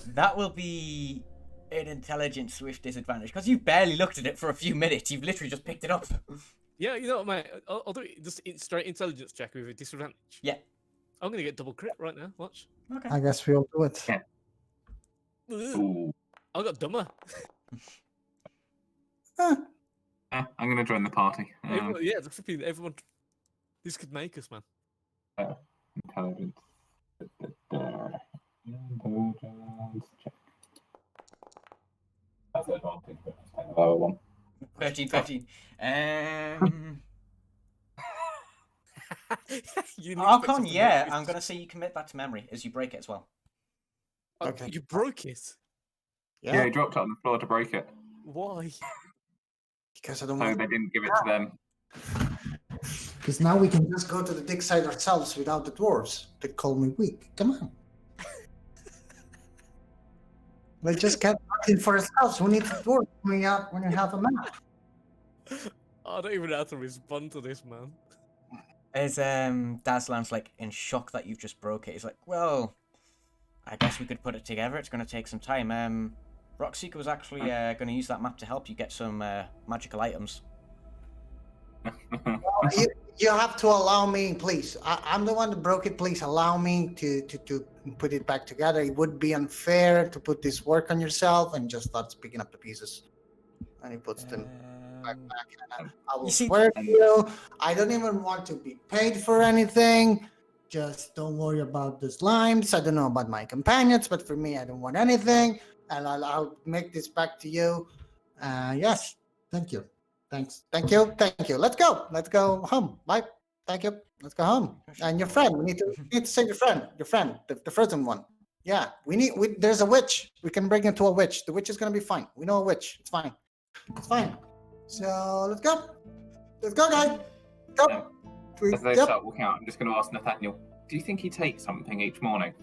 That will be an intelligence with disadvantage, because you barely looked at it for a few minutes. You've literally just picked it up. Yeah, you know what, mate? I'll do it just straight intelligence check with a disadvantage. Yeah. I'm gonna get double crit right now. Watch. Okay. I guess we'll do it. Yeah. Ugh, Ooh. I got dumber. I'm going to join the party. Everyone, yeah, the flipping everyone. This could make us, man. Intelligence. Intelligence check. That's an advantage, but it's kind of a lower one. 13. You Arkon, yeah, I'm going to say you commit that to memory as you break it as well. Okay. You broke it. Yeah, he dropped it on the floor to break it. Why? Because I don't So want. they didn't give it to them. Because now we can just go to the dig site ourselves without the dwarves. They call me weak. Come on. We just kept working for ourselves. Who needs the dwarves when you have a map? I don't even know how to respond to this, man. As Dazlan's like in shock that you've just broke it. He's like, well, I guess we could put it together. It's going to take some time. Rockseeker was actually going to use that map to help you get some magical items. You have to allow me, please. I'm the one that broke it. Please allow me to put it back together. It would be unfair to put this work on yourself and just start picking up the pieces. And he puts them back. And I will swear to you, I don't even want to be paid for anything. Just don't worry about the slimes. I don't know about my companions, but for me, I don't want anything. And I'll make this back to you. Yes, thank you. Thanks. Thank you. Thank you. Let's go. Let's go home. Bye. Thank you. Let's go home. And your friend. We need to save your friend. Your friend, the frozen one. Yeah. There's a witch. We can bring her to a witch. The witch is gonna be fine. We know a witch. It's fine. It's fine. So let's go. Let's go, guys. Go. As they start walking out, I'm just going to ask Nathaniel, do you think he takes something each morning?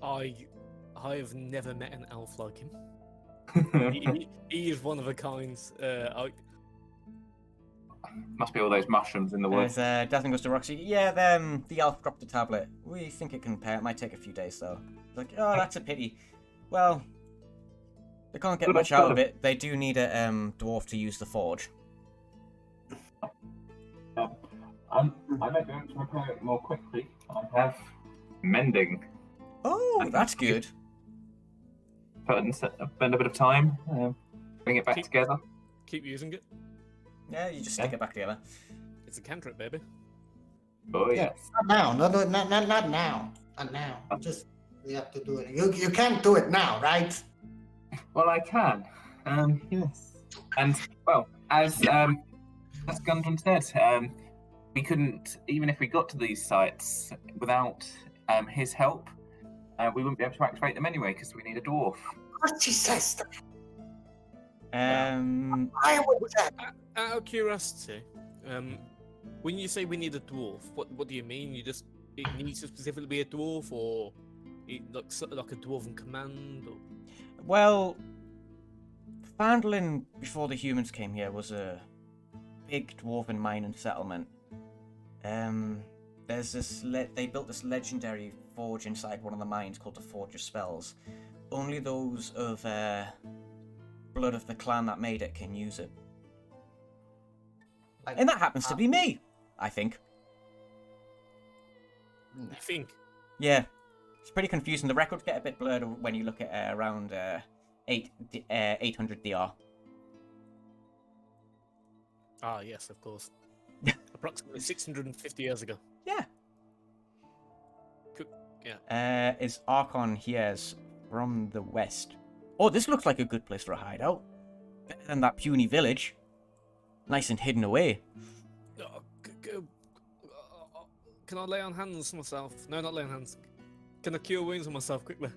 I have never met an elf like him. He is one of a kind. Must be all those mushrooms in the woods. As Dazzling goes to Roxy, yeah, the elf dropped the tablet. We think it can pair. It might take a few days, though. Like, oh, that's a pity. Well, they can't get much out of it. They do need a dwarf to use the forge. I might be able to repair it more quickly. I have mending. Oh, that's good. Spend a bit of time, bring it back together. Keep using it. Yeah, you just stick it back together. It's a cantrip, baby. Oh yes. Not now. No, not now. Not now. Just you have to do it. You can't do it now, right? Well, I can. Yes. And well, as Gundren said, we couldn't, even if we got to these sites without his help, we wouldn't be able to activate them anyway because we need a dwarf. What she says. Um, I would say. Out of curiosity, when you say we need a dwarf, what do you mean? It needs to specifically be a dwarf, or like a dwarven command? Or... Well, Phandalin, before the humans came here, was a big dwarven mine and settlement. There's this. They built this legendary forge inside one of the mines called the Forge of Spells. Only those of blood of the clan that made it can use it. And that happens to be me, I think. You think? Yeah. It's pretty confusing. The records get a bit blurred when you look at around 800 DR. Ah, yes, of course. Approximately 650 years ago. Yeah. Cool. Yeah. Is Arkon here's from the west. Oh, this looks like a good place for a hideout. Better than that puny village. Nice and hidden away. Can I lay on hands myself? No, not lay on hands. Can I cure wounds on myself quickly?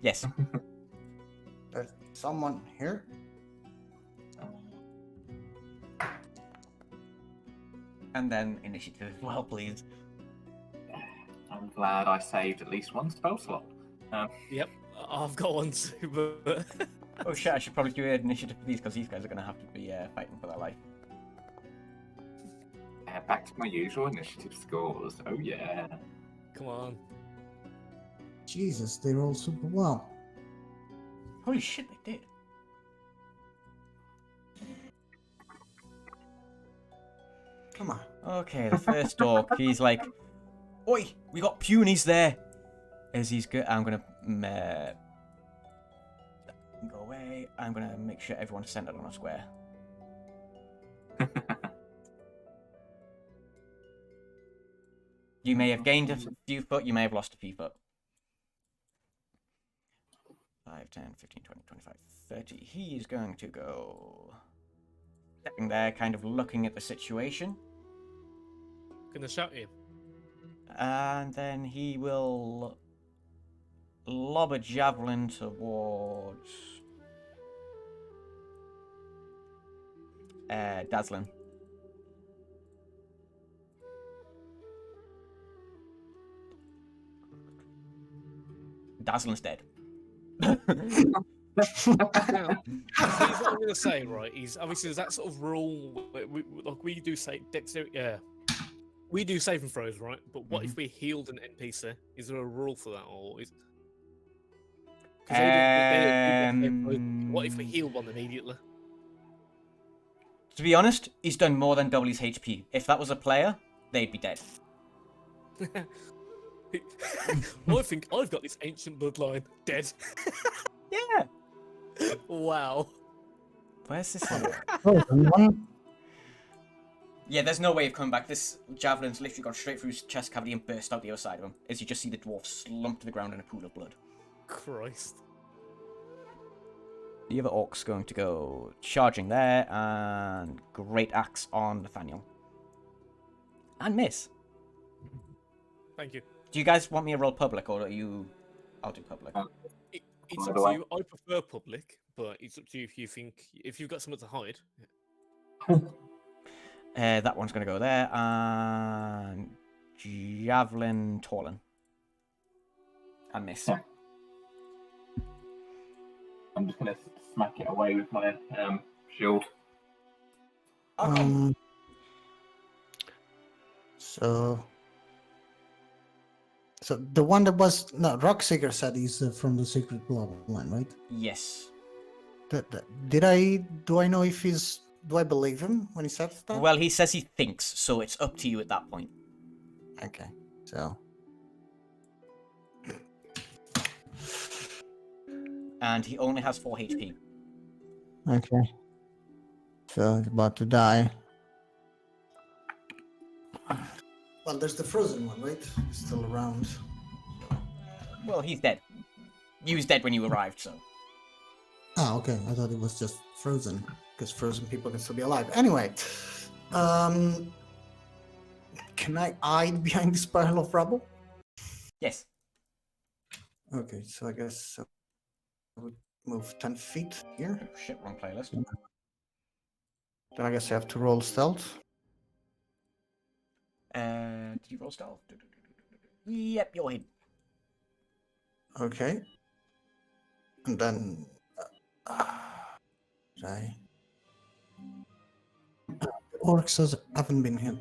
Yes. There's someone here. And then initiative as well, please. I'm glad I saved at least one spell slot. Yep, I've got one too, but... Oh shit, I should probably do initiative for these because these guys are going to have to be fighting for their life. Back to my usual initiative scores. Oh yeah. Come on. Jesus, they roll super well. Holy shit, they did. Come on. Okay, the first orc, he's like, oi, we got punies there. As he's good, I'm going to go away. I'm going to make sure everyone's centered on a square. You may have gained a few foot, you may have lost a few foot. 5, 10, 15, 20, 25, 30. He's going to go... stepping there, kind of looking at the situation. Gonna shout you. And then he will lob a javelin towards Dazzlin. Dazzlin's dead. Now, see, what I'm gonna say, right? Is obviously there's that sort of rule. We do say dexterity. We do saving throws, right? But what if we healed an NPC? Is there a rule for that, or is? What if we heal one immediately? To be honest, he's done more than double his HP. If that was a player, they'd be dead. I think I've got this ancient bloodline. Dead. Yeah. Wow. Where's this? Yeah, there's no way of coming back. This javelin's literally gone straight through his chest cavity and burst out the other side of him, as you just see the dwarf slump to the ground in a pool of blood. Christ. The other orc's going to go charging there, and great axe on Nathaniel. And miss. Thank you. Do you guys want me to roll public, or are you... I'll do public. It's up By the to way. you. I prefer public, but it's up to you if you think if you've got something to hide. That one's going to go there, and... Javelin Torlyn. And miss. Yeah. I'm just gonna smack it away with my shield. Arkon. So the one that was no Rockseeker said he's from the Secret Bloodline, right? Yes. Do I know if he's? Do I believe him when he says that? Well, he says he thinks, so it's up to you at that point. Okay, so And he only has 4 HP. okay, so he's about to die. Well, there's the frozen one, right? He's still around. Well, he's dead. He was dead when you arrived, so... Ah, okay. I thought it was just frozen because frozen people can still be alive. Anyway, can I hide behind this pile of rubble? Yes. Okay, so I guess I would move 10 feet here. Oh, shit, wrong playlist. Then I guess I have to roll stealth. Did you roll stealth? Yep, you're hidden. Okay. And then... the orcs haven't been hit.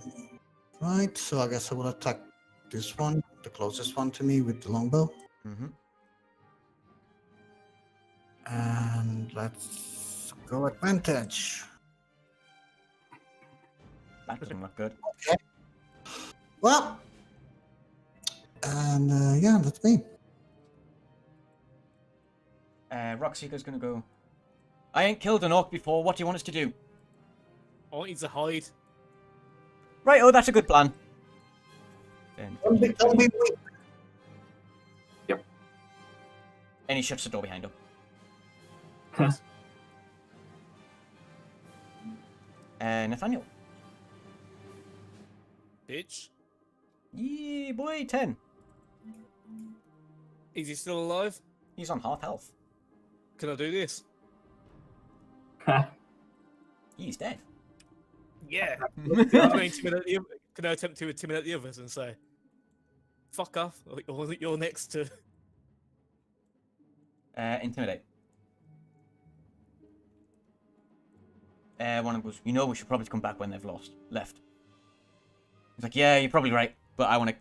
Right, so I guess I will attack this one, the closest one to me, with the longbow. Mm-hmm. And let's go advantage. That doesn't look good. Well, and yeah, that's me. Rockseeker's gonna go... I ain't killed an orc before, what do you want us to do? I want you to hide. Right, oh, that's a good plan. Then... Don't be weak. And he shuts the door behind him. Nathaniel. Bitch. Yeah, boy, 10. Is he still alive? He's on half health. Can I do this? He's dead. Yeah. Can I attempt to intimidate the others and say, fuck off, or you're next to... Intimidate. One of them goes, you know we should probably come back when they've left. He's like, yeah, you're probably right, but I want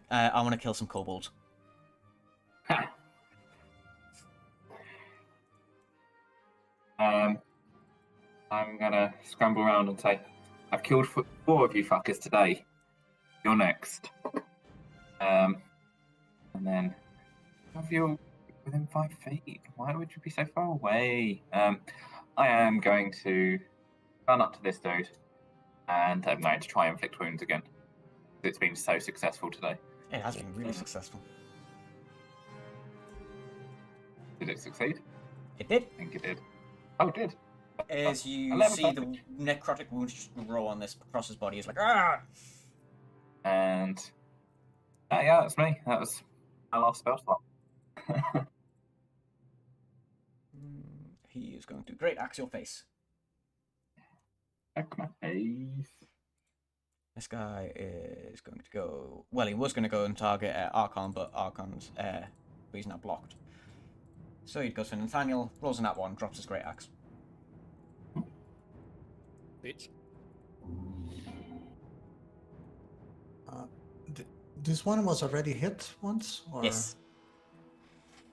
to kill some kobolds. I'm gonna scramble around and say, I've killed 4 of you fuckers today. You're next. And then, have you within 5 feet? Why would you be so far away? I am going to run up to this dude, and I'm going to try and inflict wounds again. It's been so successful today. It has been really successful. Did it succeed? It did. I think it did. Oh, it did. As you 11 see the damage. necrotic wounds just grow on this across his body, he's like, ah! And yeah, that's me. That was my last spell slot. He is going to great axe your face. Back my face. This guy is going to go... Well, he was going to go and target Arkon, but Arkon's... he's now blocked. So he goes for Nathaniel, rolls on that one, drops his great axe. Bitch. This one was already hit once? Or... Yes.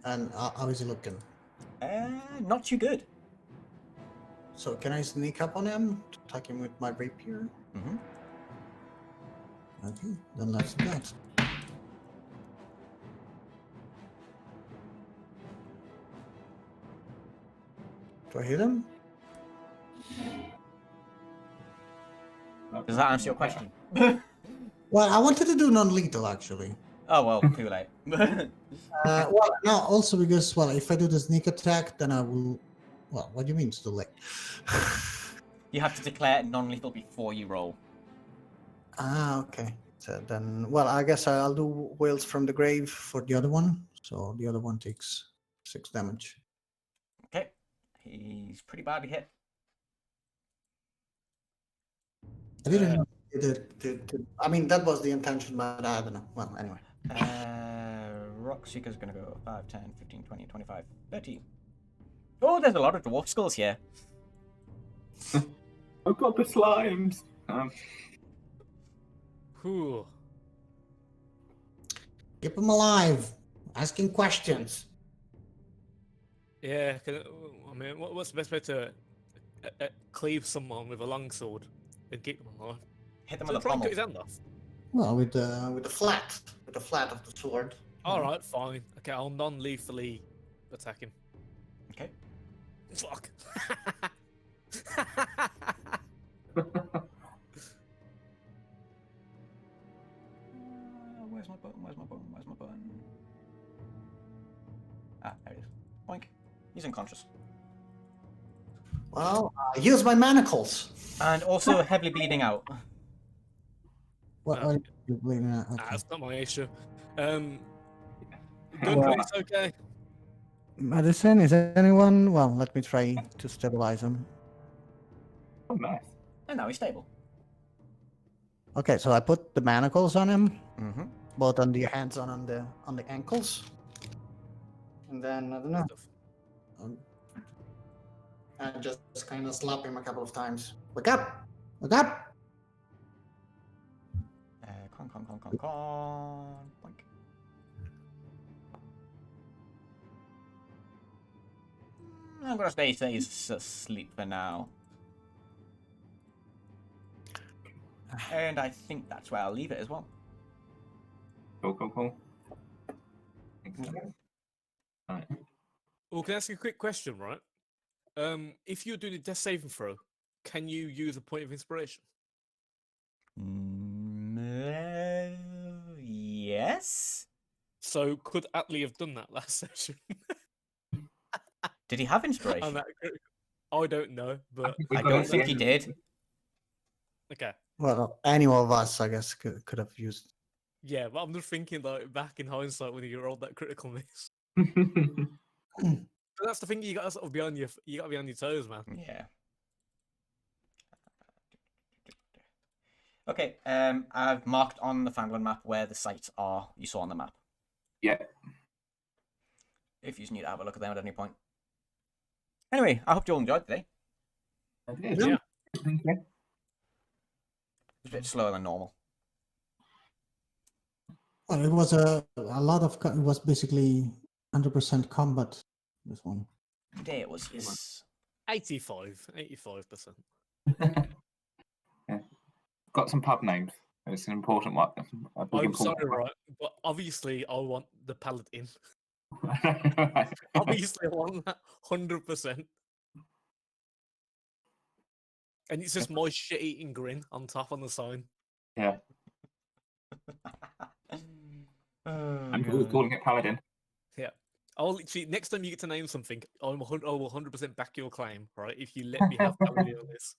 And how is he looking? Not too good. So can I sneak up on him to attack him with my rapier? Mm-hmm. Okay, then let's do that. Do I hit him? Does that answer your question? Well, I wanted to do non-lethal actually. Oh, well, too late. Well, no, also because, well, if I do the sneak attack, then I will Well, what do you mean it's too late? You have to declare it non-lethal before you roll. Okay. So then, well, I guess I'll do Wails from the Grave for the other one. So the other one takes 6 damage. Okay. He's pretty badly hit. I didn't. I mean, that was the intention, but I don't know. Well, anyway. Rockseeker's going to go 5, 10, 15, 20, 25, 30. Oh, there's a lot of dwarf skulls here. I've got the slimes. Whew. Keep him alive. Asking questions. Yeah, I mean, what's the best way to cleave someone with a longsword and keep them alive? Hit them So with a try and pommel. cut his hand off. Well, with the flat of the sword. All right, fine. Okay, I'll non-lethally attack him. Okay. Fuck. Where's my button? Where's my button? Where's my button? Ah, there it is. Boink. He's unconscious. Well, use my manacles. And also heavily bleeding out. What No. are you bleeding at? Okay. That's not my issue. Well, It's okay. Medicine, is there anyone? Well, let me try to stabilize him. oh, nice. And now he's stable. Okay, so I put the manacles on him, Mm-hmm. both on the hands and on the ankles. And then, I don't know, I just kind of slap him a couple of times. Wake up! Wake up! Con. Boink. I'm gonna say he's asleep for now. And I think that's where I'll leave it as well. Cool. Right. Well, can I ask you a quick question, right? If you're doing a death saving throw, can you use a point of inspiration? Yes? So could Atlee have done that last session? Did he have On inspiration? that I don't know, but I don't think he did. okay. Well, any of us, I guess, could have used. Yeah, but I'm just thinking like back in hindsight when you rolled that critical miss. But that's the thing, you gotta sort of be on your toes, man. Yeah. Okay, I've marked on the Phandalin map where the sites are you saw on the map. Yeah. If you just need to have a look at them at any point. Anyway, I hope you all enjoyed today. Yeah. Thank you. It's a bit slower than normal. Well, it was a lot of. It was basically 100% combat. This one. Today it was yes. 85%. Yeah. Got some pub names. It's an important one. I'm sorry, right? But obviously I want the Paladin. Obviously I want that 100%. And it's just my shit-eating grin on top on the sign. Yeah. Oh, And we're God. calling it Paladin. Yeah. I'll literally, next time you get to name something, I will 100% back your claim, right? If you let me have Paladin on this.